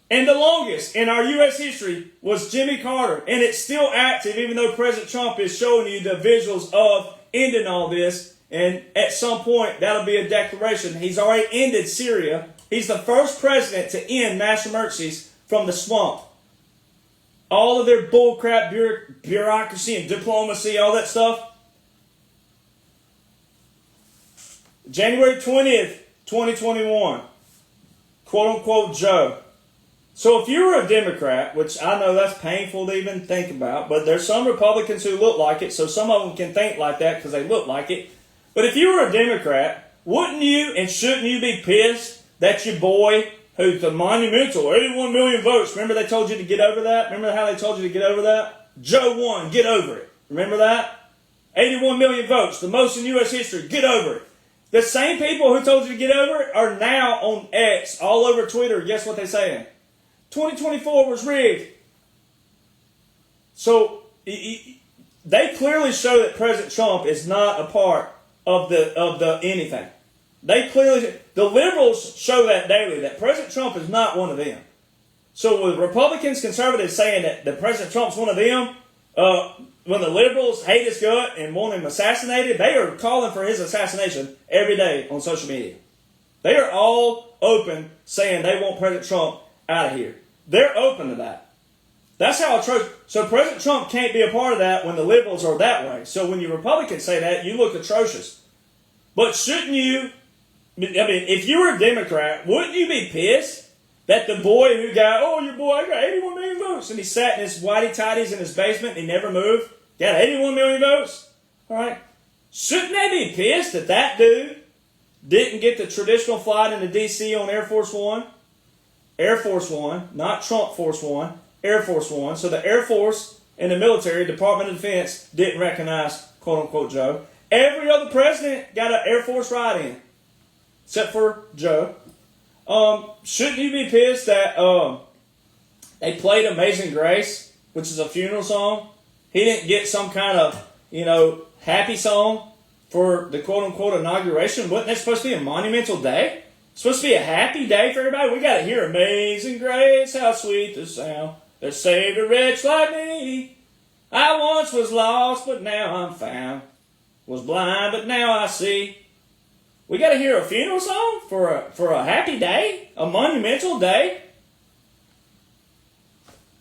and the longest in our U.S. history was Jimmy Carter. And it's still active even though President Trump is showing you the visuals of ending all this. And at some point, that'll be a declaration. He's already ended Syria. He's the first president to end national emergencies from the swamp. All of their bullcrap bureaucracy and diplomacy, all that stuff. January 20th, 2021, quote unquote Joe. So if you were a Democrat, which I know that's painful to even think about, but there's some Republicans who look like it, so some of them can think like that because they look like it. But if you were a Democrat, wouldn't you and shouldn't you be pissed that your boy, who's the monumental 81 million votes, remember they told you to get over that? Remember how they told you to get over that? Joe won, get over it. Remember that? 81 million votes, the most in U.S. history, get over it. The same people who told you to get over it are now on X, all over Twitter. Guess what they're saying? 2024 was rigged. So they clearly show that President Trump is not a part of the anything. They clearly, the liberals show that daily, that President Trump is not one of them. So with Republicans, conservatives saying that President Trump's one of them, when the liberals hate his gut and want him assassinated, they are calling for his assassination every day on social media. They are all open saying they want President Trump out of here. They're open to that. That's how atrocious. So President Trump can't be a part of that when the liberals are that way. So when you Republicans say that, you look atrocious. But shouldn't you, I mean, if you were a Democrat, wouldn't you be pissed that the boy who got, oh, your boy, I got 81 million votes, and he sat in his whitey-tighties in his basement and he never moved, got 81 million votes? All right. Shouldn't they be pissed that that dude didn't get the traditional flight into D.C. on Air Force One? Air Force One, not Trump Force One, Air Force One. So the Air Force and the military, Department of Defense, didn't recognize, quote-unquote, Joe. Every other president got an Air Force ride in, except for Joe. Shouldn't you be pissed that they played Amazing Grace, which is a funeral song? He didn't get some kind of, happy song for the quote-unquote inauguration. Wasn't that supposed to be a monumental day? It's supposed to be a happy day for everybody. We got to hear Amazing Grace, how sweet the sound that saved a wretch like me. I once was lost, but now I'm found. Was blind, but now I see. We got to hear a funeral song for a happy day, a monumental day.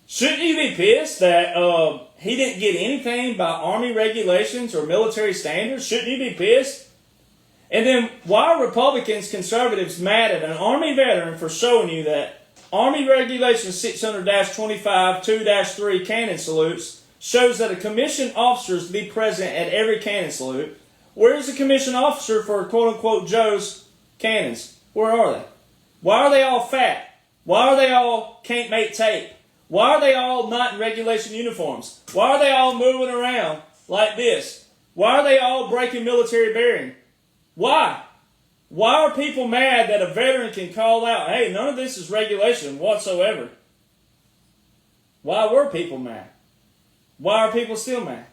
Shouldn't you be pissed that he didn't get anything by Army regulations or military standards? Shouldn't you be pissed? And then why are Republicans, conservatives mad at an Army veteran for showing you that Army Regulation 600-25 2-3 cannon salutes shows that a commissioned officer is to be present at every cannon salute? Where is the commissioned officer for quote-unquote Joe's cannons? Where are they? Why are they all fat? Why are they all can't make tape? Why are they all not in regulation uniforms? Why are they all moving around like this? Why are they all breaking military bearing? Why? Why are people mad that a veteran can call out, hey, none of this is regulation whatsoever? Why were people mad? Why are people still mad?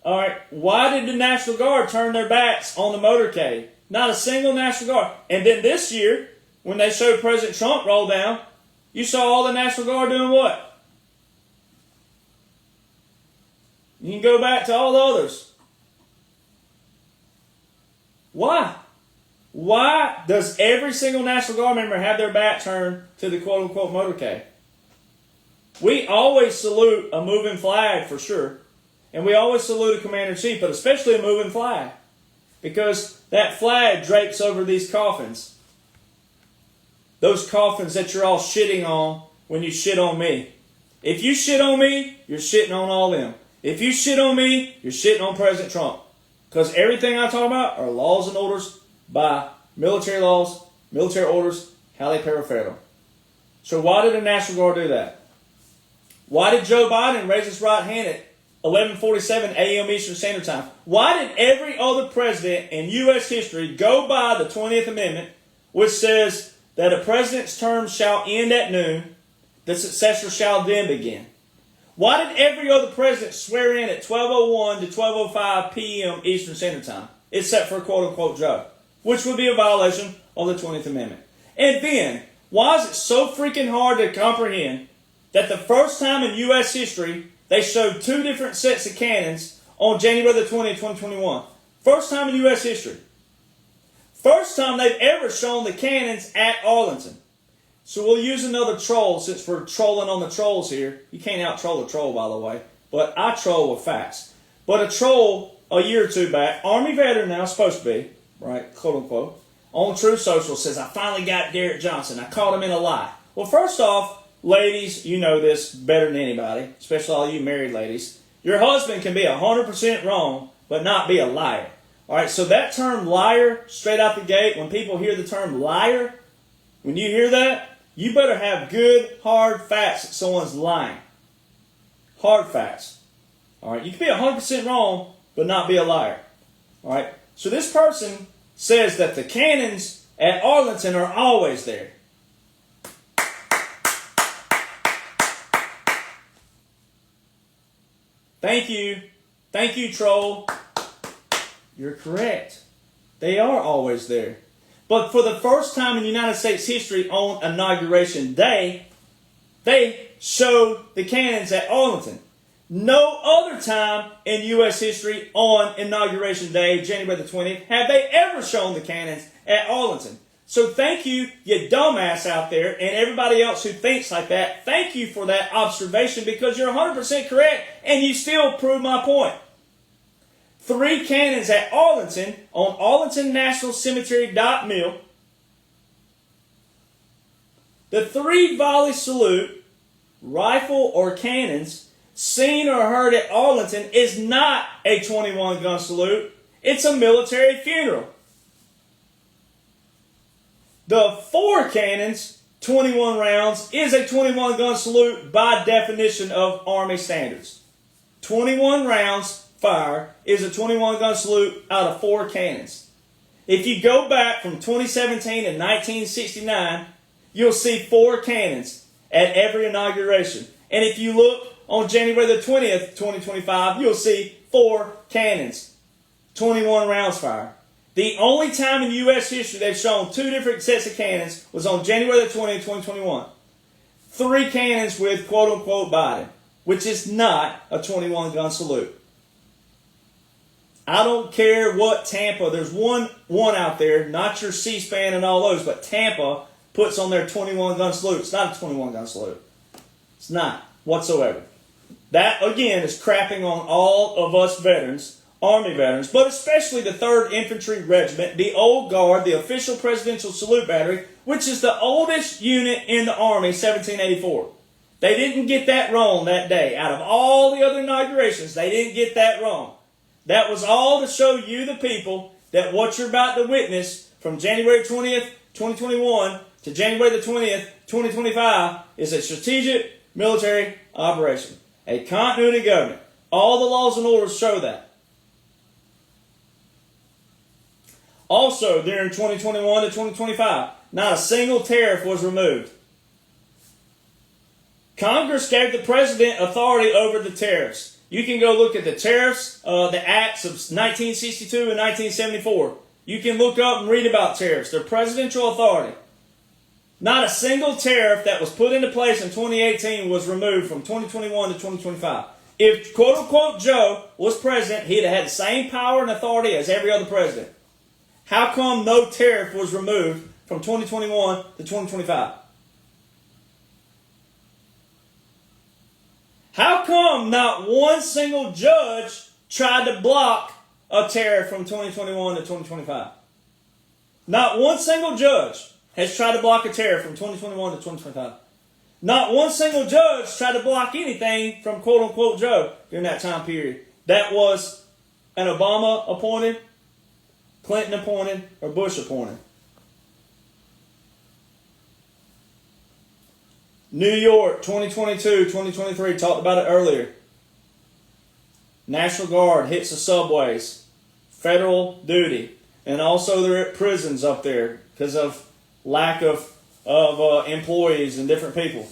All right, why did the National Guard turn their backs on the motorcade? Not a single National Guard. And then this year, when they showed President Trump roll down, you saw all the National Guard doing what? You can go back to all the others. Why? Why does every single National Guard member have their back turned to the quote-unquote motorcade? We always salute a moving flag for sure. And we always salute a commander-in-chief, but especially a moving flag. Because that flag drapes over these coffins. Those coffins that you're all shitting on when you shit on me. If you shit on me, you're shitting on all them. If you shit on me, you're shitting on President Trump. Because everything I talk about are laws and orders by military laws, military orders, how they pay federal. So why did the National Guard do that? Why did Joe Biden raise his right hand at 11:47 a.m. Eastern Standard Time? Why did every other president in U.S. history go by the 20th Amendment, which says that a president's term shall end at noon, the successor shall then begin? Why did every other president swear in at 12:01 to 12:05 p.m. Eastern Standard Time, except for quote-unquote Joe, which would be a violation of the 20th Amendment? And then, why is it so freaking hard to comprehend that the first time in U.S. history they showed two different sets of cannons on January the 20th, 2021? First time in U.S. history. First time they've ever shown the cannons at Arlington. So we'll use another troll since we're trolling on the trolls here. You can't out-troll a troll, by the way. But I troll with facts. But a troll a year or two back, Army veteran now, supposed to be, right, quote-unquote, on Truth Social says, I finally got Derek Jonhson. I caught him in a lie. Well, first off, ladies, you know this better than anybody, especially all you married ladies. Your husband can be 100% wrong, but not be a liar. All right, so that term liar, straight out the gate, when people hear the term liar, when you hear that, you better have good, hard facts that someone's lying. Hard facts. All right, you can be 100% wrong, but not be a liar. All right, so this person says that the cannons at Arlington are always there. Thank you. Thank you, troll. You're correct. They are always there. But for the first time in United States history on Inauguration Day, they showed the cannons at Arlington. No other time in U.S. history on Inauguration Day, January the 20th, have they ever shown the cannons at Arlington. So thank you, you dumbass out there, and everybody else who thinks like that. Thank you for that observation because you're 100% correct, and you still prove my point. 3 cannons at Arlington on Arlington National Cemetery.mil. The 3-volley salute, rifle or cannons, seen or heard at Arlington is not a 21-gun salute. It's a military funeral. The 4 cannons, 21 rounds, is a 21-gun salute by definition of Army standards. 21 rounds fire is a 21-gun salute out of 4 cannons. If you go back from 2017 and 1969, you'll see 4 cannons at every inauguration. And if you look on January the 20th, 2025, you'll see 4 cannons, 21 rounds fire. The only time in U.S. history they've shown 2 different sets of cannons was on January the 20th, 2021. 3 cannons with quote-unquote Biden, which is not a 21-gun salute. I don't care what Tampa, there's one out there, not your C-SPAN and all those, but Tampa puts on their 21-gun salute. It's not a 21-gun salute. It's not whatsoever. That, again, is crapping on all of us veterans, Army veterans, but especially the 3rd Infantry Regiment, the Old Guard, the official Presidential Salute Battery, which is the oldest unit in the Army, 1784. They didn't get that wrong that day. Out of all the other inaugurations, they didn't get that wrong. That was all to show you, the people, that what you're about to witness from January 20th, 2021 to January the 20th, 2025 is a strategic military operation, a continuity government. All the laws and orders show that. Also, during 2021 to 2025, not a single tariff was removed. Congress gave the president authority over the tariffs. You can go look at the tariffs, the acts of 1962 and 1974. You can look up and read about tariffs. They're presidential authority. Not a single tariff that was put into place in 2018 was removed from 2021 to 2025. If quote-unquote Joe was president, he'd have had the same power and authority as every other president. How come no tariff was removed from 2021 to 2025? How come not one single judge tried to block a tariff from 2021 to 2025? Not one single judge has tried to block a tariff from 2021 to 2025. Not one single judge tried to block anything from quote-unquote Joe during that time period. That was an Obama appointed, Clinton appointed, or Bush appointed. New York, 2022, 2023, talked about it earlier. National Guard hits the subways. Federal duty. And also they're at prisons up there because of lack of employees and different people.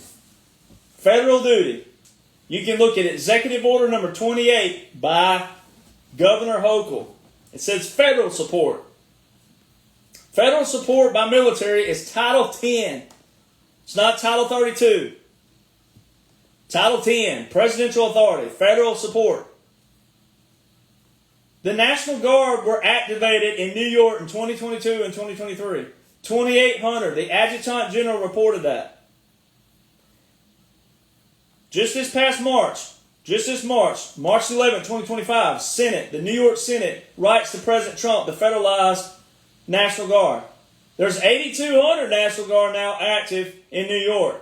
Federal duty. You can look at Executive Order number 28 by Governor Hochul. It says federal support. Federal support by military is Title 10. It's not Title 32. Title 10, presidential authority, federal support. The National Guard were activated in New York in 2022 and 2023. 2,800. The Adjutant General reported that. Just this past March, March 11, 2025, Senate, the New York Senate writes to President Trump to federalize National Guard. There's 8,200 National Guard now active in New York.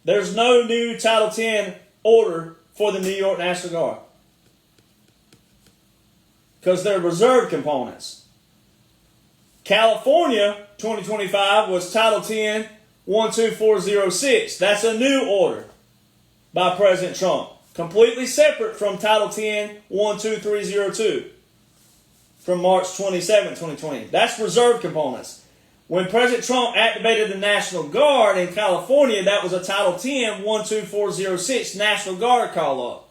There's no new Title 10 order for the New York National Guard, because they're reserve components. California, 2025, was Title 10, 12406. That's a new order by President Trump, completely separate from Title 10, 12302 from March 27, 2020. That's reserve components. When President Trump activated the National Guard in California, that was a Title 10, 12406 National Guard call-up.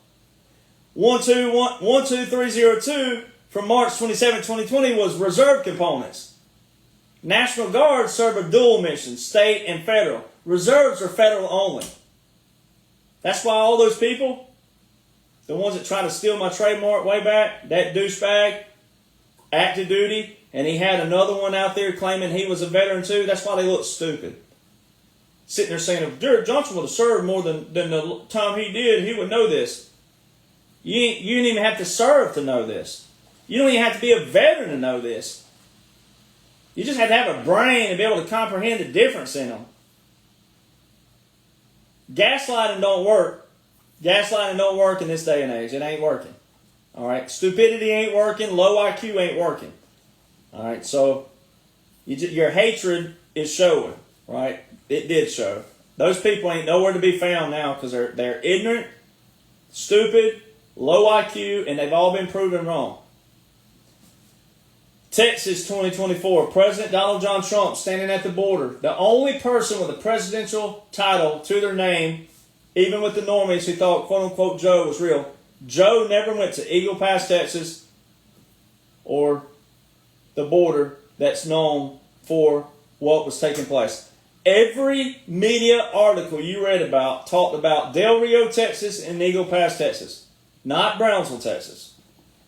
12302 from March 27, 2020 was reserve components. National Guard serve a dual mission, state and federal. Reserves are federal only. That's why all those people, the ones that tried to steal my trademark way back, that douchebag, active duty, and he had another one out there claiming he was a veteran too, that's why they look stupid. Sitting there saying, if Jonhson would have served more than the time he did, he would know this. You didn't even have to serve to know this. You don't even have to be a veteran to know this. You just have to have a brain and be able to comprehend the difference in them. Gaslighting don't work. Gaslighting don't work in this day and age. It ain't working. All right. Stupidity ain't working. Low IQ ain't working. All right. So your hatred is showing. Right. It did show. Those people ain't nowhere to be found now because they're ignorant, stupid, low IQ, and they've all been proven wrong. Texas 2024, President Donald John Trump standing at the border. The only person with a presidential title to their name, even with the normies who thought, quote-unquote, Joe was real. Joe never went to Eagle Pass, Texas, or the border that's known for what was taking place. Every media article you read about talked about Del Rio, Texas, and Eagle Pass, Texas. Not Brownsville, Texas.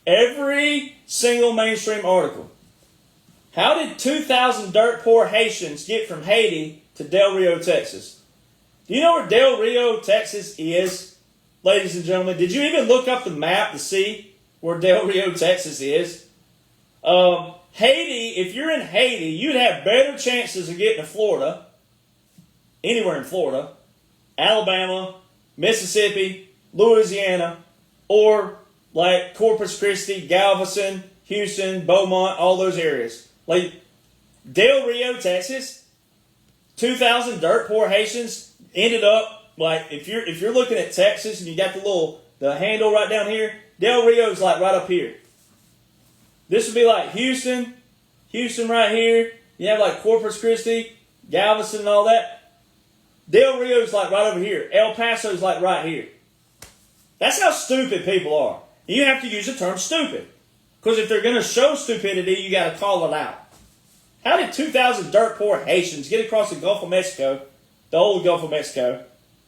Every single mainstream article. How did 2,000 dirt poor Haitians get from Haiti to Del Rio, Texas? Do you know where Del Rio, Texas is, ladies and gentlemen? Did you even look up the map to see where Del Rio, Texas is? Haiti, if you're in Haiti, you'd have better chances of getting to Florida, anywhere in Florida, Alabama, Mississippi, Louisiana, or like Corpus Christi, Galveston, Houston, Beaumont, all those areas. Like Del Rio, Texas, 2,000 dirt poor Haitians ended up, like if you're looking at Texas and you got the handle right down here, Del Rio's like right up here. This would be like Houston right here. You have like Corpus Christi, Galveston and all that. Del Rio's like right over here. El Paso's like right here. That's how stupid people are. You have to use the term stupid. Because if they're going to show stupidity, you got to call it out. How did 2,000 dirt poor Haitians get across the Gulf of Mexico, the old Gulf of Mexico,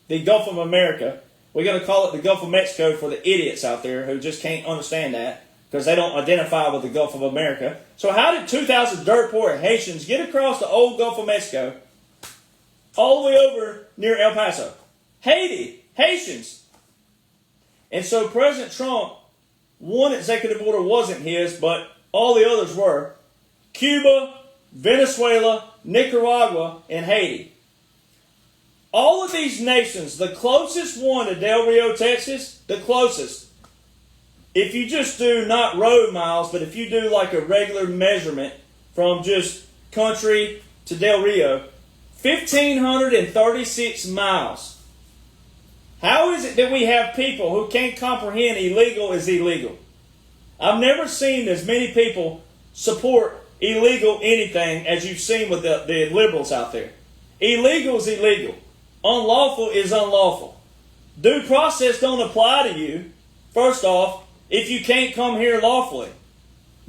the Gulf of America? We're going to call it the Gulf of Mexico for the idiots out there who just can't understand that because they don't identify with the Gulf of America. So how did 2,000 dirt poor Haitians get across the old Gulf of Mexico all the way over near El Paso? Haiti, Haitians. And so President Trump, one executive order wasn't his, but all the others were. Cuba, Venezuela, Nicaragua, and Haiti. All of these nations, the closest one to Del Rio, Texas, the closest. If you just do not road miles, but if you do like a regular measurement from just country to Del Rio, 1,536 miles. How is it that we have people who can't comprehend illegal is illegal? I've never seen as many people support illegal anything as you've seen with the liberals out there. Illegal is illegal. Unlawful is unlawful. Due process don't apply to you, first off, if you can't come here lawfully.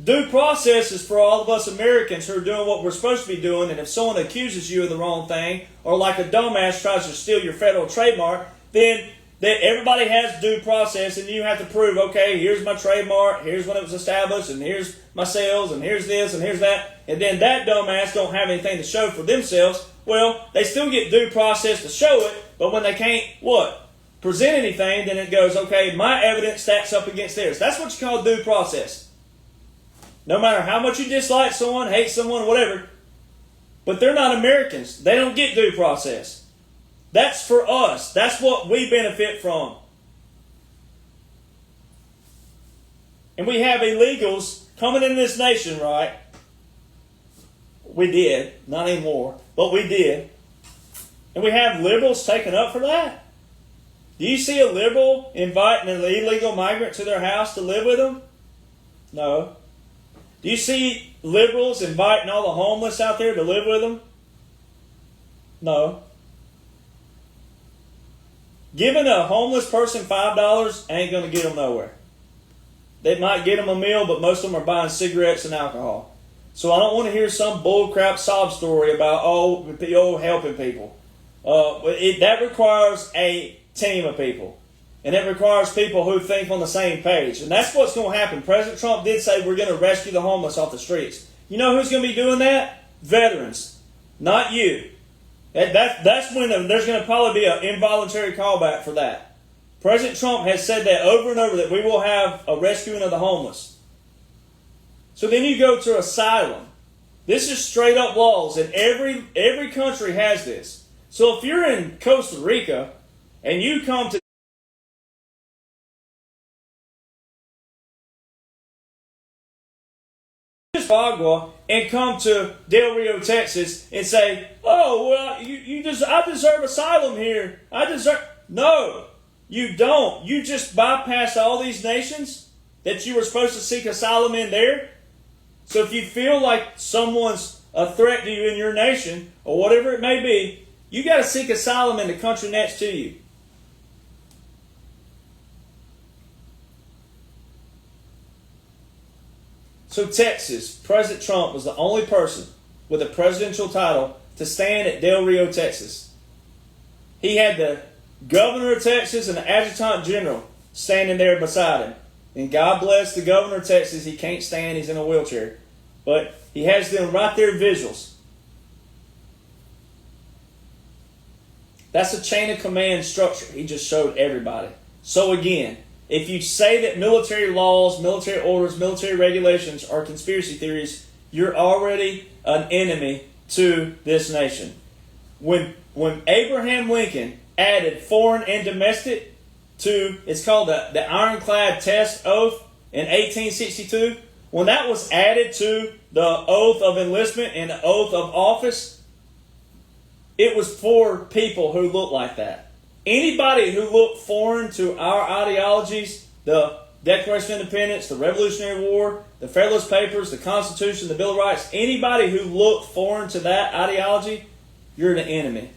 Due process is for all of us Americans who are doing what we're supposed to be doing, and if someone accuses you of the wrong thing, or like a dumbass tries to steal your federal trademark, then everybody has due process, and you have to prove, okay, here's my trademark, here's when it was established, and here's my sales, and here's this, and here's that. And then that dumbass don't have anything to show for themselves. Well, they still get due process to show it, but when they can't, what? Present anything, then it goes, okay, my evidence stacks up against theirs. That's what you call due process. no matter how much you dislike someone, hate someone, whatever, but they're not Americans. They don't get due process. That's for us. That's what we benefit from. And we have illegals coming in this nation, right? We did. Not anymore. But we did. And we have liberals taking up for that. Do you see a liberal inviting an illegal migrant to their house to live with them? No. Do you see liberals inviting all the homeless out there to live with them? No. Giving a homeless person $5 ain't going to get them nowhere. They might get them a meal, but most of them are buying cigarettes and alcohol. So I don't want to hear some bullcrap sob story about, helping people. That requires a team of people. And it requires people who think on the same page. And that's what's going to happen. President Trump did say we're going to rescue the homeless off the streets. You know who's going to be doing that? Veterans. Not you. That's when there's going to probably be an involuntary callback for that. President Trump has said that over and over, that we will have a rescuing of the homeless. So then you go to asylum. This is straight up laws, and every country has this. So if you're in Costa Rica and you come to Agua and come to Del Rio, Texas, and say, "Oh, well, I deserve asylum here. No, you don't. You just bypass all these nations that you were supposed to seek asylum in there. So if you feel like someone's a threat to you in your nation, or whatever it may be, you got to seek asylum in the country next to you." So Texas, President Trump was the only person with a presidential title to stand at Del Rio, Texas. He had the governor of Texas and the adjutant general standing there beside him. And God bless the governor of Texas. He can't stand. He's in a wheelchair. But he has them right there, visuals. That's a chain of command structure. He just showed everybody. So again, if you say that military laws, military orders, military regulations are conspiracy theories, you're already an enemy to this nation. When Abraham Lincoln added foreign and domestic to, it's called the Ironclad Test Oath in 1862, when that was added to the oath of enlistment and the oath of office, it was for people who look like that. Anybody who looked foreign to our ideologies, the Declaration of Independence, the Revolutionary War, the Federalist Papers, the Constitution, the Bill of Rights, anybody who looked foreign to that ideology, you're the enemy.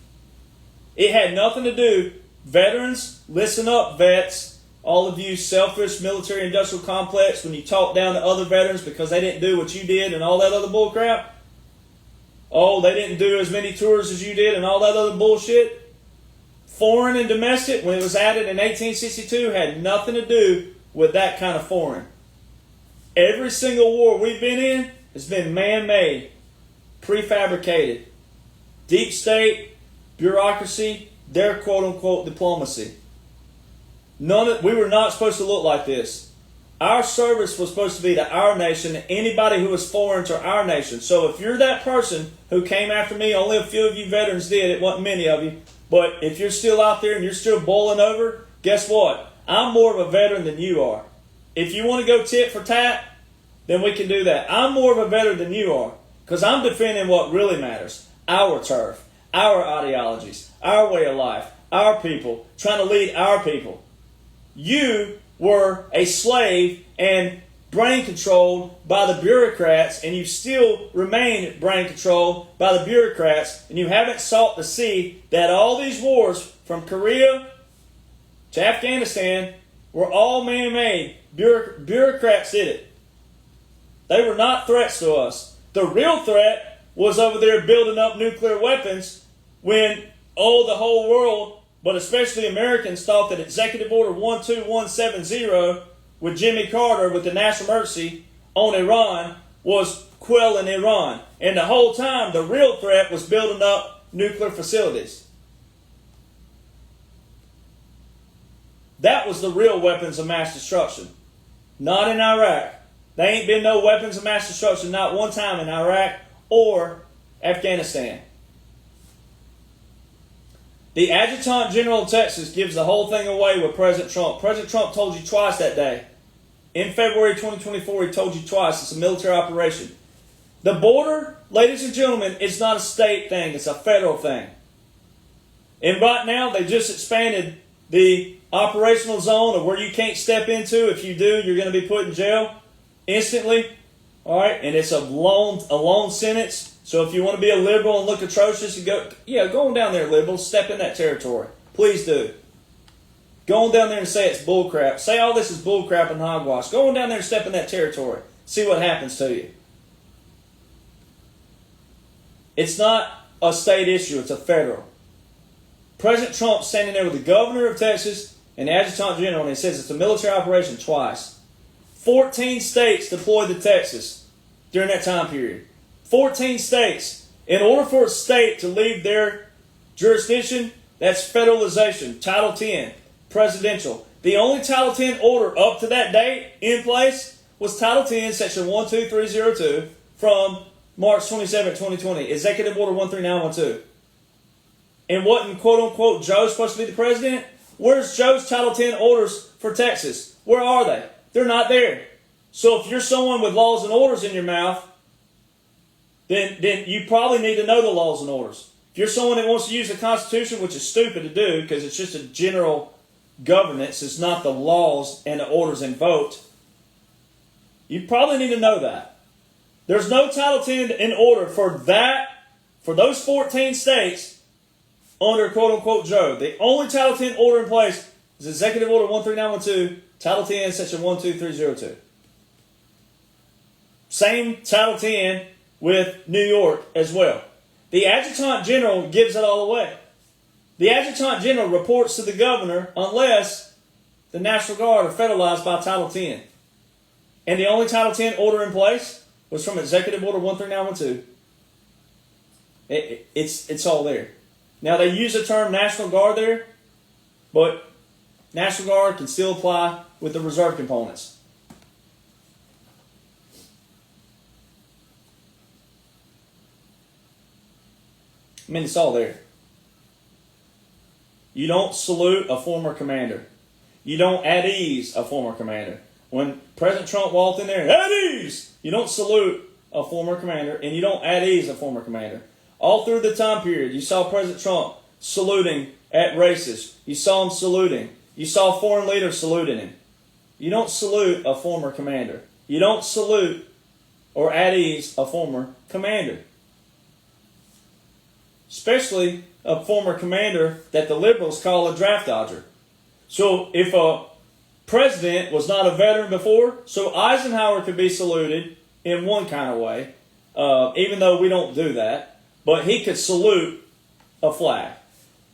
It had nothing to do, veterans, listen up, vets, all of you selfish military industrial complex, when you talk down to other veterans because they didn't do what you did and all that other bull crap. Oh, they didn't do as many tours as you did and all that other bullshit. Foreign and domestic, when it was added in 1862, had nothing to do with that kind of foreign. Every single war we've been in has been man-made, prefabricated. Deep state, bureaucracy, their quote-unquote diplomacy. We were not supposed to look like this. Our service was supposed to be to our nation and anybody who was foreign to our nation. So if you're that person who came after me, only a few of you veterans did, it wasn't many of you, but if you're still out there and you're still boiling over, guess what? I'm more of a veteran than you are. If you want to go tit for tat, then we can do that. I'm more of a veteran than you are because I'm defending what really matters. Our turf, our ideologies, our way of life, our people, trying to lead our people. You were a slave and brain controlled by the bureaucrats, and you still remain brain controlled by the bureaucrats, and you haven't sought to see that all these wars from Korea to Afghanistan were all man-made. Bureaucrats did it. They were not threats to us. The real threat was over there building up nuclear weapons when, the whole world, but especially Americans, thought that Executive Order 12170 with Jimmy Carter with the national emergency on Iran was quelling Iran. And the whole time, the real threat was building up nuclear facilities. That was the real weapons of mass destruction. Not in Iraq. There ain't been no weapons of mass destruction not one time in Iraq or Afghanistan. The Adjutant General of Texas gives the whole thing away with President Trump. President Trump told you twice that day. In February 2024, he told you twice it's a military operation. The border, ladies and gentlemen, is not a state thing. It's a federal thing. And right now, they just expanded the operational zone of where you can't step into. If you do, you're going to be put in jail instantly. All right, and it's a long sentence. So if you want to be a liberal and look atrocious, you go on down there, liberals. Step in that territory. Please do. Go on down there and say it's bullcrap. Say all this is bullcrap and hogwash. Go on down there and step in that territory. See what happens to you. It's not a state issue. It's a federal. President Trump standing there with the governor of Texas and the Adjutant General, and he says it's a military operation twice. 14 states deployed to Texas during that time period. 14 states. In order for a state to leave their jurisdiction, that's federalization. Title 10, presidential. The only Title 10 order up to that date in place was Title 10, Section 12302 from March 27, 2020, Executive Order 13912. And wasn't, quote-unquote, Joe supposed to be the president? Where's Joe's Title 10 orders for Texas? Where are they? They're not there. So if you're someone with laws and orders in your mouth, then you probably need to know the laws and orders. If you're someone that wants to use the Constitution, which is stupid to do because it's just a general governance, it's not the laws and the orders invoked, you probably need to know that. There's no Title 10 in order for those 14 states under quote-unquote Joe. The only Title 10 order in place is Executive Order 13912, Title 10, Section 12302. Same Title 10 with New York as well. The Adjutant General gives it all away. The Adjutant General reports to the governor unless the National Guard are federalized by Title 10. And the only Title 10 order in place was from Executive Order 13912. It's all there. Now, they use the term National Guard there, but National Guard can still apply with the reserve components. I mean, it's all there. You don't salute a former commander. You don't at ease a former commander. When President Trump walked in there, at ease! You don't salute a former commander, and you don't at ease a former commander. All through the time period, you saw President Trump saluting at races. You saw him saluting. You saw foreign leaders saluting him. You don't salute a former commander. You don't salute or at ease a former commander. Especially a former commander that the liberals call a draft dodger. So if a president was not a veteran before, so Eisenhower could be saluted in one kind of way, even though we don't do that, but he could salute a flag.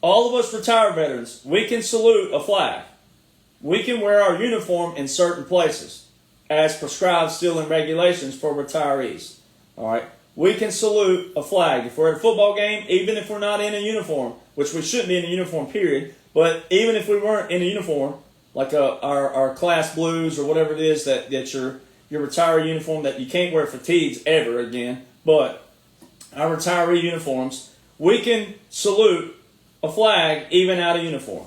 All of us retired veterans, we can salute a flag. We can wear our uniform in certain places, as prescribed still in regulations for retirees. All right. We can salute a flag. If we're at a football game, even if we're not in a uniform, which we shouldn't be in a uniform, period, but even if we weren't in a uniform, like our class blues or whatever it is that your retiree uniform that you can't wear fatigues ever again, but our retiree uniforms, we can salute a flag even out of uniform.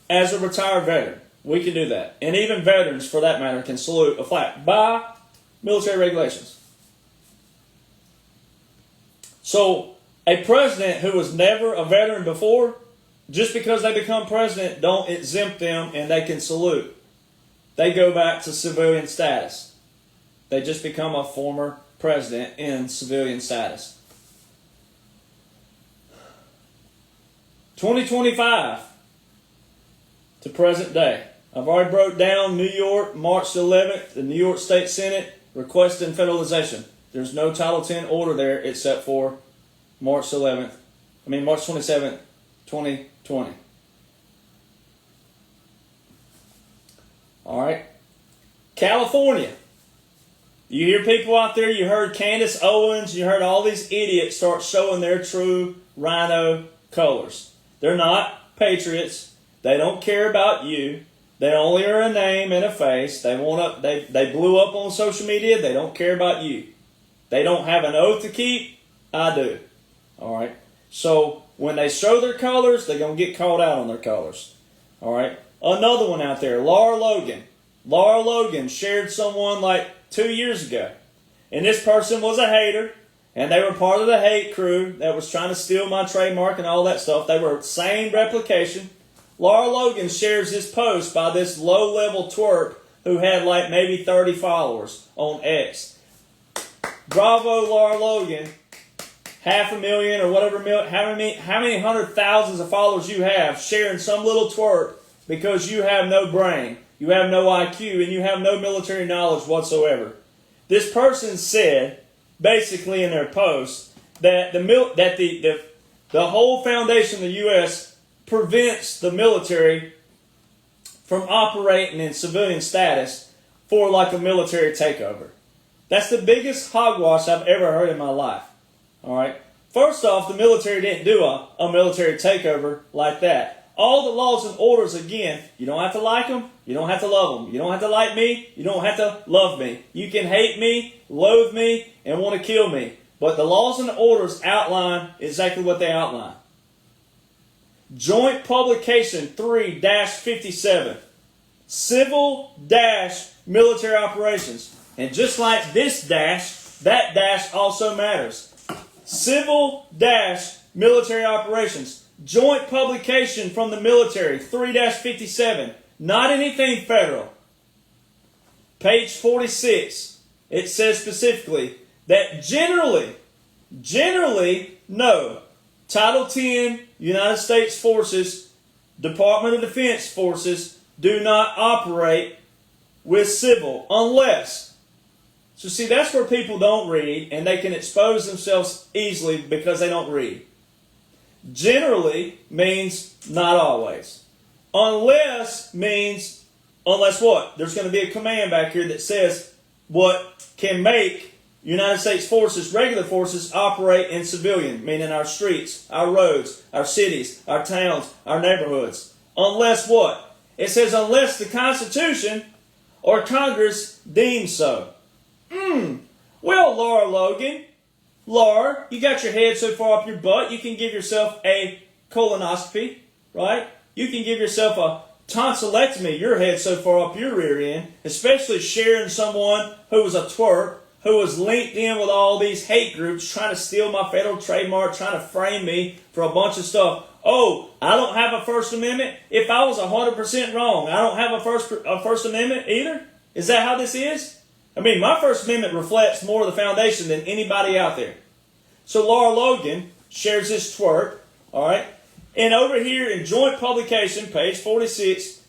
As a retired veteran, we can do that. And even veterans, for that matter, can salute a flag by military regulations. So, a president who was never a veteran before, just because they become president, don't exempt them and they can salute. They go back to civilian status. They just become a former president in civilian status. 2025 to present day. I've already broke down New York, March 11th, the New York State Senate requesting federalization. There's no Title 10 order there except for March 27th, 2020. All right. California. You hear people out there, you heard Candace Owens, you heard all these idiots start showing their true rhino colors. They're not patriots. They don't care about you. They only are a name and a face. They blew up on social media. They don't care about you. They don't have an oath to keep. I do. All right. So when they show their colors, they're going to get called out on their colors. All right. Another one out there, Laura Logan. Laura Logan shared someone like 2 years ago. And this person was a hater. And they were part of the hate crew that was trying to steal my trademark and all that stuff. They were same replication. Laura Logan shares this post by this low-level twerp who had like maybe 30 followers on X. Bravo, Laura Logan. 500,000 or whatever, how many hundred thousands of followers you have sharing some little twerp because you have no brain, you have no IQ, and you have no military knowledge whatsoever. This person said, basically in their post, that the whole foundation of the U.S. prevents the military from operating in civilian status for like a military takeover. That's the biggest hogwash I've ever heard in my life. All right. First off, the military didn't do a military takeover like that. All the laws and orders, again, you don't have to like them. You don't have to love them. You don't have to like me. You don't have to love me. You can hate me, loathe me, and want to kill me. But the laws and orders outline exactly what they outline. Joint Publication 3-57. Civil-military operations. And just like this dash, that dash also matters. Civil-military operations. Joint publication from the military, 3-57. Not anything federal. Page 46. It says specifically that generally, no. Title 10, United States Forces, Department of Defense Forces do not operate with civil unless. So see, that's where people don't read and they can expose themselves easily because they don't read. Generally means not always. Unless means, unless what? There's going to be a command back here that says what can make United States forces, regular forces, operate in civilian, meaning our streets, our roads, our cities, our towns, our neighborhoods. Unless what? It says unless the Constitution or Congress deems so. Well, Laura Logan, Laura, you got your head so far up your butt, you can give yourself a colonoscopy, right? You can give yourself a tonsillectomy, your head so far up your rear end, especially sharing someone who was a twerp, who was linked in with all these hate groups trying to steal my federal trademark, trying to frame me for a bunch of stuff. Oh, I don't have a First Amendment? If I was 100% wrong, I don't have a First Amendment either? Is that how this is? I mean, my First Amendment reflects more of the foundation than anybody out there. So Laura Logan shares this twerp, all right? And over here in joint publication, page 46,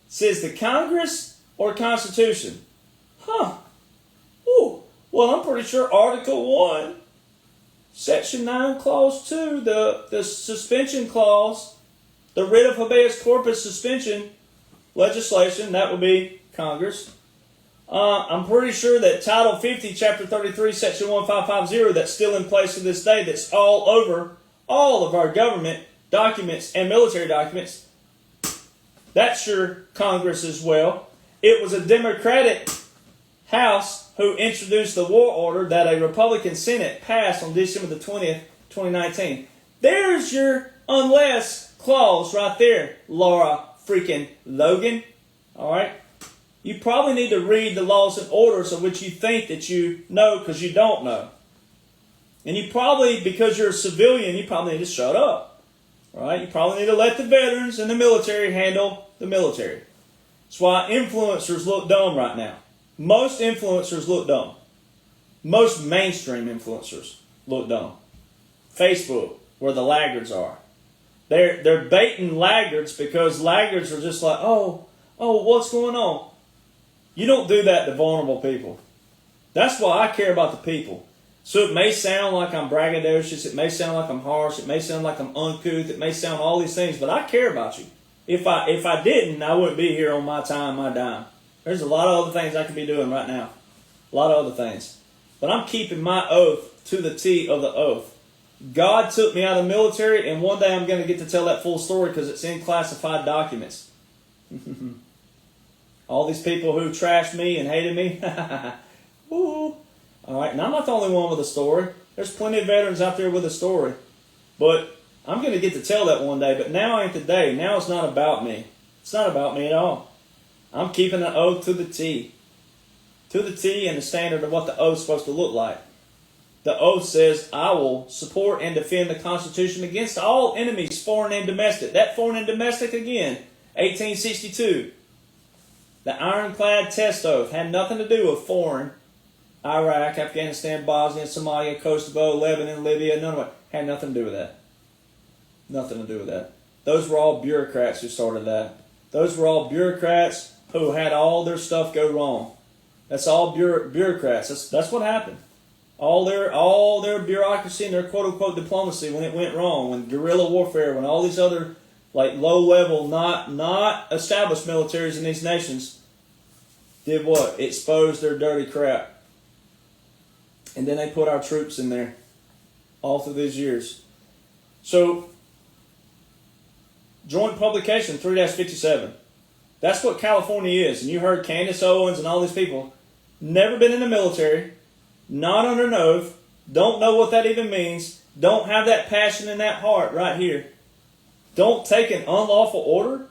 says the Congress or Constitution. Ooh. Well, I'm pretty sure Article 1, Section 9, Clause 2, the suspension clause, the writ of habeas corpus suspension legislation, that would be Congress. I'm pretty sure that Title 50, Chapter 33, Section 1550, that's still in place to this day, that's all over all of our government documents and military documents, that's your Congress as well. It was a Democratic House who introduced the war order that a Republican Senate passed on December the 20th, 2019. There's your unless clause right there, Laura freaking Logan. All right? You probably need to read the laws and orders of which you think that you know because you don't know. And you probably, because you're a civilian, you probably need to shut up. All right? You probably need to let the veterans and the military handle the military. That's why influencers look dumb right now. Most influencers look dumb. Most mainstream influencers look dumb. Facebook, where the laggards are. They're baiting laggards because laggards are just like, oh, what's going on? You don't do that to vulnerable people. That's why I care about the people. So it may sound like I'm braggadocious, it may sound like I'm harsh, it may sound like I'm uncouth, it may sound all these things, but I care about you. If I didn't, I wouldn't be here on my time, my dime. There's a lot of other things I could be doing right now. A lot of other things. But I'm keeping my oath to the T of the oath. God took me out of the military, and one day I'm going to get to tell that full story because it's in classified documents. All these people who trashed me and hated me. Ooh. All right, and I'm not the only one with a story. There's plenty of veterans out there with a story. But I'm going to get to tell that one day. But now ain't the day. Now it's not about me. It's not about me at all. I'm keeping an oath to the T. To the T and the standard of what the oath's supposed to look like. The oath says, I will support and defend the Constitution against all enemies, foreign and domestic. That foreign and domestic again, 1862. The ironclad test oath had nothing to do with foreign. Iraq, Afghanistan, Bosnia, Somalia, Kosovo, Lebanon, Libya, none of it. Had nothing to do with that. Nothing to do with that. Those were all bureaucrats who started that. Those were all bureaucrats who had all their stuff go wrong. That's all bureaucrats. That's what happened. All their bureaucracy and their quote-unquote diplomacy when it went wrong, when guerrilla warfare, when all these other like low-level, not established militaries in these nations did what? Exposed their dirty crap. And then they put our troops in there all through these years. So, joint publication 3-57. That's what California is. And you heard Candace Owens and all these people. Never been in the military. Not under an oath. Don't know what that even means. Don't have that passion in that heart right here. Don't take an unlawful order.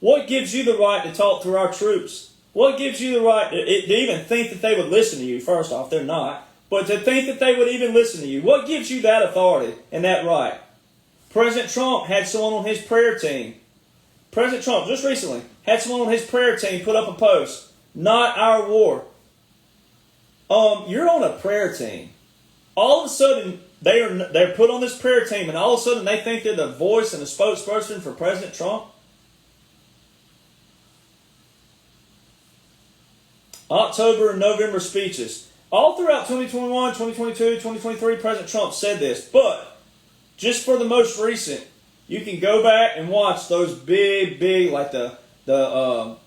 What gives you the right to talk to our troops? What gives you the right to even think that they would listen to you? First off, they're not. But to think that they would even listen to you. What gives you that authority and that right? President Trump had someone on his prayer team. President Trump, just recently, had someone on his prayer team put up a post. Not our war. You're on a prayer team. All of a sudden, they're put on this prayer team, and all of a sudden they think they're the voice and the spokesperson for President Trump. October and November speeches. All throughout 2021, 2022, 2023, President Trump said this. But, just for the most recent, you can go back and watch those big, like the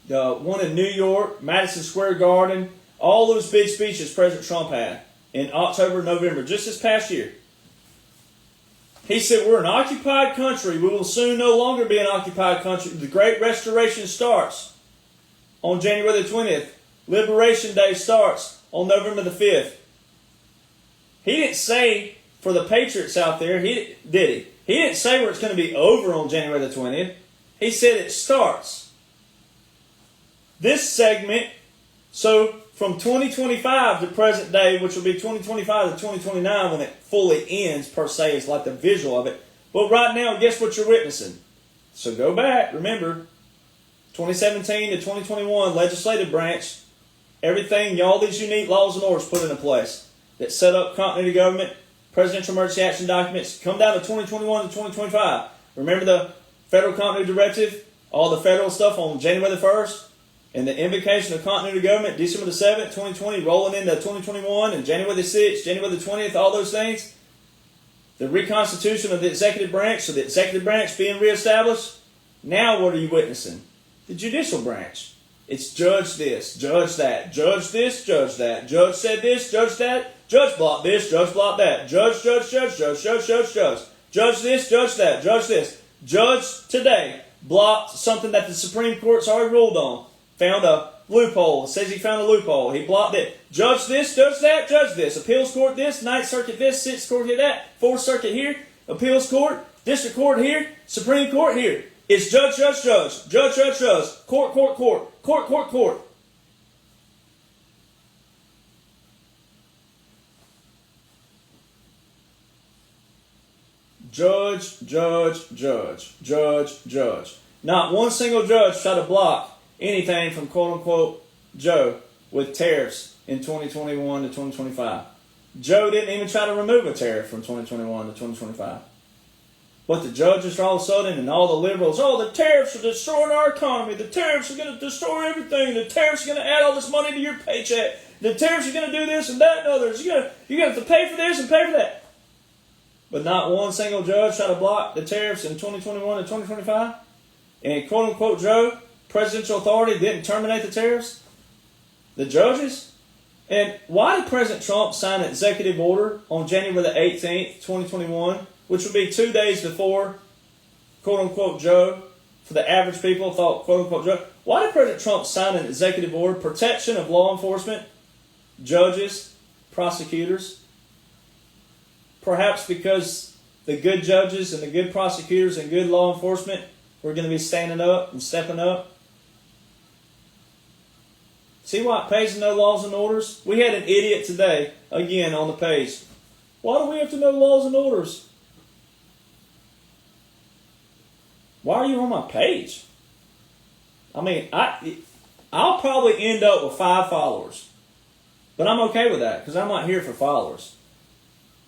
one in New York, Madison Square Garden, all those big speeches President Trump had in October and November, just this past year. He said, we're an occupied country. We will soon no longer be an occupied country. The Great Restoration starts on January the 20th. Liberation Day starts on November the 5th. He didn't say for the patriots out there, did he? He didn't say where it's going to be over on January the 20th. He said it starts. This segment, so from 2025 to present day, which will be 2025 to 2029 when it fully ends, per se, is like the visual of it. But right now, guess what you're witnessing? So go back, remember, 2017 to 2021, legislative branch, everything, all these unique laws and orders put into place that set up continuity government, presidential emergency action documents, come down to 2021 to 2025. Remember the federal continuity directive, all the federal stuff on January the 1st, and the invocation of continuity government, December the 7th, 2020, rolling into 2021, and January the 6th, January the 20th, all those things. The reconstitution of the executive branch, so the executive branch being reestablished. Now what are you witnessing? The judicial branch. It's judge this, judge that, judge this, judge that, judge said this, judge that, judge blocked this, judge blocked that, judge, judge, judge, judge, judge, judge, judge, judge this, judge that, judge this. Judge today blocked something that the Supreme Court's already ruled on. Found a loophole. It says he found a loophole. He blocked it. Judge this, judge that, judge this. Appeals court this, Ninth Circuit this, Sixth Court here that, Fourth Circuit here, Appeals court, District Court here, Supreme Court here. It's judge, judge, judge, judge, judge, judge, court, court, court, court, court, court. Judge, judge, judge, judge, judge. Not one single judge tried to block anything from quote-unquote Joe with tariffs in 2021 to 2025. Joe didn't even try to remove a tariff from 2021 to 2025. But the judges all of a sudden and all the liberals, the tariffs are destroying our economy. The tariffs are going to destroy everything. The tariffs are going to add all this money to your paycheck. The tariffs are going to do this and that and others. You're going to have to pay for this and pay for that. But not one single judge tried to block the tariffs in 2021 and 2025. And quote-unquote Joe, presidential authority, didn't terminate the tariffs. The judges. And why did President Trump sign an executive order on January the 18th, 2021, which would be 2 days before quote-unquote Joe, for the average people thought quote-unquote Joe? Why did President Trump sign an executive order, protection of law enforcement, judges, prosecutors? Perhaps because the good judges and the good prosecutors and good law enforcement were going to be standing up and stepping up. See why it pays to know laws and orders? We had an idiot today, again, on the page. Why do we have to know laws and orders? Why are you on my page? I mean, I'll probably end up with 5 followers. But I'm okay with that because I'm not here for followers.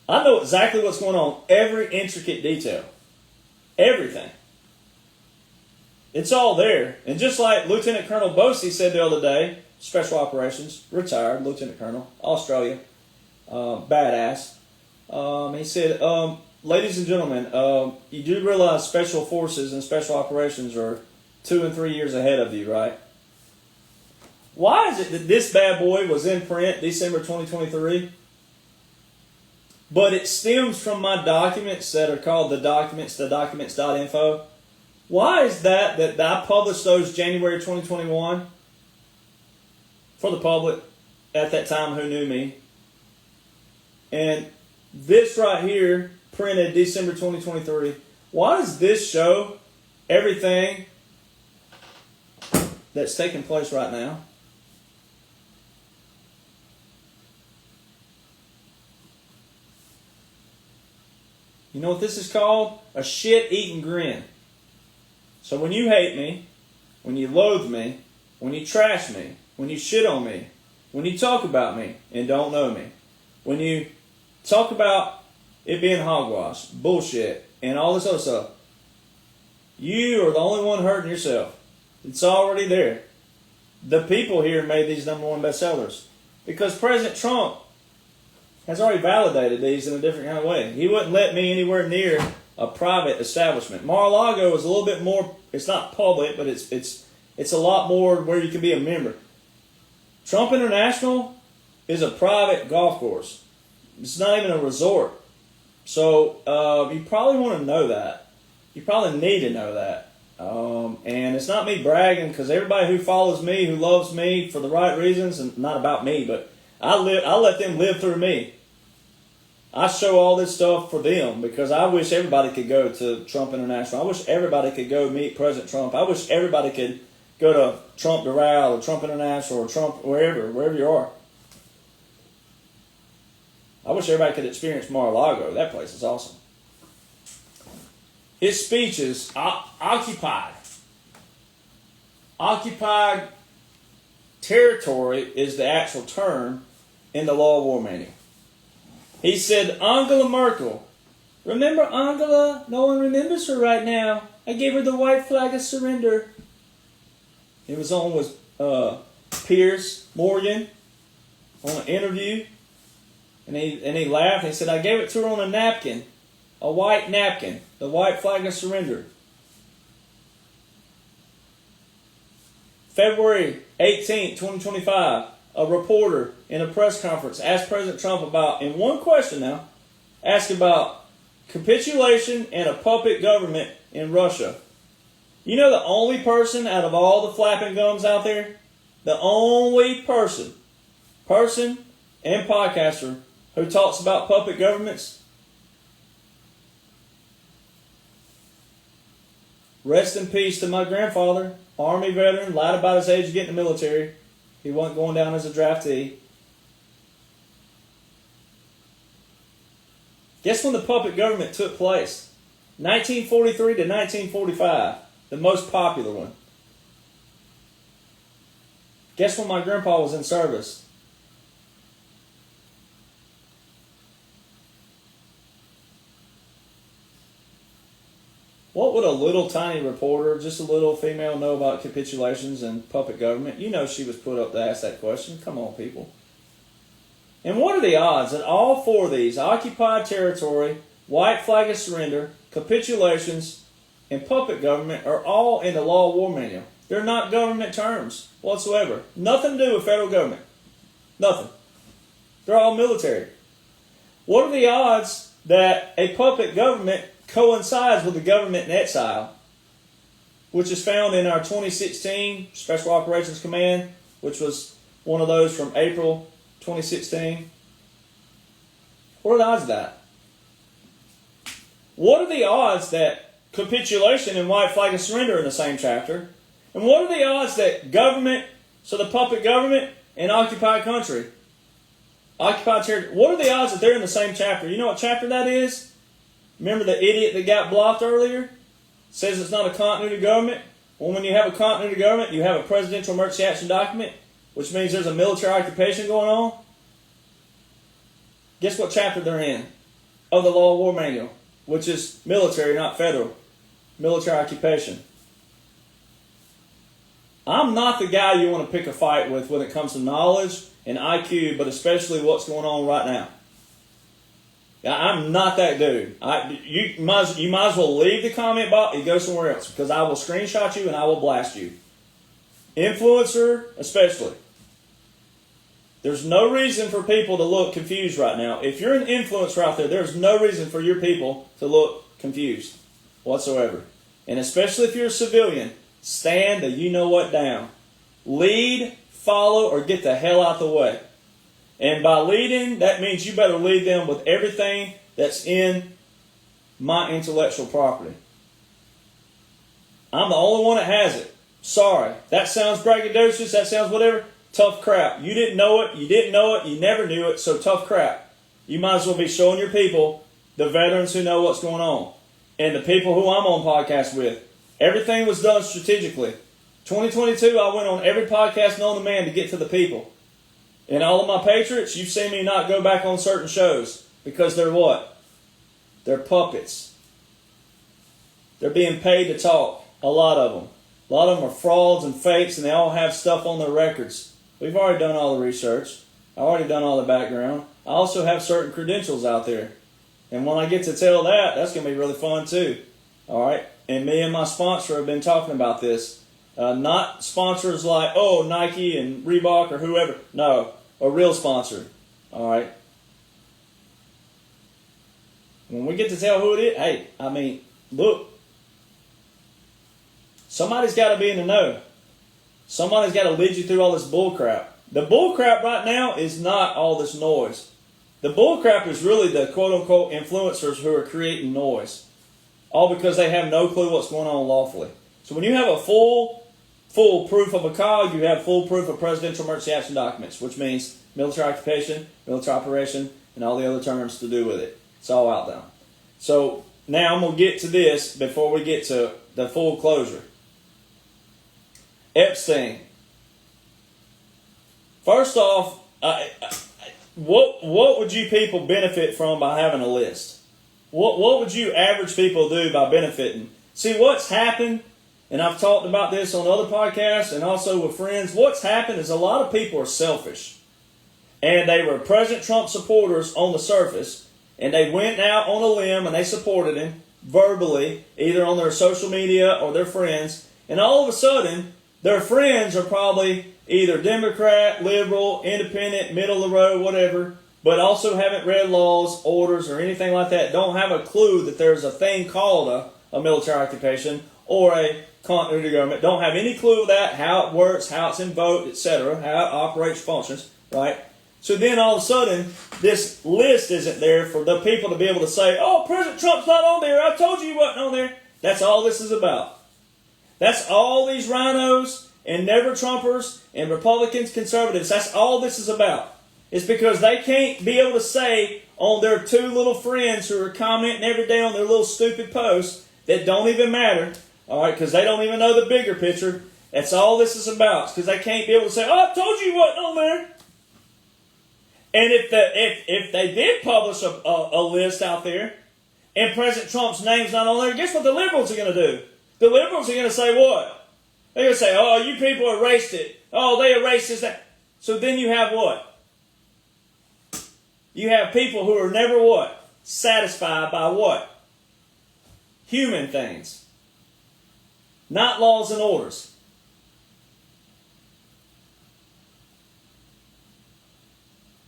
I know exactly what's going on, every intricate detail. Everything. It's all there. And just like Lieutenant Colonel Bosey said the other day, Special Operations, retired Lieutenant Colonel, Australia, badass. He said, ladies and gentlemen, you do realize Special Forces and Special Operations are 2 and 3 years ahead of you, right? Why is it that this bad boy was in print December 2023? But it stems from my documents that are called the documents.info. Why is that I published those January 2021 for the public at that time who knew me? And this right here, printed December 2023. Why does this show everything that's taking place right now? You know what this is called? A shit-eating grin. So when you hate me, when you loathe me, when you trash me, when you shit on me, when you talk about me and don't know me, when you talk about it being hogwash, bullshit, and all this other stuff, you are the only one hurting yourself. It's already there. The people here made these #1 bestsellers because President Trump has already validated these in a different kind of way. He wouldn't let me anywhere near a private establishment. Mar-a-Lago is a little bit more, it's not public, but it's a lot more where you can be a member. Trump International is a private golf course. It's not even a resort. So you probably want to know that. You probably need to know that. And it's not me bragging because everybody who follows me, who loves me for the right reasons, and not about me, but I let them live through me. I show all this stuff for them because I wish everybody could go to Trump International. I wish everybody could go meet President Trump. I wish everybody could go to Trump Doral or Trump International or Trump wherever you are. I wish everybody could experience Mar-a-Lago. That place is awesome. His speeches, occupied. Occupied territory is the actual term in the Law of War Manual. He said, Angela Merkel. Remember Angela? No one remembers her right now. I gave her the white flag of surrender. He was on with Piers Morgan on an interview. And he laughed. He said, I gave it to her on a napkin. A white napkin. The white flag of surrender. February 18, 2025, a reporter in a press conference asked President Trump about, in one question now, asked about capitulation and a puppet government in Russia. You know the only person out of all the flapping gums out there, the only person and podcaster who talks about puppet governments? Rest in peace to my grandfather, Army veteran, lied about his age of getting in the military. He wasn't going down as a draftee. Guess when the puppet government took place? 1943 to 1945, the most popular one. Guess when my grandpa was in service? What would a little tiny reporter, just a little female, know about capitulations and puppet government? You know she was put up to ask that question. Come on, people. And what are the odds that all 4 of these, occupied territory, white flag of surrender, capitulations, and puppet government, are all in the Law of War Manual? They're not government terms whatsoever. Nothing to do with federal government. Nothing. They're all military. What are the odds that a puppet government coincides with the government in exile? which is found in our 2016 Special Operations Command, which was one of those from April 2016. What are the odds of that? What are the odds that capitulation and white flag and surrender are in the same chapter? And what are the odds that government, so the puppet government, and occupied country, occupied territory, what are the odds that they're in the same chapter? You know what chapter that is? Remember the idiot that got blocked earlier? Says it's not a continuity of government. Well, when you have a continuity of government, you have a presidential emergency action document, which means there's a military occupation going on. Guess what chapter they're in? Of the Law of War Manual, which is military, not federal. Military occupation. I'm not the guy you want to pick a fight with when it comes to knowledge and IQ, but especially what's going on right now. I'm not that dude. You might as well leave the comment box and go somewhere else, because I will screenshot you and I will blast you. Influencer especially. There's no reason for people to look confused right now. If you're an influencer out there, there's no reason for your people to look confused whatsoever. And especially if you're a civilian, stand the you-know-what down. Lead, follow, or get the hell out the way. And by leading, that means you better lead them with everything that's in my intellectual property. I'm the only one that has it. Sorry. That sounds braggadocious, that sounds whatever. Tough crap. You didn't know it, you never knew it, so tough crap. You might as well be showing your people, the veterans who know what's going on, and the people who I'm on podcast with. Everything was done strategically. 2022, I went on every podcast known to man to get to the people. And all of my patriots, you've seen me not go back on certain shows because they're what? They're puppets. They're being paid to talk. A lot of them. A lot of them are frauds and fakes, and they all have stuff on their records. We've already done all the research. I've already done all the background. I also have certain credentials out there. And when I get to tell that, that's going to be really fun too. All right? And me and my sponsor have been talking about this. Not sponsors like, Nike and Reebok or whoever. No, a real sponsor. All right? When we get to tell who it is, look. Somebody's got to be in the know. Somebody's got to lead you through all this bullcrap. The bullcrap right now is not all this noise. The bullcrap is really the quote-unquote influencers who are creating noise. All because they have no clue what's going on lawfully. So when you have a full proof of a call, you have full proof of presidential emergency action documents, which means military occupation, military operation, and all the other terms to do with it. It's all out there. So now I'm going to get to this before we get to the full closure. Epstein. First off, what would you people benefit from by having a list? What would you average people do by benefiting? See, what's happened, and I've talked about this on other podcasts and also with friends, what's happened is a lot of people are selfish. And they were President Trump supporters on the surface, and they went out on a limb and they supported him verbally, either on their social media or their friends, and all of a sudden, their friends are probably either Democrat, liberal, independent, middle of the road, whatever, but also haven't read laws, orders, or anything like that, don't have a clue that there's a thing called a military occupation or a continuity government, don't have any clue of that, how it works, how it's invoked, etc., how it operates, functions, right? So then all of a sudden, this list isn't there for the people to be able to say, President Trump's not on there, I told you he wasn't on there. That's all this is about. That's all these rhinos and never-Trumpers and Republicans, conservatives, that's all this is about. It's because they can't be able to say on their two little friends who are commenting every day on their little stupid posts that don't even matter, all right, because they don't even know the bigger picture. That's all this is about. It's because they can't be able to say, I told you he wasn't on there. And if they did publish a list out there and President Trump's name's not on there, guess what the liberals are going to do? The liberals are going to say what? They're going to say, you people erased it. They erased this. That. So then you have what? You have people who are never what? Satisfied by what? Human things. Not laws and orders.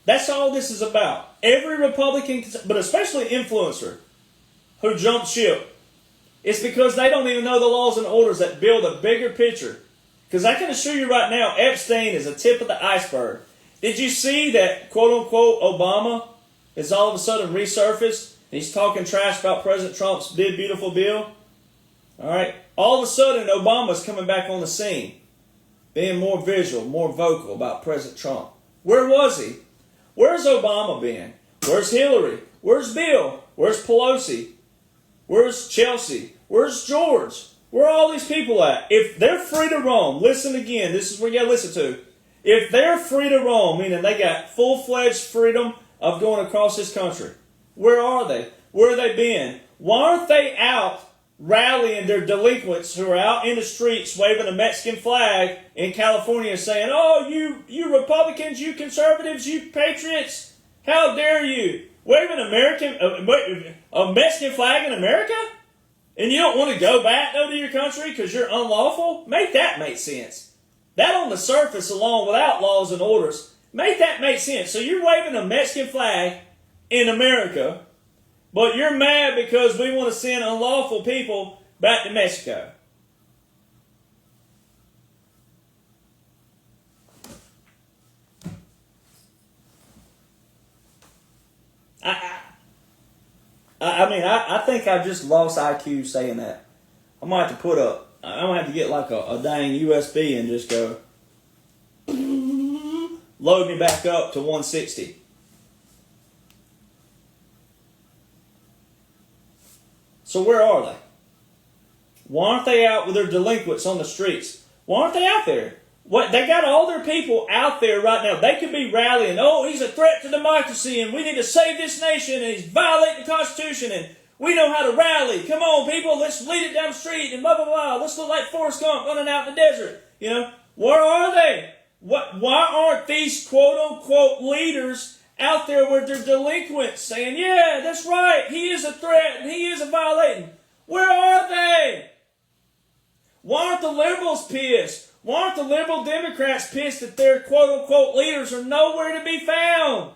That's all this is about. Every Republican, but especially influencer, who jumped ship It's because they don't even know the laws and orders that build a bigger picture. Because I can assure you right now, Epstein is a tip of the iceberg. Did you see that, quote-unquote, Obama is all of a sudden resurfaced? He's talking trash about President Trump's big, beautiful bill. All right? All of a sudden, Obama's coming back on the scene, being more visual, more vocal about President Trump. Where was he? Where's Obama been? Where's Hillary? Where's Bill? Where's Pelosi? Where's Chelsea? Where's George? Where are all these people at? If they're free to roam, listen again, this is what you got to listen to. If they're free to roam, meaning they got full-fledged freedom of going across this country, where are they? Where have they been? Why aren't they out rallying their delinquents who are out in the streets waving a Mexican flag in California saying, oh, you Republicans, you conservatives, you patriots, how dare you? Waving a Mexican flag in America? And you don't want to go back, though, to your country because you're unlawful? Make that make sense. That on the surface alone, without laws and orders, make that make sense. So you're waving a Mexican flag in America, but you're mad because we want to send unlawful people back to Mexico. I think I've just lost IQ saying that. I'm going to have to I'm going to have to get like a dang USB and just go load me back up to 160. So where are they? Why aren't they out with their delinquents on the streets? Why aren't they out there? What, they got all their people out there right now. They could be rallying, oh, he's a threat to democracy and we need to save this nation and he's violating the Constitution and we know how to rally. Come on, people, let's lead it down the street and blah, blah, blah. Let's look like Forrest Gump running out in the desert. You know, where are they? Why aren't these quote-unquote leaders out there with their delinquents saying, yeah, that's right, he is a threat and he is a violating? Where are they? Why aren't the liberals pissed? Why aren't the liberal Democrats pissed that their quote-unquote leaders are nowhere to be found?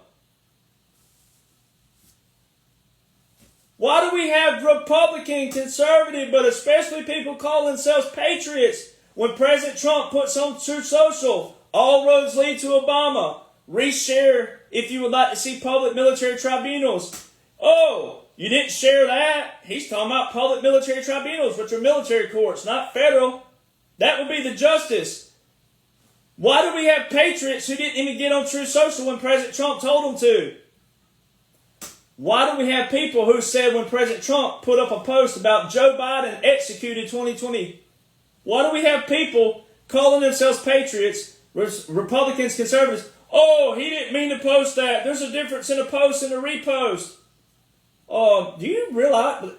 Why do we have Republican, conservative, but especially people calling themselves patriots when President Trump puts on Truth Social, all roads lead to Obama, reshare if you would like to see public military tribunals. Oh, you didn't share that? He's talking about public military tribunals, which are military courts, not federal. That would be the justice. Why do we have patriots who didn't even get on Truth Social when President Trump told them to? Why do we have people who said when President Trump put up a post about Joe Biden executed 2020? Why do we have people calling themselves patriots, Republicans, conservatives? Oh, he didn't mean to post that. There's a difference in a post and a repost. Do you realize?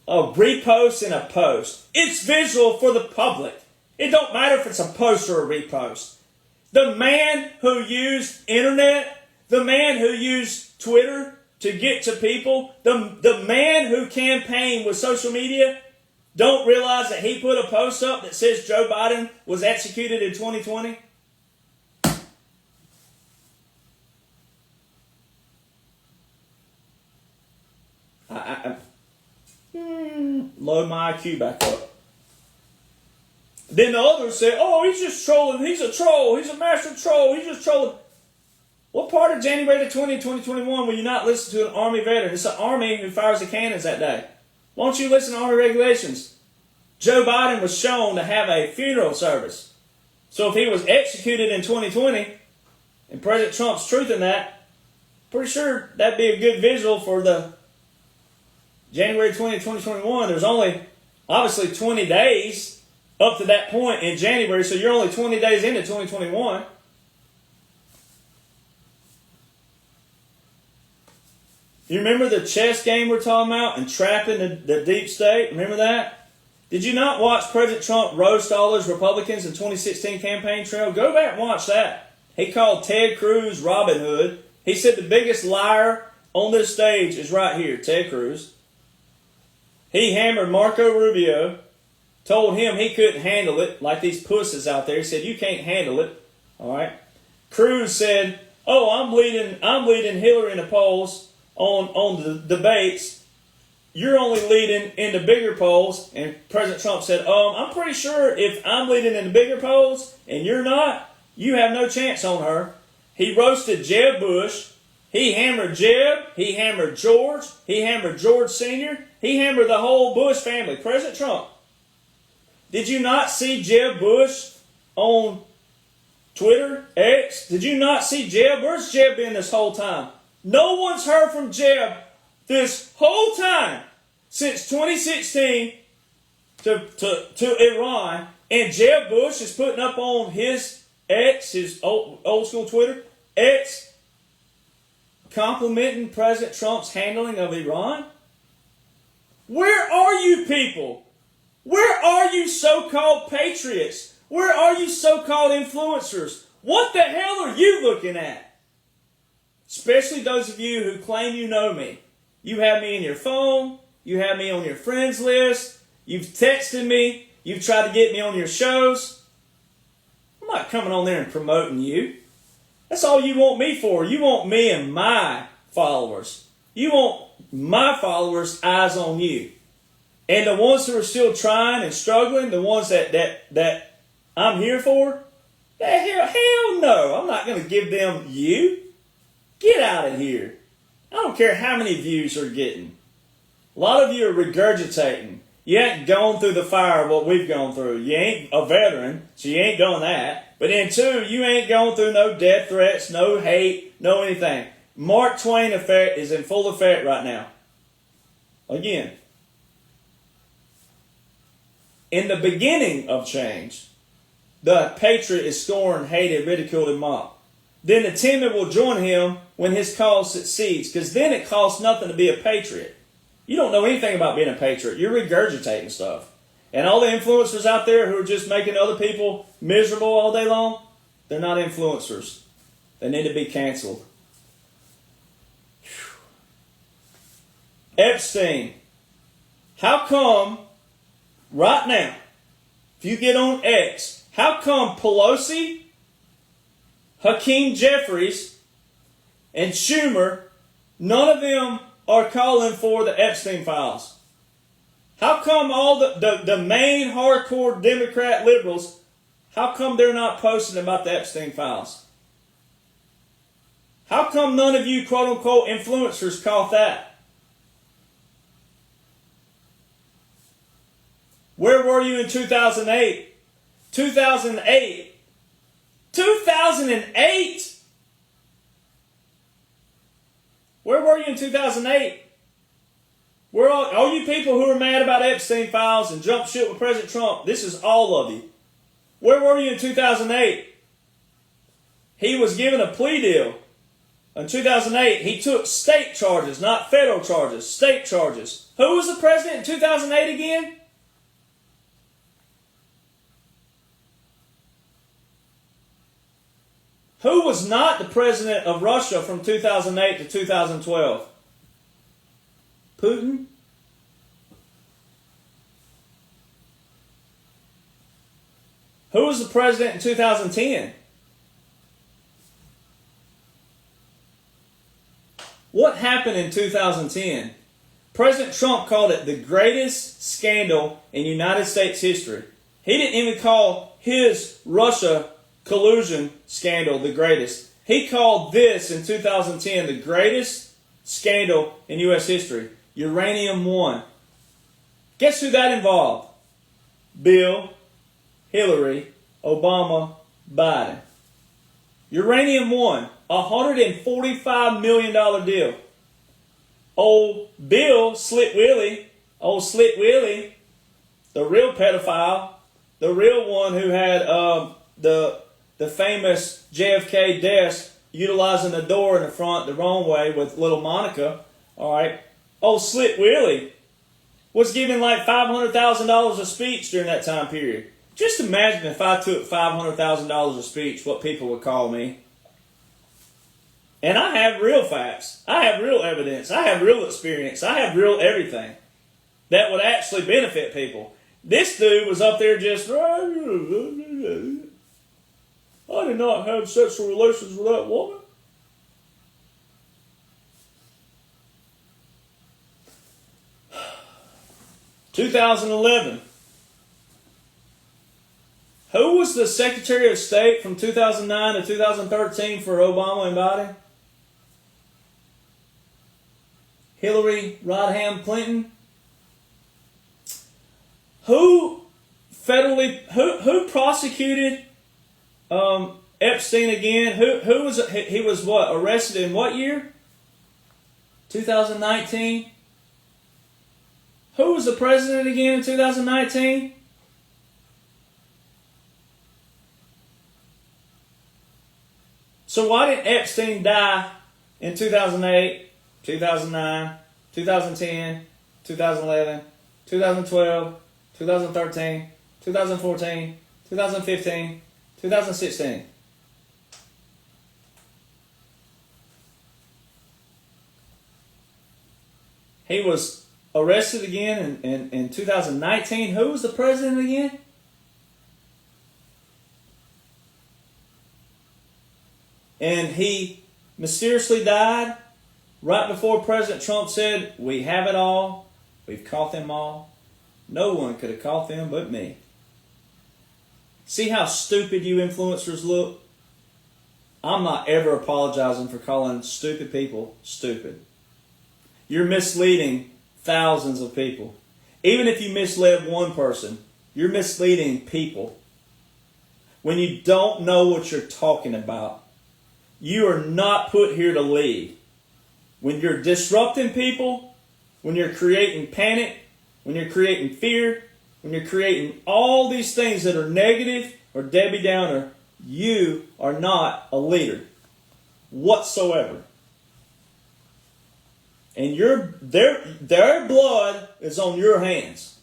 A repost and a post. It's visual for the public. It don't matter if it's a post or a repost. The man who used internet, the man who used Twitter to get to people, the man who campaigned with social media, don't realize that he put a post up that says Joe Biden was executed in 2020? Load my IQ back up. Then the others say, oh, he's just trolling. He's a troll. He's a master troll. He's just trolling. What part of January the 20th, 2021 will you not listen to an Army veteran? It's the Army who fires the cannons that day. Why don't you listen to Army regulations? Joe Biden was shown to have a funeral service. So if he was executed in 2020, and President Trump's truth in that, pretty sure that'd be a good visual for the January 20th, 2021. There's only, obviously, 20 days up to that point in January, so you're only 20 days into 2021. You remember the chess game we're talking about and trapping the deep state? Remember that? Did you not watch President Trump roast all those Republicans in 2016 campaign trail? Go back and watch that. He called Ted Cruz Robin Hood. He said the biggest liar on this stage is right here, Ted Cruz. He hammered Marco Rubio, told him he couldn't handle it, like these pussies out there. He said, you can't handle it. All right. Cruz said, oh, I'm leading Hillary in the polls. on the debates, you're only leading in the bigger polls, and President Trump said, I'm pretty sure if I'm leading in the bigger polls and you're not, you have no chance on her. He roasted Jeb Bush. He hammered Jeb. He hammered George. He hammered George Sr. He hammered the whole Bush family. President Trump. Did you not see Jeb Bush on Twitter, X? Did you not see Jeb? Where's Jeb been this whole time? No one's heard from Jeb this whole time since 2016 to Iran. And Jeb Bush is putting up on his X, his old school Twitter, X, complimenting President Trump's handling of Iran. Where are you people? Where are you so-called patriots? Where are you so-called influencers? What the hell are you looking at? Especially those of you who claim you know me. You have me in your phone. You have me on your friends list. You've texted me. You've tried to get me on your shows. I'm not coming on there and promoting you. That's all you want me for. You want me and my followers. You want my followers' eyes on you. And the ones who are still trying and struggling, the ones that I'm here for, hell no. I'm not going to give them you. Get out of here. I don't care how many views you're getting. A lot of you are regurgitating. You ain't gone through the fire of what we've gone through. You ain't a veteran, so you ain't done that. But then two, you ain't gone through no death threats, no hate, no anything. Mark Twain effect is in full effect right now. Again, in the beginning of change, the patriot is scorned, hated, ridiculed, and mocked. Then the timid will join him when his cause succeeds, because then it costs nothing to be a patriot. You don't know anything about being a patriot. You're regurgitating stuff. And all the influencers out there who are just making other people miserable all day long, they're not influencers. They need to be canceled. Epstein. How come, right now, if you get on X, how come Pelosi, Hakeem Jeffries, and Schumer, none of them are calling for the Epstein files? How come all the main hardcore Democrat liberals, how come they're not posting about the Epstein files? How come none of you quote-unquote influencers caught that? Where were you in 2008? 2008? 2008? Where were you in 2008? Where all you people who are mad about Epstein files and jump shit with President Trump, this is all of you. Where were you in 2008? He was given a plea deal. In 2008, he took state charges, not federal charges, state charges. Who was the president in 2008 again? Who was not the president of Russia from 2008 to 2012? Putin? Who was the president in 2010? What happened in 2010? President Trump called it the greatest scandal in United States history. He didn't even call his Russia collusion scandal the greatest. He called this in 2010 the greatest scandal in U.S. history. Uranium One. Guess who that involved? Bill, Hillary, Obama, Biden. Uranium One. $145 million deal. Old Bill Slick Willie, the real pedophile, the real one who had the famous JFK desk utilizing the door in the front the wrong way with little Monica, all right? Old Slick Willie was giving like $500,000 a speech during that time period. Just imagine if I took $500,000 a speech, what people would call me. And I have real facts. I have real evidence. I have real experience. I have real everything that would actually benefit people. This dude was up there just, I did not have sexual relations with that woman. 2011. Who was the Secretary of State from 2009 to 2013 for Obama and Biden? Hillary Rodham Clinton. Who prosecuted Epstein again? He was what, arrested in what year? 2019. Who was the president again in 2019? So why didn't Epstein die in 2008, 2009, 2010, 2011, 2012, 2013, 2014, 2015, 2016? He was arrested again in 2019. Who was the president again? And he mysteriously died right before President Trump said, "We have it all. We've caught them all. No one could have caught them but me." See how stupid you influencers look? I'm not ever apologizing for calling stupid people stupid. You're misleading thousands of people. Even if you misled one person, you're misleading people. When you don't know what you're talking about, you are not put here to lead. When you're disrupting people, when you're creating panic, when you're creating fear, when you're creating all these things that are negative or Debbie Downer, you are not a leader whatsoever. And their blood is on your hands.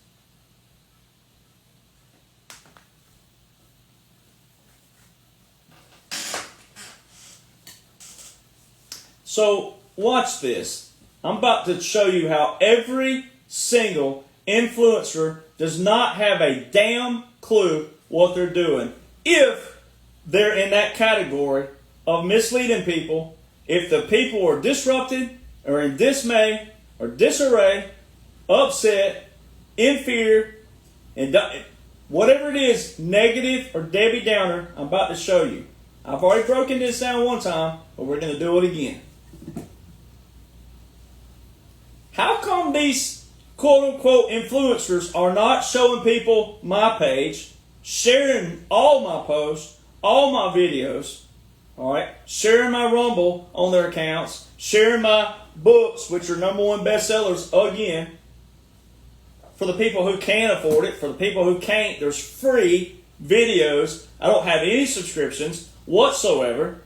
So watch this. I'm about to show you how every single influencer does not have a damn clue what they're doing. If they're in that category of misleading people, if the people are disrupted or in dismay or disarray, upset, in fear, and whatever it is, negative or Debbie Downer, I'm about to show you. I've already broken this down one time, but we're going to do it again. How come these quote-unquote influencers are not showing people my page, sharing all my posts, all my videos, all right, sharing my Rumble on their accounts, sharing my books, which are #1 bestsellers again, for the people who can afford it, for the people who can't, there's free videos. I don't have any subscriptions whatsoever.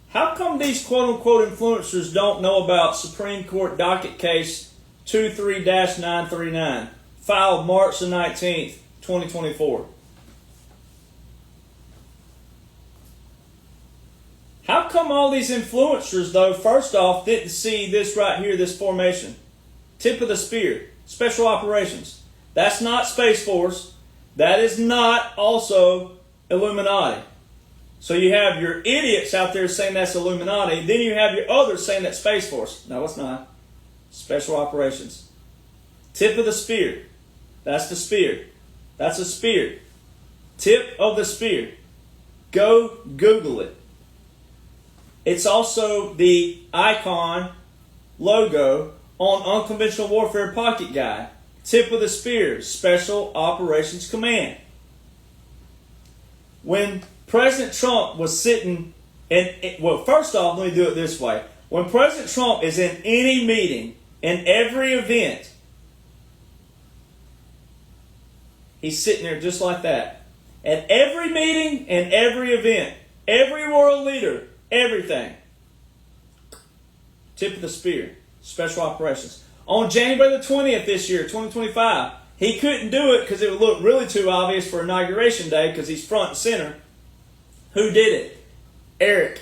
How come these quote-unquote influencers don't know about Supreme Court docket case 23-939, filed March the 19th, 2024? How come all these influencers, though, first off, didn't see this right here, this formation? Tip of the spear, special operations. That's not Space Force. That is not also Illuminati. So you have your idiots out there saying that's Illuminati. Then you have your others saying that's Space Force. No, it's not. Special operations. Tip of the spear. That's the spear. That's a spear. Tip of the spear. Go Google it. It's also the icon logo on Unconventional Warfare Pocket Guide. Tip of the spear. Special Operations Command. When President Trump was sitting, well, first off, let me do it this way. When President Trump is in any meeting, in every event, he's sitting there just like that. At every meeting and every event, every world leader, everything. Tip of the spear, special operations. On January the 20th this year, 2025, he couldn't do it because it would look really too obvious for Inauguration Day because he's front and center. Who did it? Eric.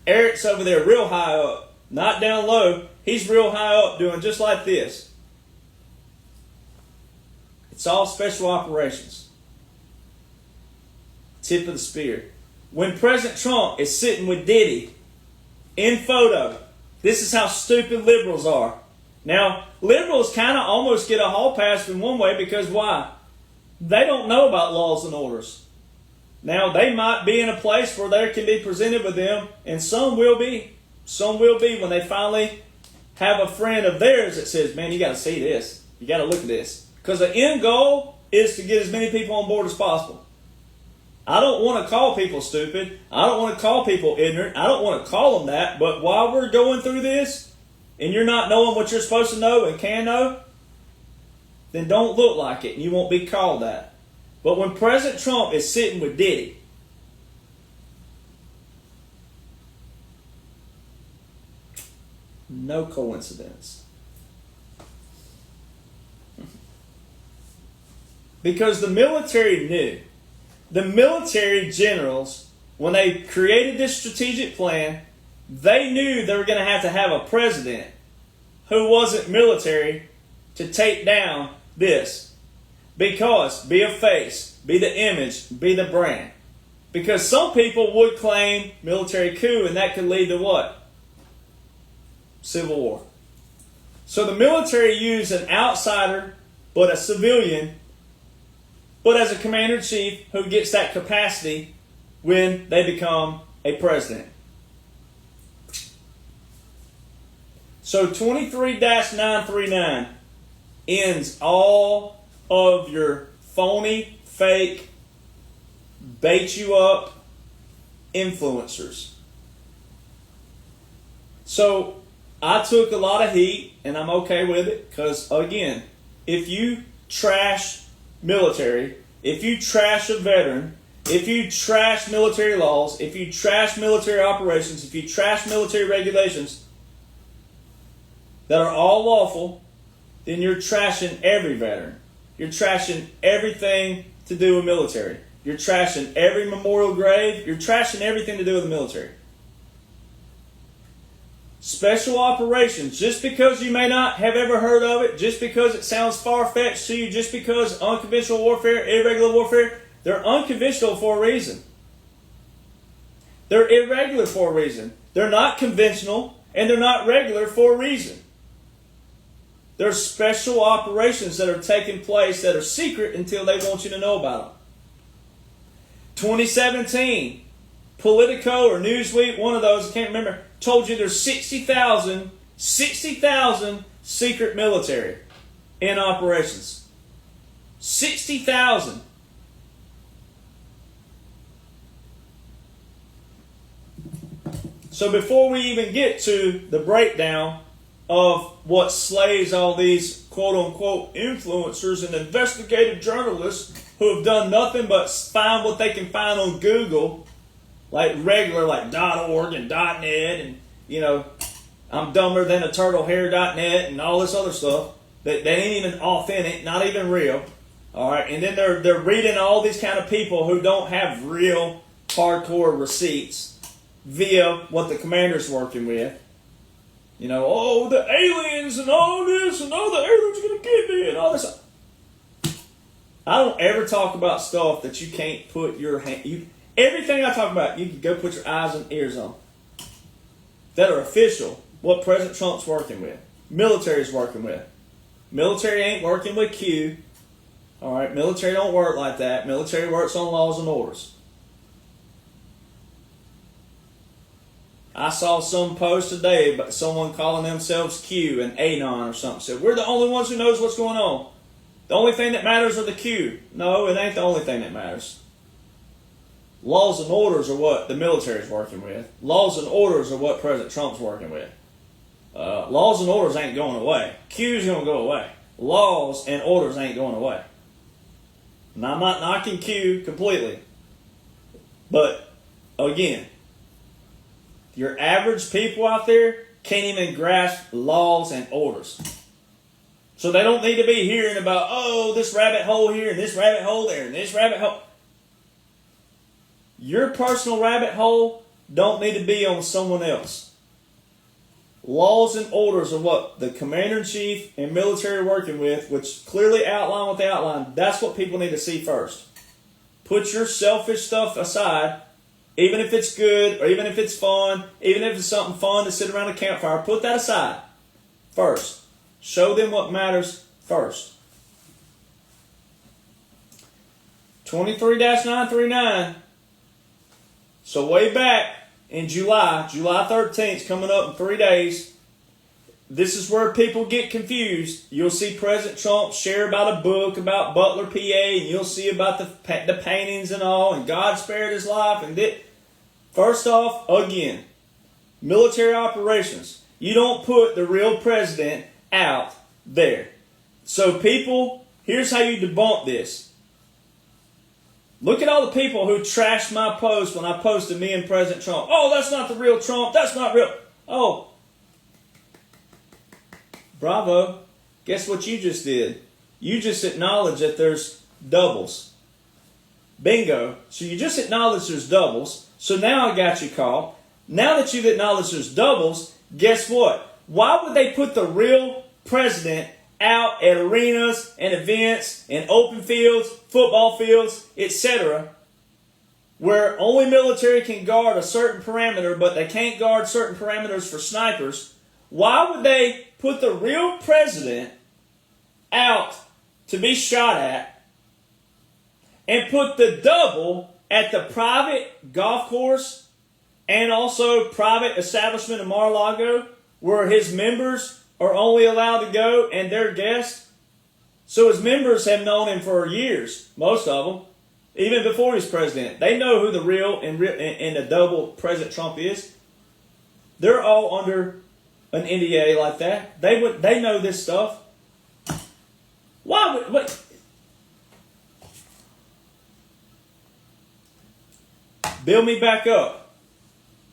Eric's over there real high up, not down low. He's real high up doing just like this. It's all special operations. Tip of the spear. When President Trump is sitting with Diddy in photo, this is how stupid liberals are. Now, liberals kind of almost get a hall pass in one way because why? They don't know about laws and orders. Now, they might be in a place where they can be presented with them, and some will be. Some will be when they finally have a friend of theirs that says, man, you got to see this. You got to look at this. Because the end goal is to get as many people on board as possible. I don't want to call people stupid. I don't want to call people ignorant. I don't want to call them that. But while we're going through this, and you're not knowing what you're supposed to know and can know, then don't look like it, and you won't be called that. But when President Trump is sitting with Diddy, no coincidence. Because the military knew. The military generals, when they created this strategic plan, they knew they were going to have a president who wasn't military to take down this. Because, be a face, be the image, be the brand. Because some people would claim military coup, and that could lead to what? Civil war. So the military used an outsider, but a civilian, but as a commander-in-chief who gets that capacity when they become a president. So 23-939 ends all of your phony, fake, bait you up influencers. So I took a lot of heat, and I'm okay with it, because again, if you trash military, if you trash a veteran, if you trash military laws, if you trash military operations, if you trash military regulations that are all lawful, then you're trashing every veteran. You're trashing everything to do with military. You're trashing every memorial grave. You're trashing everything to do with the military. Special operations, just because you may not have ever heard of it, just because it sounds far-fetched to you, just because unconventional warfare, irregular warfare, they're unconventional for a reason. They're irregular for a reason. They're not conventional, and they're not regular for a reason. They're special operations that are taking place that are secret until they want you to know about them. 2017, Politico or Newsweek, one of those, I can't remember, told you there's 60,000 secret military in operations. 60,000. So before we even get to the breakdown of what slays all these quote-unquote influencers and investigative journalists who have done nothing but find what they can find on Google, like regular, like .org and .net, and, you know, I'm dumber than a turtlehair.net and all this other stuff that ain't even authentic, not even real. All right, and then they're reading all these kind of people who don't have real hardcore receipts via what the commander's working with. You know, oh, the aliens and all this, and oh, the aliens are going to get me, and all this. I don't ever talk about stuff that you can't put your hand. Everything I talk about, you can go put your eyes and ears on. That are official. What President Trump's working with, military's working with. Military ain't working with Q. All right, military don't work like that. Military works on laws and orders. I saw some post today about someone calling themselves Q and Anon or something. Said, we're the only ones who knows what's going on. The only thing that matters are the Q. No, it ain't the only thing that matters. Laws and orders are what the military's working with. Laws and orders are what President Trump's working with. Laws and orders ain't going away. Q's going to go away. Laws and orders ain't going away. And I'm not knocking Q completely. But, again, your average people out there can't even grasp laws and orders. So they don't need to be hearing about, oh, this rabbit hole here and this rabbit hole there and this rabbit hole. Your personal rabbit hole don't need to be on someone else. Laws and orders are what the commander-in-chief and military are working with, which clearly outline what they outline. That's what people need to see first. Put your selfish stuff aside. Even if it's good, or even if it's fun, even if it's something fun to sit around a campfire, put that aside first. Show them what matters first. 23-939. So way back in July 13th, coming up in 3 days, this is where people get confused. You'll see President Trump share about a book about Butler, PA, and you'll see about the paintings and all, and God spared his life. And first off, again, military operations. You don't put the real president out there. So people, here's how you debunk this. Look at all the people who trashed my post when I posted me and President Trump. Oh, that's not the real Trump. That's not real. Oh, bravo. Guess what you just did? You just acknowledged that there's doubles. Bingo. So you just acknowledged there's doubles. So now I got you caught. Now that you've acknowledged there's doubles, guess what? Why would they put the real president out at arenas and events and open fields, football fields, etc., where only military can guard a certain parameter, but they can't guard certain parameters for snipers? Why would they put the real president out to be shot at and put the double at the private golf course and also private establishment in Mar-a-Lago where his members are only allowed to go and their guests? So his members have known him for years, most of them, even before he's president. They know who the real and the double President Trump is. They're all under an NDA like that. They know this stuff. Why would... What? Build me back up.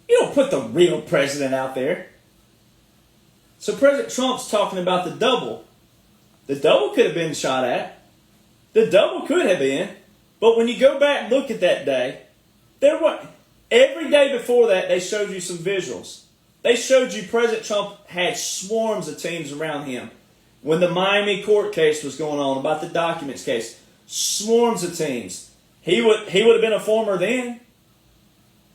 You don't put the real president out there. So President Trump's talking about the double. The double could have been shot at. The double could have been. But when you go back and look at that day, every day before that, they showed you some visuals. They showed you President Trump had swarms of teams around him. When the Miami court case was going on, about the documents case, swarms of teams. He would have been a former then.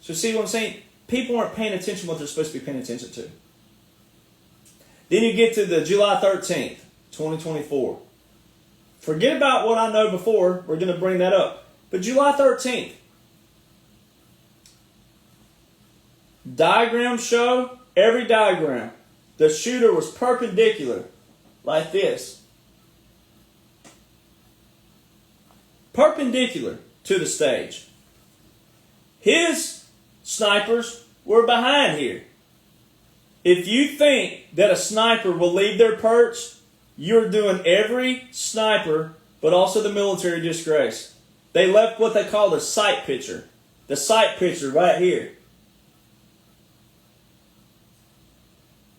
So see what I'm saying? People aren't paying attention to what they're supposed to be paying attention to. Then you get to the July 13th, 2024. Forget about what I know before. We're going to bring that up. But July 13th. Diagram show, every diagram. The shooter was perpendicular, like this. Perpendicular to the stage. His snipers were behind here. If you think that a sniper will leave their perch, you're doing every sniper, but also the military disgrace. They left what they call the sight picture. The sight picture right here.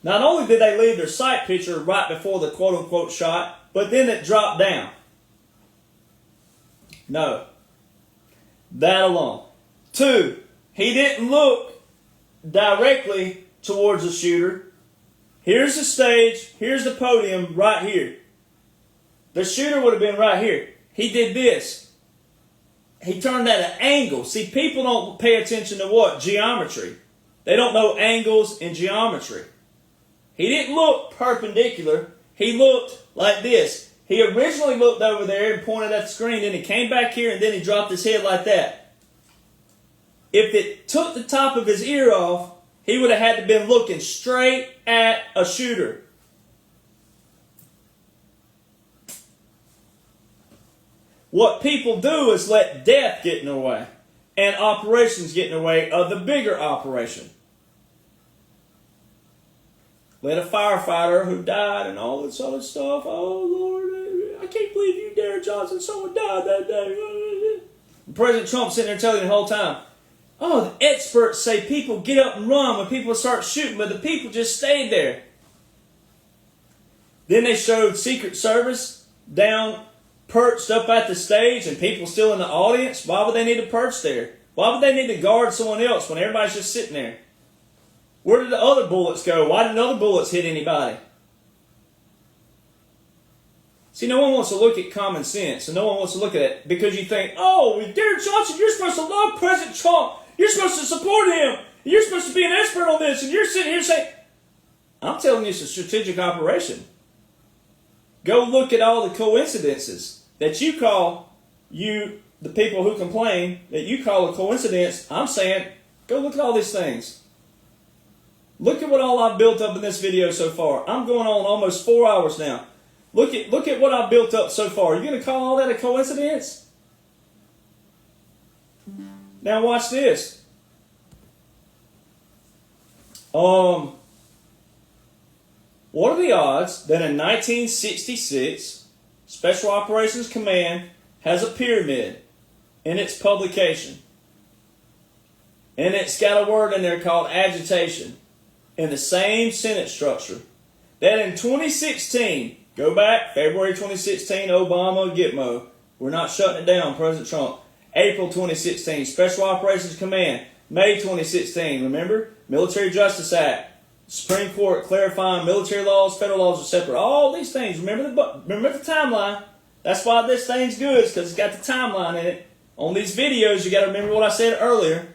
Not only did they leave their sight picture right before the quote-unquote shot, but then it dropped down. No. That alone. 2, he didn't look directly towards the shooter. Here's the stage. Here's the podium right here. The shooter would have been right here. He did this. He turned at an angle. See, people don't pay attention to what? Geometry. They don't know angles and geometry. He didn't look perpendicular. He looked like this. He originally looked over there and pointed at the screen. Then he came back here and then he dropped his head like that. If it took the top of his ear off, he would have had to been looking straight at a shooter. What people do is let death get in their way and operations get in the way of the bigger operation. Let a firefighter who died and all this other stuff. Oh, Lord, I can't believe you dare, Jonhson. Someone died that day. And President Trump sitting there telling you the whole time, oh, the experts say people get up and run when people start shooting, but the people just stayed there. Then they showed Secret Service down, perched up at the stage, and people still in the audience. Why would they need to perch there? Why would they need to guard someone else when everybody's just sitting there? Where did the other bullets go? Why didn't other bullets hit anybody? See, no one wants to look at common sense, and no one wants to look at it because you think, oh, Derek Jonhson, you're supposed to love President Trump. You're supposed to support him. You're supposed to be an expert on this, and you're sitting here saying, I'm telling you it's a strategic operation. Go look at all the coincidences that you call, the people who complain, that you call a coincidence. I'm saying, go look at all these things. Look at what all I've built up in this video so far. I'm going on almost 4 hours now. Look at what I've built up so far. Are you going to call all that a coincidence? Now watch this. What are the odds that in 1966, Special Operations Command has a pyramid in its publication? And it's got a word in there called agitation in the same sentence structure. That in 2016, go back, February 2016, Obama, Gitmo. We're not shutting it down, President Trump. April 2016, Special Operations Command. May 2016, remember? Military Justice Act. Supreme Court clarifying military laws, federal laws are separate. All these things. Remember the timeline. That's why this thing's good, because it's got the timeline in it. On these videos, you got to remember what I said earlier.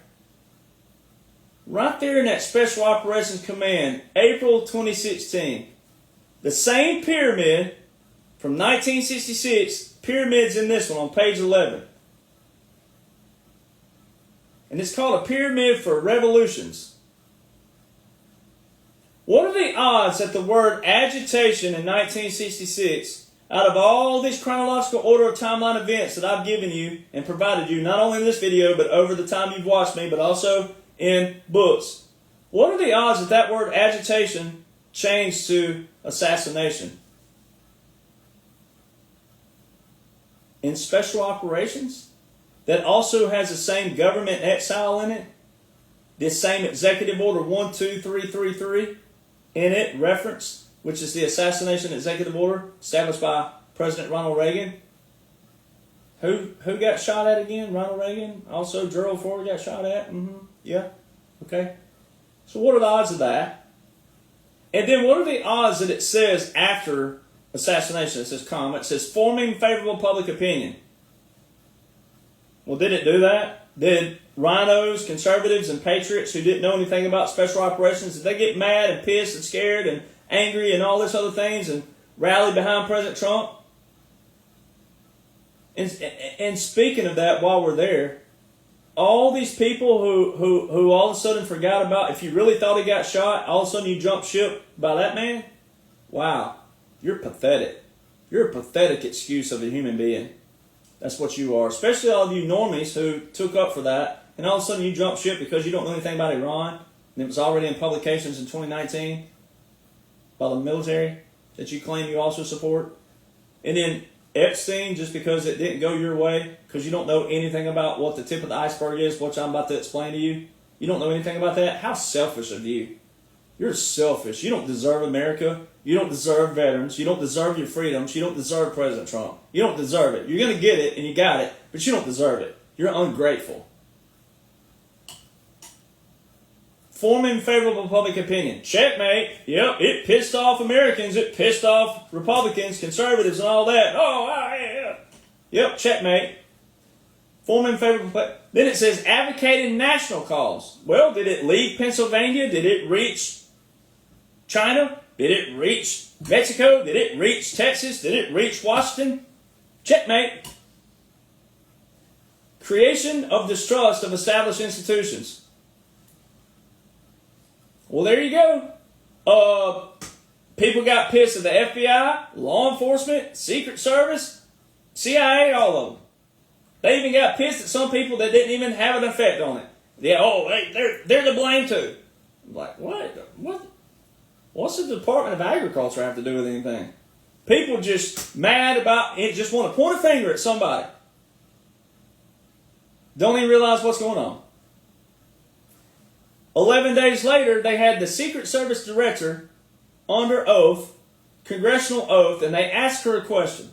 Right there in that Special Operations Command, April 2016. The same pyramid from 1966, pyramids in this one on page 11. And it's called a pyramid for revolutions. What are the odds that the word agitation in 1966, out of all these chronological order of timeline events that I've given you and provided you, not only in this video, but over the time you've watched me, but also in books, what are the odds that that word agitation changed to assassination? In special operations, that also has the same government exile in it, this same Executive Order 12333 in it referenced, which is the assassination executive order established by President Ronald Reagan. Who got shot at again? Ronald Reagan. Also, Gerald Ford got shot at. Yeah. Okay. So what are the odds of that? And then what are the odds that it says after assassination? It says comment. It says forming favorable public opinion. Well, did it do that? Did rhinos, conservatives, and patriots who didn't know anything about special operations, did they get mad and pissed and scared and angry and all this other things and rally behind President Trump? And speaking of that, while we're there, all these people who all of a sudden forgot about, if you really thought he got shot, all of a sudden you jump ship by that man? Wow, you're pathetic. You're a pathetic excuse of a human being. That's what you are. Especially all of you normies who took up for that, and all of a sudden you jump ship because you don't know anything about Iran, and it was already in publications in 2019 by the military that you claim you also support. And then Epstein, just because it didn't go your way, because you don't know anything about what the tip of the iceberg is, which I'm about to explain to you. You don't know anything about that? How selfish of you. You're selfish. You don't deserve America. You don't deserve veterans. You don't deserve your freedoms. You don't deserve President Trump. You don't deserve it. You're going to get it, and you got it, but you don't deserve it. You're ungrateful. Forming favorable public opinion. Checkmate. Yep, it pissed off Americans. It pissed off Republicans, conservatives, and all that. Oh, yeah. Yep, checkmate. Forming favorable. Then it says advocating national cause. Well, did it leave Pennsylvania? Did it reach China? Did it reach Mexico? Did it reach Texas? Did it reach Washington? Checkmate. Creation of distrust of established institutions. Well, there you go. People got pissed at the FBI, law enforcement, Secret Service, CIA, all of them. They even got pissed at some people that didn't even have an effect on it. Yeah, they're to blame too. I'm like, what? What's the Department of Agriculture have to do with anything? People just mad about it, just want to point a finger at somebody. Don't even realize what's going on. 11 days later, they had the Secret Service director under oath, congressional oath, and they asked her a question.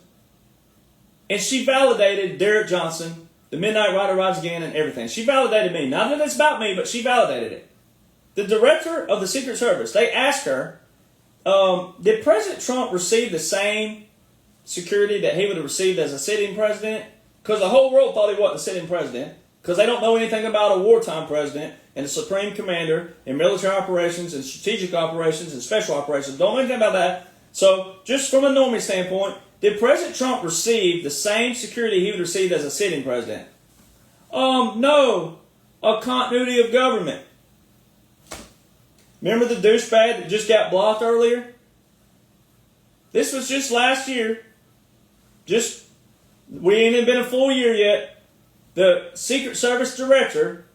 And she validated Derek Jonhson, the Midnight Rider Rides Again, and everything. She validated me. Not that it's about me, but she validated it. The director of the Secret Service, they asked her, did President Trump receive the same security that he would have received as a sitting president? Because the whole world thought he wasn't a sitting president, because they don't know anything about a wartime president and a supreme commander in military operations and strategic operations and special operations. Don't know anything about that. So, just from a normie standpoint, did President Trump receive the same security he would receive as a sitting president? No. A continuity of government. Remember the douchebag that just got blocked earlier? This was just last year. We ain't even been a full year yet. The Secret Service director,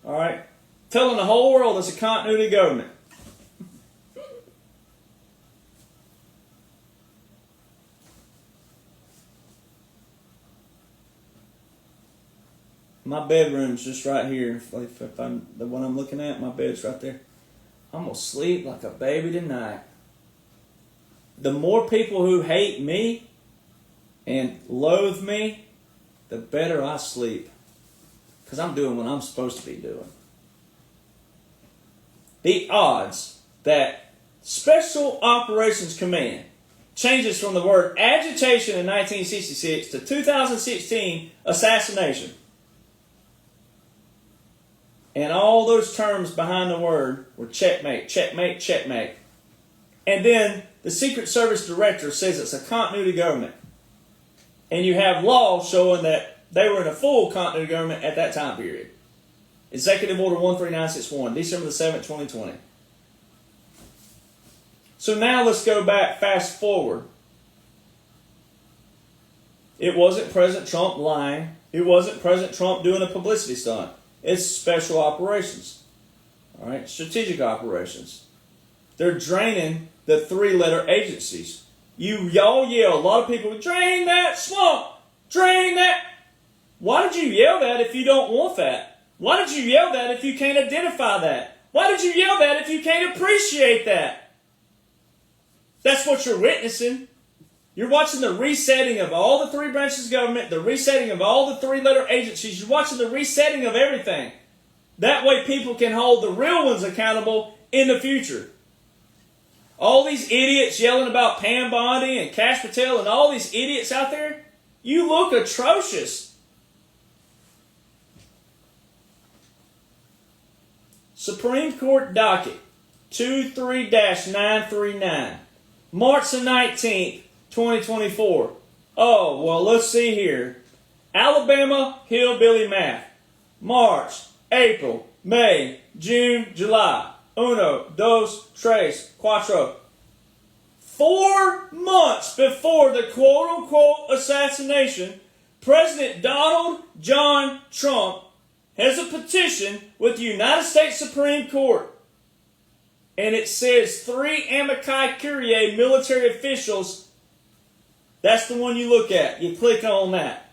all right, telling the whole world it's a continuity of government. My bedroom's just right here. If I'm the one I'm looking at, my bed's right there. I'm going to sleep like a baby tonight. The more people who hate me and loathe me, the better I sleep. Because I'm doing what I'm supposed to be doing. The odds that Special Operations Command changes from the word agitation in 1966 to 2016 assassination. And all those terms behind the word were checkmate, checkmate, checkmate. And then the Secret Service director says it's a continuity government. And you have laws showing that they were in a full continuity government at that time period. Executive Order 13961, December the 7th, 2020. So now let's go back, fast forward. It wasn't President Trump lying. It wasn't President Trump doing a publicity stunt. It's special operations. All right, strategic operations. They're draining the three-letter agencies. Y'all yell, a lot of people, drain that swamp, drain that. Why did you yell that if you don't want that? Why did you yell that if you can't identify that? Why did you yell that if you can't appreciate that? That's what you're witnessing. You're watching the resetting of all the three branches of government, the resetting of all the three-letter agencies. You're watching the resetting of everything. That way people can hold the real ones accountable in the future. All these idiots yelling about Pam Bondi and Kash Patel and all these idiots out there, you look atrocious. Supreme Court docket 23-939, March the 19th, 2024. Oh, well, let's see here. Alabama hillbilly math. March, April, May, June, July. Uno, dos, tres, cuatro. 4 months before the quote-unquote assassination, President Donald John Trump has a petition with the United States Supreme Court. And it says 3 amici curiae military officials. That's the one you look at. You click on that.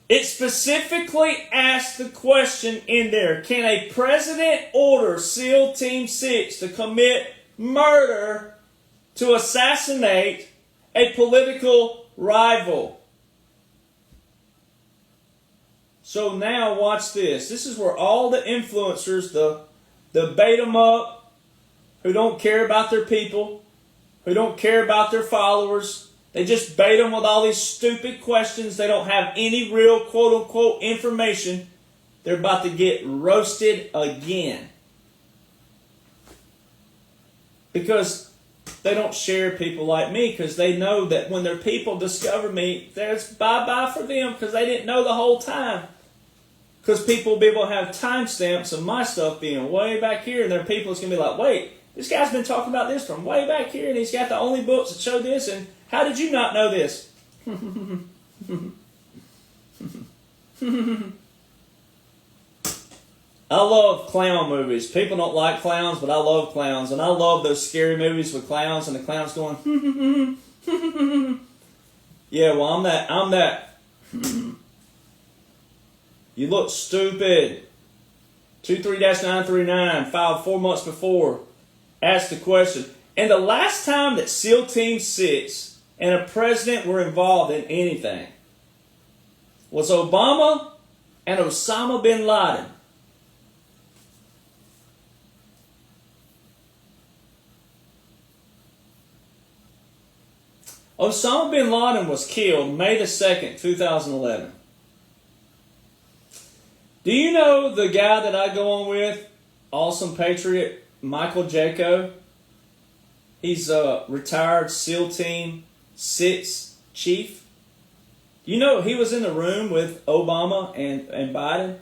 It specifically asks the question in there, can a president order SEAL Team 6 to commit murder to assassinate a political rival? So now watch this. This is where all the influencers, the bait 'em up, who don't care about their people, who don't care about their followers, they just bait them with all these stupid questions. They don't have any real quote-unquote information. They're about to get roasted again. Because they don't share people like me, because they know that when their people discover me, there's bye-bye for them, because they didn't know the whole time. Because people will be able to have timestamps of my stuff being way back here, and their people is going to be like, wait, this guy's been talking about this from way back here, and he's got the only books that show this, and how did you not know this? I love clown movies. People don't like clowns, but I love clowns. And I love those scary movies with clowns and the clowns going, yeah, well, I'm that. You look stupid. 23-939, filed 4 months before. Asked the question. And the last time that SEAL Team 6 and a president were involved in anything was Obama and Osama bin Laden. Osama bin Laden was killed May the 2nd, 2011. Do you know the guy that I go on with, awesome patriot, Michael Jaco? He's a retired SEAL Team 6 chief. You know, he was in the room with Obama and Biden.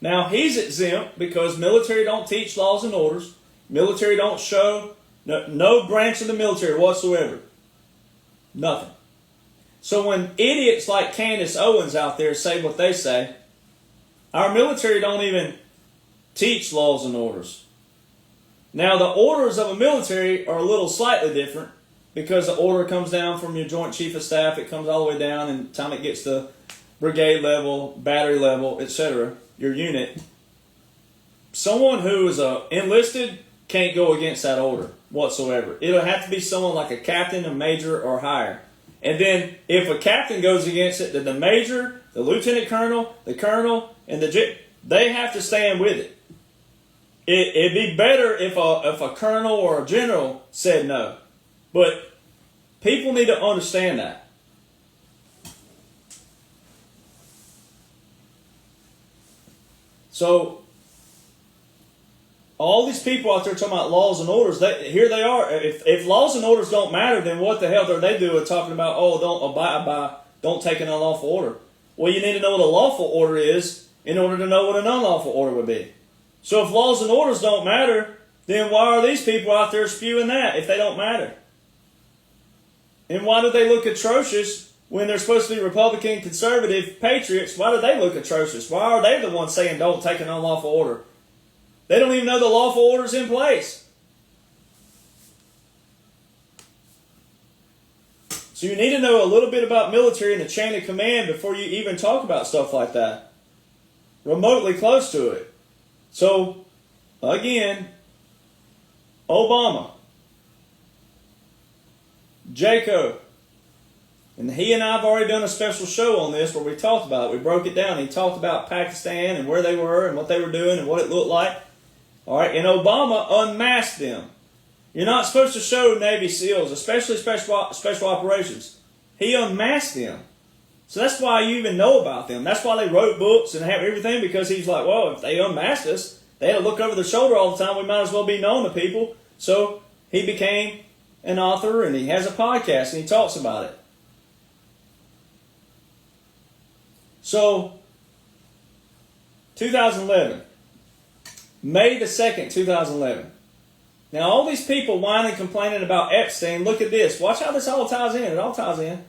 Now, he's exempt because military don't teach laws and orders. Military don't show, no branch of the military whatsoever. Nothing. So when idiots like Candace Owens out there say what they say, our military don't even teach laws and orders. Now, the orders of a military are a little slightly different because the order comes down from your Joint Chief of Staff. It comes all the way down, and by the time it gets to brigade level, battery level, etc., your unit. Someone who is enlisted can't go against that order whatsoever. It'll have to be someone like a captain, a major, or higher. And then if a captain goes against it, then the major, the lieutenant colonel, and they have to stand with it. It'd be better if a colonel or a general said no. But people need to understand that. So, all these people out there talking about laws and orders, here they are. If laws and orders don't matter, then what the hell are they doing talking about, don't abide by, don't take an unlawful order? Well, you need to know what a lawful order is in order to know what an unlawful order would be. So if laws and orders don't matter, then why are these people out there spewing that if they don't matter? And why do they look atrocious when they're supposed to be Republican, conservative, patriots? Why do they look atrocious? Why are they the ones saying don't take an unlawful order? They don't even know the lawful order's in place. So you need to know a little bit about military and the chain of command before you even talk about stuff like that. Remotely close to it. So, again, Obama, Jacob, and he and I have already done a special show on this where we talked about it. We broke it down. He talked about Pakistan and where they were and what they were doing and what it looked like. All right, and Obama unmasked them. You're not supposed to show Navy SEALs, especially special operations. He unmasked them. So that's why you even know about them. That's why they wrote books and have everything, because he's like, well, if they unmasked us, they had to look over their shoulder all the time. We might as well be known to people. So he became an author, and he has a podcast, and he talks about it. So, 2011. May the 2nd, 2011. Now, all these people whining, complaining about Epstein, look at this. Watch how this all ties in. It all ties in.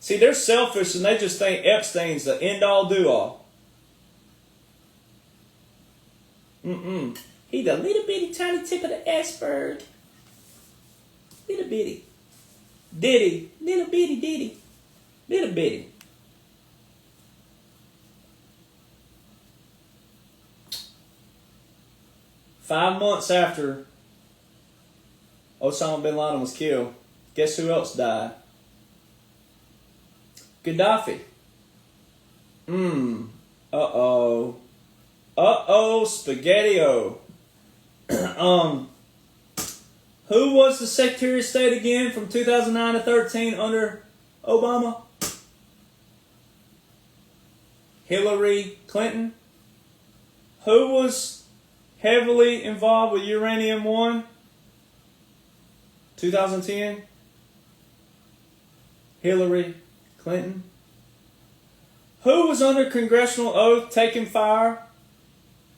See, they're selfish, and they just think Epstein's the end-all, do-all. He's a little bitty tiny tip of the iceberg. Little bitty. Diddy. Little bitty diddy. Little bitty. Five months after Osama bin Laden was killed, guess who else died? Gaddafi. Uh-oh. Uh-oh, spaghetti-o. Who was the Secretary of State again from 2009 to 13 under Obama? Hillary Clinton. Who was heavily involved with Uranium One? 2010. Hillary Clinton. Who was under congressional oath taking fire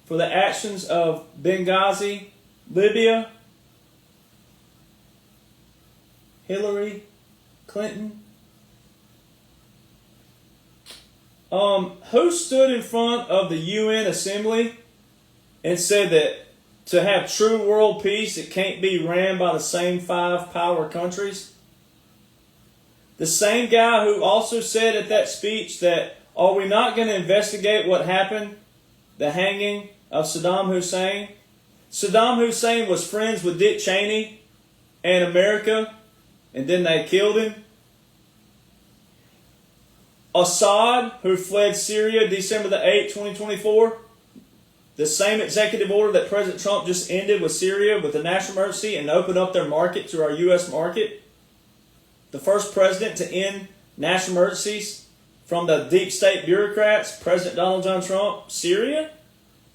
for the actions of Benghazi, Libya? Hillary Clinton. Who stood in front of the UN Assembly and said that to have true world peace, it can't be ran by the same 5 power countries? The same guy who also said at that speech that, are we not going to investigate what happened, the hanging of Saddam Hussein? Saddam Hussein was friends with Dick Cheney and America, and then they killed him. Assad, who fled Syria December the 8th, 2024, the same executive order that President Trump just ended with Syria with the national emergency and opened up their market to our U.S. market. The first president to end national emergencies from the deep state bureaucrats, President Donald John Trump. Syria?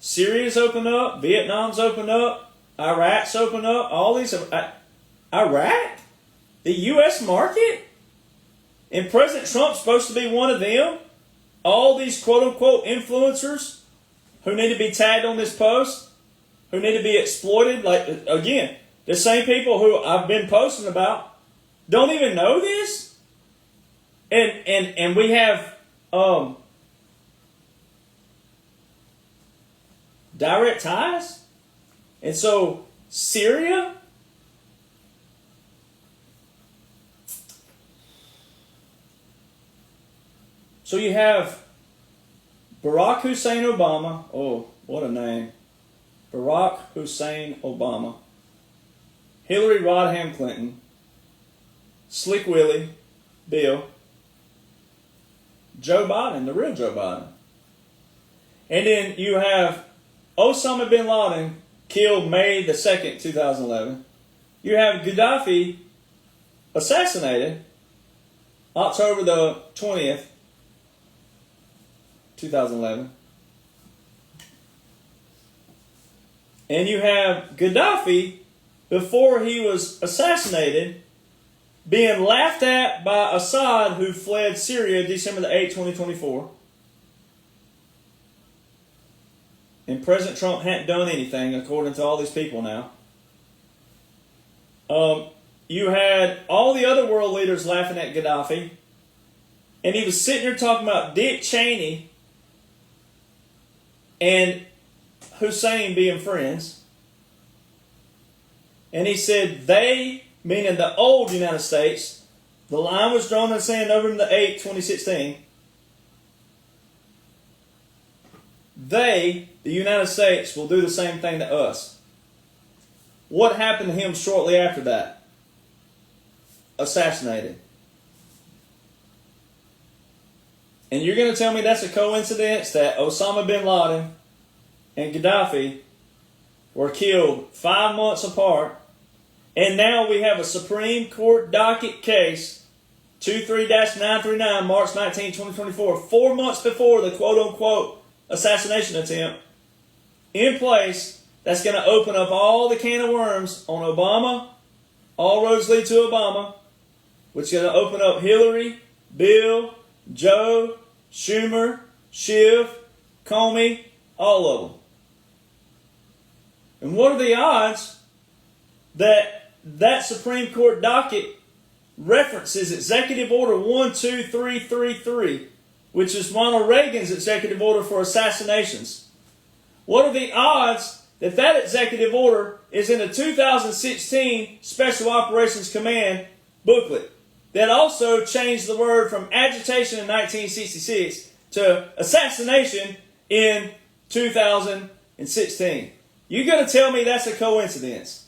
Syria's opened up. Vietnam's opened up. Iraq's opened up. All these have, Iraq? The U.S. market? And President Trump's supposed to be one of them? All these quote-unquote influencers who need to be tagged on this post, who need to be exploited, like, again, the same people who I've been posting about don't even know this? And we have direct ties? And so Syria? So you have Barack Hussein Obama. Oh, what a name. Barack Hussein Obama. Hillary Rodham Clinton. Slick Willie Bill. Joe Biden, the real Joe Biden. And then you have Osama bin Laden killed May the 2nd, 2011. You have Gaddafi assassinated October the 20th, 2011. And you have Gaddafi, before he was assassinated, being laughed at by Assad, who fled Syria December the 8th, 2024. And President Trump hadn't done anything, according to all these people now. You had all the other world leaders laughing at Gaddafi. And he was sitting here talking about Dick Cheney and Hussein being friends. And he said they, meaning the old United States, the line was drawn in sand November the 8th, 2016. They, the United States, will do the same thing to us. What happened to him shortly after that? Assassinated. And you're going to tell me that's a coincidence that Osama bin Laden and Gaddafi were killed 5 months apart, and now we have a Supreme Court docket case 23-939, March 19, 2024, 4 months before the quote-unquote assassination attempt, in place, that's going to open up all the can of worms on Obama. All roads lead to Obama, which is going to open up Hillary, Bill, Joe, Schumer, Schiff, Comey, all of them. And what are the odds that that Supreme Court docket references Executive Order 12333, which is Ronald Reagan's executive order for assassinations? What are the odds that that executive order is in the 2016 Special Operations Command booklet that also changed the word from agitation in 1966 to assassination in 2016? You're going to tell me that's a coincidence?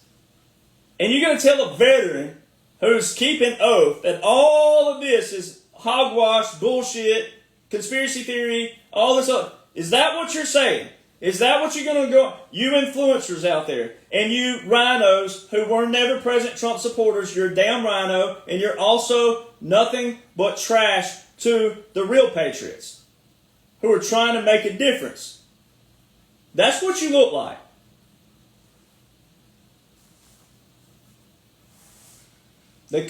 And you're going to tell a veteran who's keeping oath that all of this is hogwash, bullshit, conspiracy theory, all this other. Is that what you're saying? Is that what you're going to go? You influencers out there, and you rhinos who were never President Trump supporters, you're a damn rhino, and you're also nothing but trash to the real patriots who are trying to make a difference. That's what you look like. The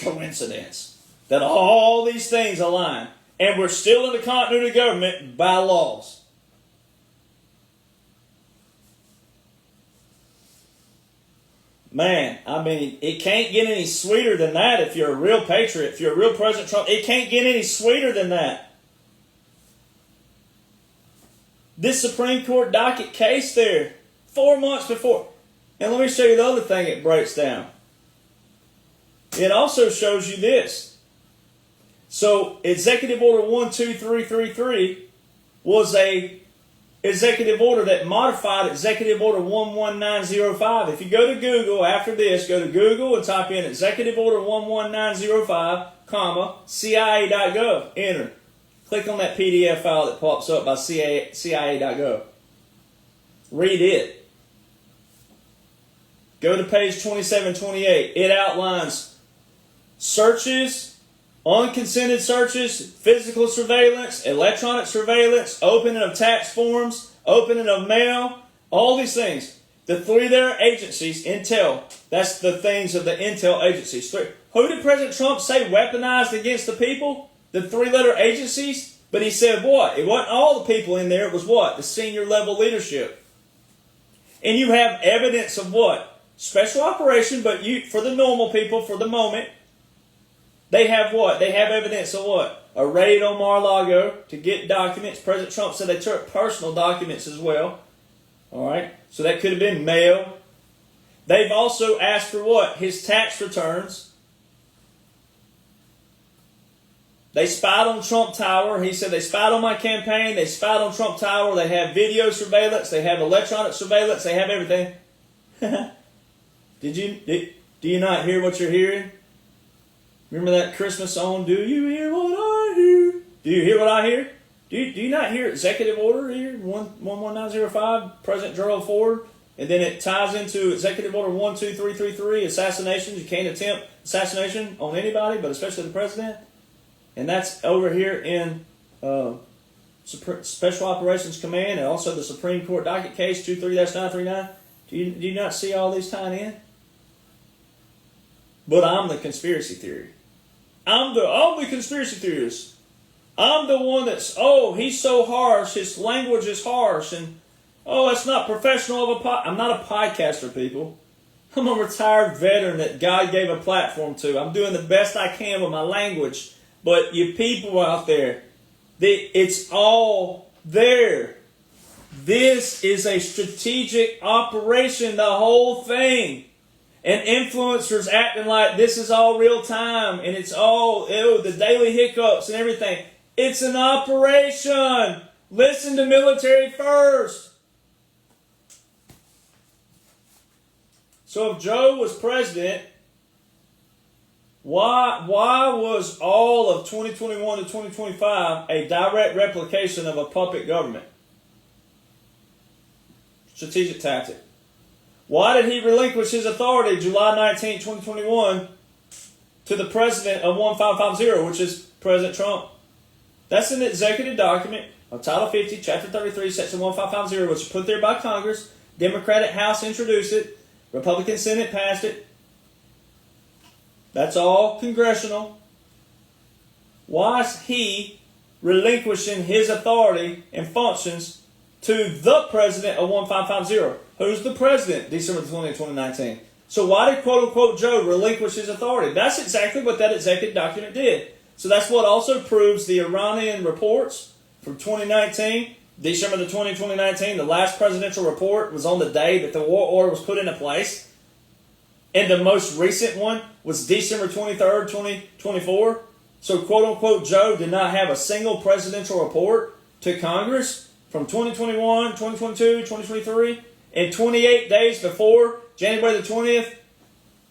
coincidence that all these things align, and we're still in the continuity of government by laws. Man, I mean, it can't get any sweeter than that if you're a real patriot, if you're a real President Trump. It can't get any sweeter than that. This Supreme Court docket case there, 4 months before. And let me show you the other thing it breaks down. It also shows you this. So, Executive Order 12333 was a executive order that modified Executive Order 11905. If you go to Google after this, go to Google and type in Executive Order 11905, comma, CIA.gov. Enter. Click on that PDF file that pops up by CIA.gov. Read it. Go to page 2728. It outlines searches, unconsented searches, physical surveillance, electronic surveillance, opening of tax forms, opening of mail, all these things. The three-letter agencies, intel, that's the things of the intel agencies. Who did President Trump say weaponized against the people? The three-letter agencies? But he said what? It wasn't all the people in there. It was what? The senior level leadership. And you have evidence of what? Special operation, but for the normal people, for the moment, they have what? They have evidence of what? A raid on Mar-a-Lago to get documents. President Trump said they took personal documents as well. All right? So that could have been mail. They've also asked for what? His tax returns. They spied on Trump Tower. He said they spied on my campaign. They spied on Trump Tower. They have video surveillance. They have electronic surveillance. They have everything. Do you not hear what you're hearing? Remember that Christmas song, Do You Hear What I Hear? Do you hear what I hear? Do you not hear executive order here, 11905, President Gerald Ford? And then it ties into executive order 12333, assassinations. You can't attempt assassination on anybody, but especially the president. And that's over here in Special Operations Command and also the Supreme Court docket case 23-939. Do you not see all these tying in? But I'm the conspiracy theory. I'm the conspiracy theorist. I'm the one that's, he's so harsh, his language is harsh, and, that's not professional of I'm not a podcaster, people. I'm a retired veteran that God gave a platform to. I'm doing the best I can with my language. But you people out there, it's all there. This is a strategic operation, the whole thing. And influencers acting like this is all real time and it's all, the daily hiccups and everything. It's an operation. Listen to military first. So if Joe was president, why was all of 2021 to 2025 a direct replication of a puppet government? Strategic tactic. Why did he relinquish his authority July 19, 2021 to the president of 1550, which is President Trump? That's an executive document of Title 50, Chapter 33, Section 1550, which was put there by Congress. Democratic House introduced it. Republican Senate passed it. That's all congressional. Why is he relinquishing his authority and functions to the president of 1550? Who's the president? December 20, 2019. So why did quote-unquote Joe relinquish his authority? That's exactly what that executive document did. So that's what also proves the Iranian reports from 2019, December the 20, 2019, the last presidential report was on the day that the war order was put into place. And the most recent one was December 23rd, 2024. So quote-unquote Joe did not have a single presidential report to Congress from 2021, 2022, 2023. And 28 days before January the 20th,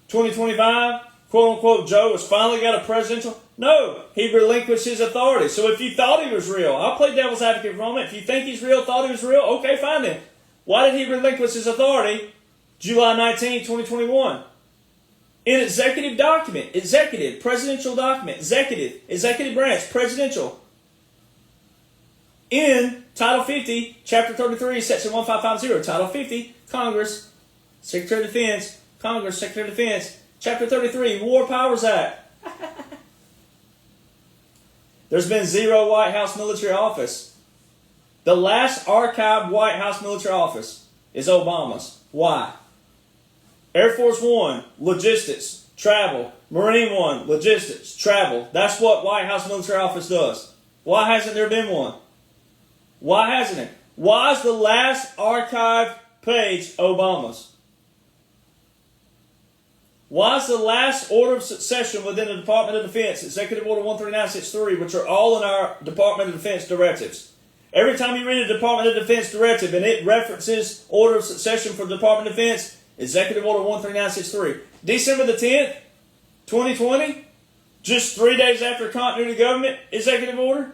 2025, quote-unquote Joe has finally got a presidential. No, he relinquished his authority. So if you thought he was real, I'll play devil's advocate for a moment. If you think he's real, thought he was real, okay, fine then. Why did he relinquish his authority July 19, 2021? In executive document, executive, presidential document, executive branch, presidential. In Title 50, Chapter 33, Section 1550, Title 50, Congress, Secretary of Defense, Congress, Secretary of Defense, Chapter 33, War Powers Act. There's been zero White House military office. The last archived White House military office is Obama's. Why? Air Force One, logistics, travel. Marine One, logistics, travel. That's what White House military office does. Why hasn't there been one? Why hasn't it? Why is the last archive page Obama's? Why is the last order of succession within the Department of Defense, Executive Order 13963, which are all in our Department of Defense directives? Every time you read a Department of Defense directive and it references order of succession for the Department of Defense, Executive Order 13963. December the 10th, 2020, just 3 days after continuity of government executive order?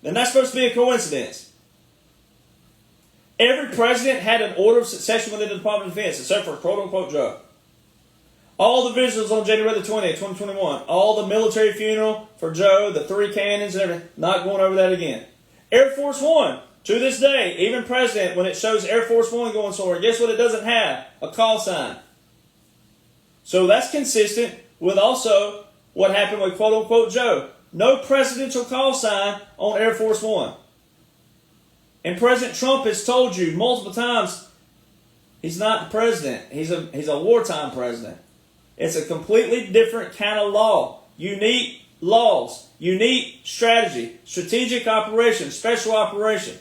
And that's supposed to be a coincidence. Every president had an order of succession within the Department of Defense, except for quote-unquote Joe. All the visuals on January the 20th, 2021. All the military funeral for Joe, the 3 cannons and everything. Not going over that again. Air Force One. To this day, even President, when it shows Air Force One going somewhere, guess what it doesn't have? A call sign. So that's consistent with also what happened with quote-unquote Joe. No presidential call sign on Air Force One. And President Trump has told you multiple times, he's not the president. He's a wartime president. It's a completely different kind of law. Unique laws, unique strategy, strategic operation, special operation.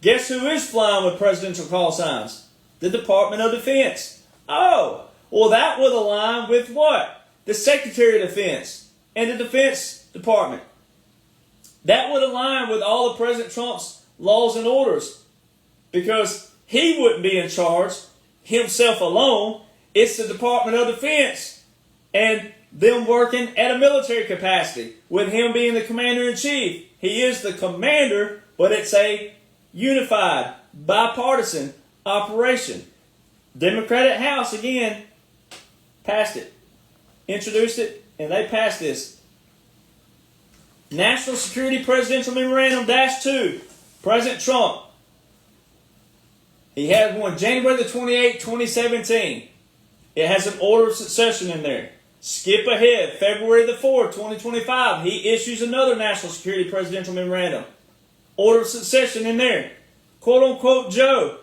Guess who is flying with presidential call signs? The Department of Defense. Oh, well, that would align with what? The Secretary of Defense and the Defense Department. That would align with all of President Trump's laws and orders, because he wouldn't be in charge himself alone. It's the Department of Defense and them working at a military capacity with him being the commander-in-chief. He is the commander, but it's a unified, bipartisan operation. Democratic House, again, passed it, introduced it, and they passed this. National Security Presidential Memorandum -2. President Trump. He had one January the 28th, 2017. It has an order of succession in there. Skip ahead, February the 4th, 2025. He issues another National Security Presidential Memorandum. Order of succession in there. Quote unquote Joe.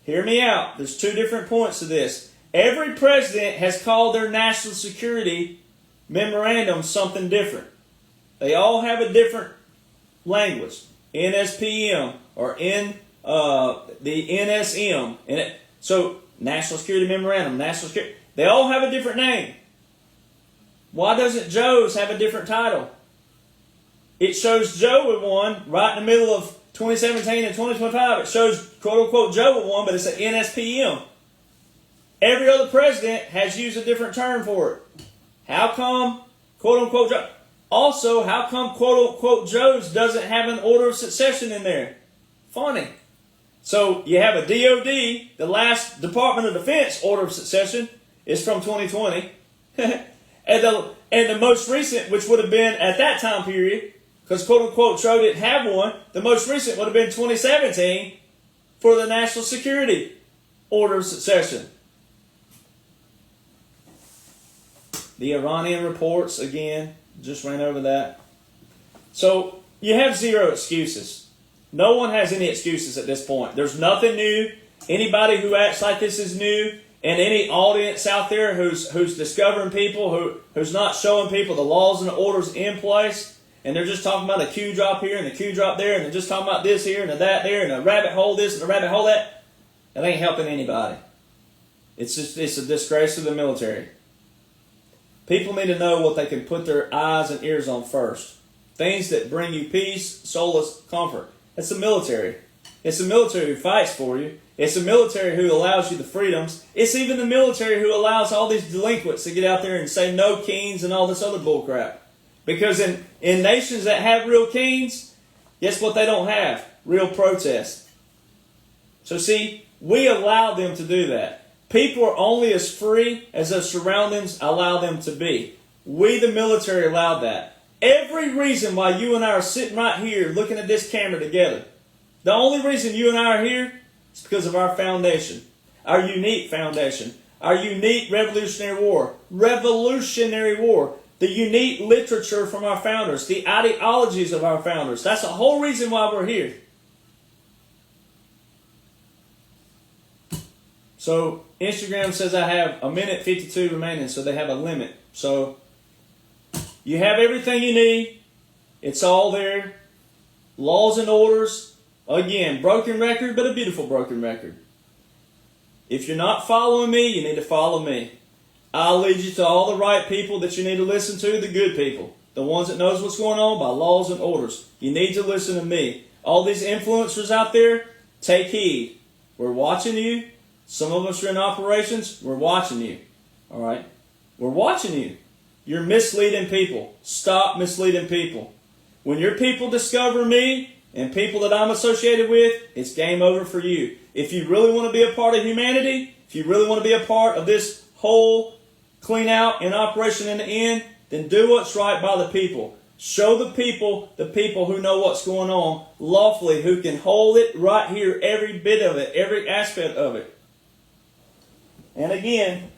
Hear me out. There's two different points to this. Every president has called their national security memorandum something different. They all have a different language. NSPM or the NSM. So, National Security Memorandum, National Security. They all have a different name. Why doesn't Joe's have a different title? It shows Joe with one right in the middle of 2017 and 2025. It shows quote-unquote Joe with one, but it's an NSPM. Every other president has used a different term for it. How come quote-unquote Joe? Also, how come quote-unquote Joe's doesn't have an order of succession in there? Funny. So you have a DOD, the last Department of Defense order of succession is from 2020. and the most recent, which would have been at that time period, because quote-unquote Joe didn't have one, the most recent would have been 2017 for the national security order of succession. The Iranian reports, again, just ran over that. So you have zero excuses. No one has any excuses at this point. There's nothing new. Anybody who acts like this is new, and any audience out there who's discovering people, who's not showing people the laws and the orders in place, and they're just talking about a Q drop here and a Q drop there, and they're just talking about this here and a that there, and a rabbit hole this and a rabbit hole that, that ain't helping anybody. It's a disgrace to the military. People need to know what they can put their eyes and ears on first. Things that bring you peace, solace, comfort. It's the military. It's the military who fights for you. It's the military who allows you the freedoms. It's even the military who allows all these delinquents to get out there and say no kings and all this other bullcrap. Because in nations that have real kings, guess what they don't have? Real protest. So see, we allow them to do that. People are only as free as their surroundings allow them to be. We, the military, allowed that. Every reason why you and I are sitting right here looking at this camera together, the only reason you and I are here is because of our foundation, our unique foundation, our unique Revolutionary War, the unique literature from our founders, the ideologies of our founders. That's the whole reason why we're here. So Instagram says I have 1:52 remaining, so they have a limit. So you have everything you need. It's all there. Laws and orders. Again, broken record, but a beautiful broken record. If you're not following me, you need to follow me. I'll lead you to all the right people that you need to listen to, the good people. The ones that knows what's going on by laws and orders. You need to listen to me. All these influencers out there, take heed. We're watching you. Some of us are in operations. We're watching you. All right? We're watching you. You're misleading people. Stop misleading people. When your people discover me and people that I'm associated with, it's game over for you. If you really want to be a part of humanity, if you really want to be a part of this whole clean out and operation in the end, then do what's right by the people. Show the people who know what's going on lawfully, who can hold it right here, every bit of it, every aspect of it. And again,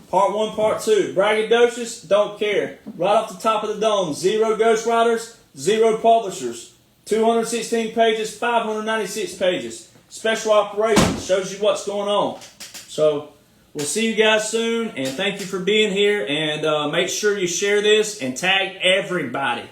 part 1, part 2. Braggadocious, don't care. Right off the top of the dome, 0 ghostwriters, 0 publishers. 216 pages, 596 pages. Special operations, shows you what's going on. So, we'll see you guys soon, and thank you for being here, and make sure you share this and tag everybody.